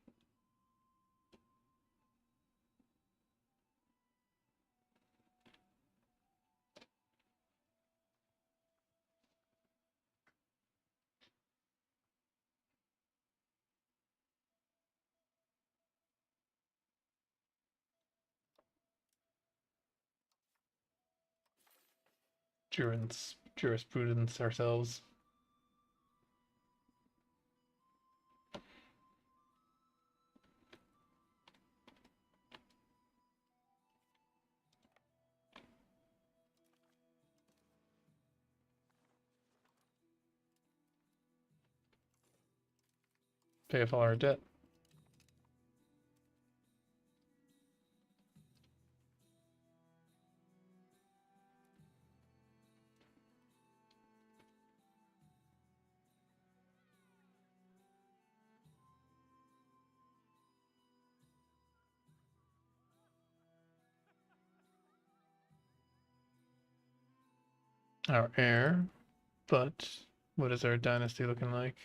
Jurisprudence ourselves. Pay off all our debt. Our heir, but what is our dynasty looking like?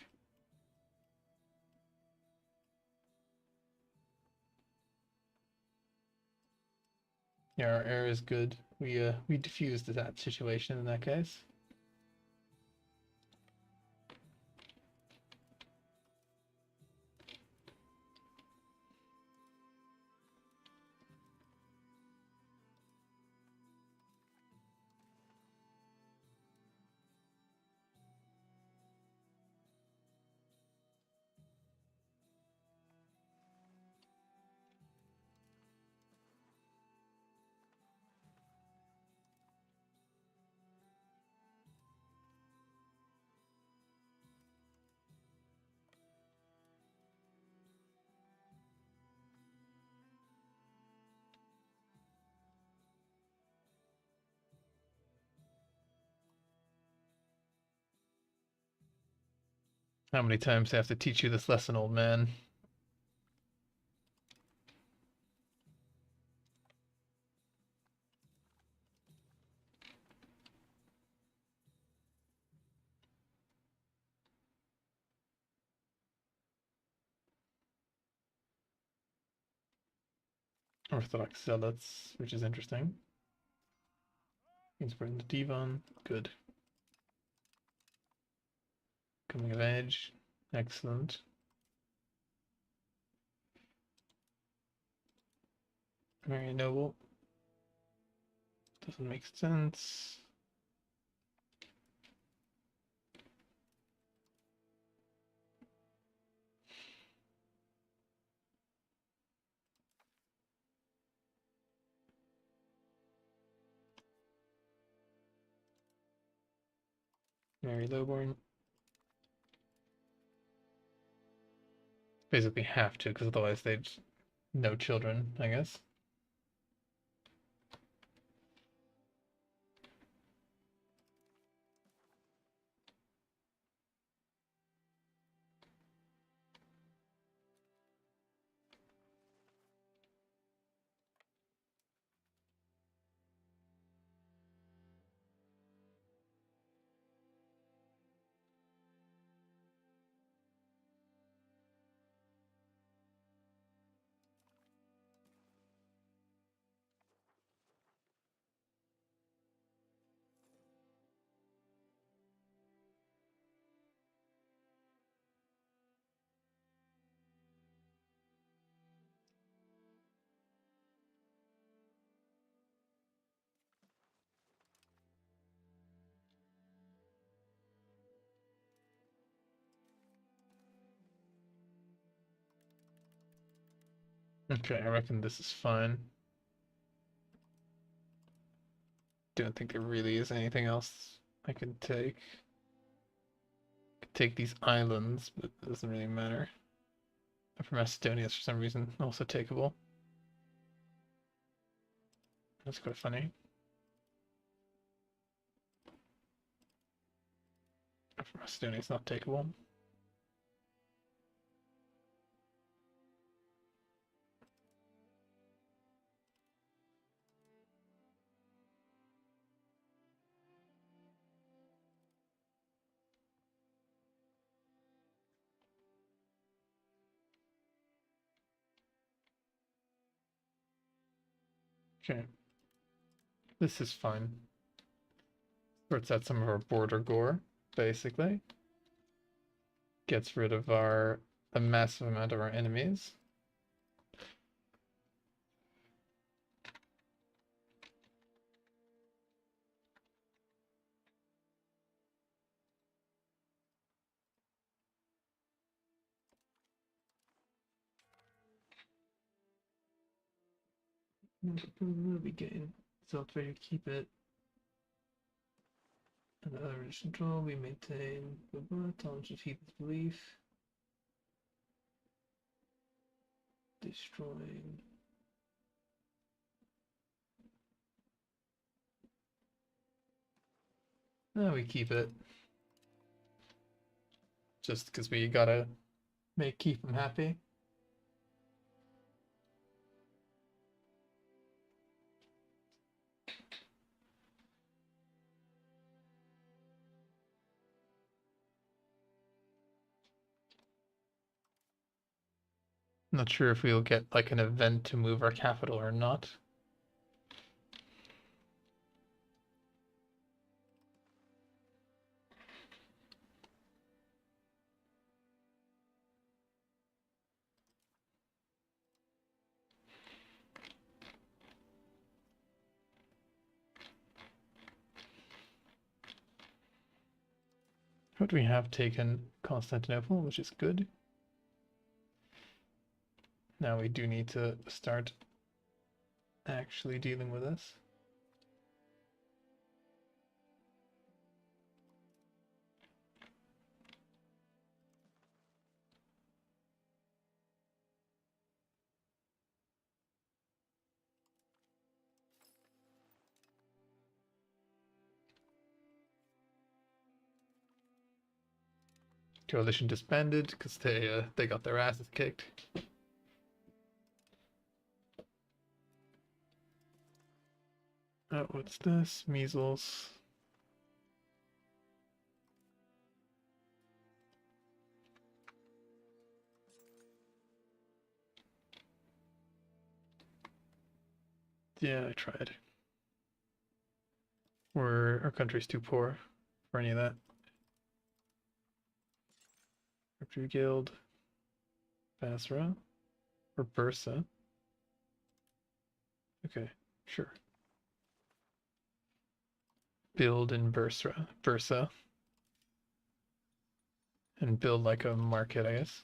Yeah, our heir is good. We diffused that situation in that case. How many times do I have to teach you this lesson, old man? Orthodox zealots, which is interesting. Means we're in the Devon. Good. Coming of age. Excellent. Very noble. Doesn't make sense. Very lowborn. Basically have to, because otherwise they'd no children, I guess. Okay, I reckon this is fine. Don't think there really is anything else I could take. Could take these islands, but it doesn't really matter. Upper Macedonia is for some reason also takeable. That's quite funny. Upper Macedonia is not takeable. Okay. This is fine. Sorts out some of our border gore, basically. Gets rid of a massive amount of our enemies. We gain. So it's ready to keep it. Another religion control, we maintain tolerance of heathen's belief. Destroying. No, we keep it. Just because we gotta keep them happy. Not sure if we'll get like an event to move our capital or not. But we have taken Constantinople, which is good. Now we do need to start actually dealing with this. Coalition disbanded because they got their asses kicked. What's this? Measles. Yeah, I tried. Our country's too poor for any of that. Recruit Guild. Basra. Or Bursa. Okay, sure. Build in Bursa. And build like a market, I guess.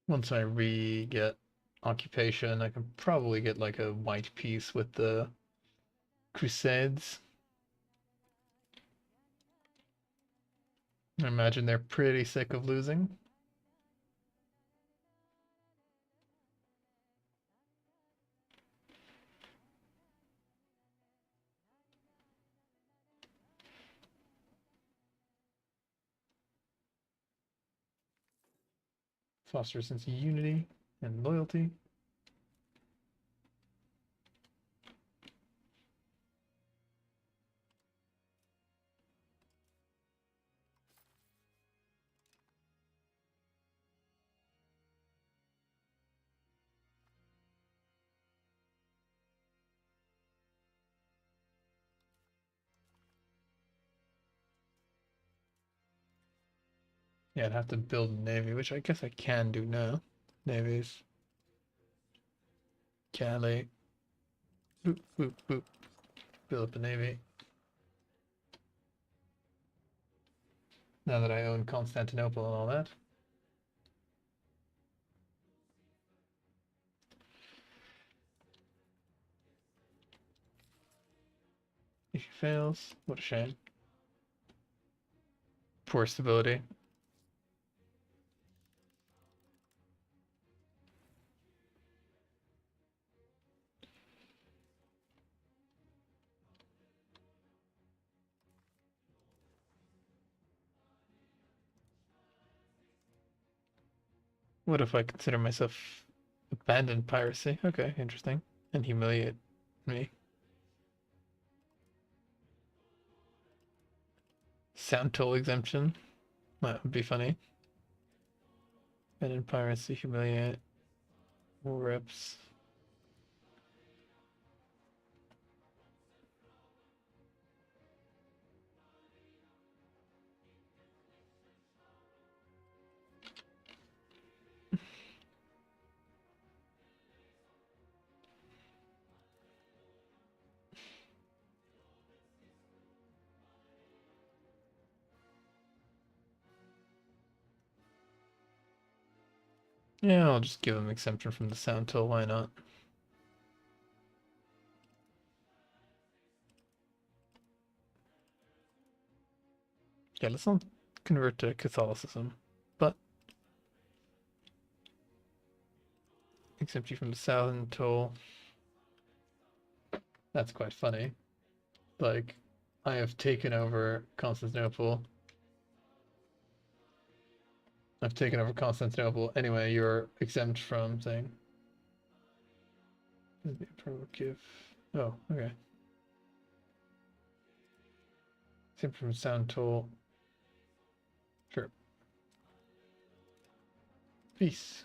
Once I re-get occupation, I can probably get like a white piece with the Crusades. I imagine they're pretty sick of losing. Foster a sense of unity and loyalty. Yeah, I'd have to build a navy, which I guess I can do now. Navies. Cali. Boop, boop, boop. Build up a navy. Now that I own Constantinople and all that. If he fails, what a shame. Poor stability. What if I consider myself abandon piracy? Okay, interesting. And humiliate me. Sound toll exemption. That would be funny. Abandon piracy, humiliate. War reps. Yeah, I'll just give him exemption from the sound toll, why not? Yeah, let's not convert to Catholicism, but exempt you from the sound toll. That's quite funny. Like, I have taken over Constantinople. I've taken over Constantinople. Anyway, you're exempt from saying. Provocative. Oh, okay. Exempt from sound toll. Sure. Peace.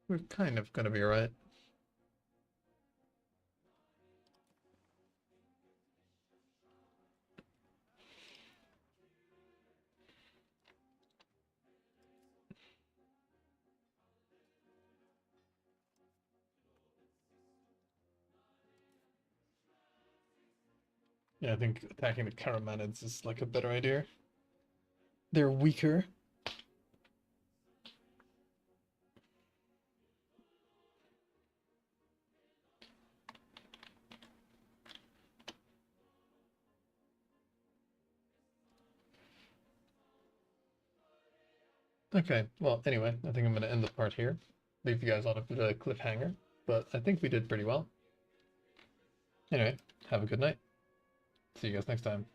We're kind of gonna be alright. Yeah, I think attacking the Karamanids is like a better idea. They're weaker. Okay, well, anyway, I think I'm going to end the part here. Leave you guys on a bit of a cliffhanger. but I think we did pretty well. Anyway, have a good night. See you guys next time.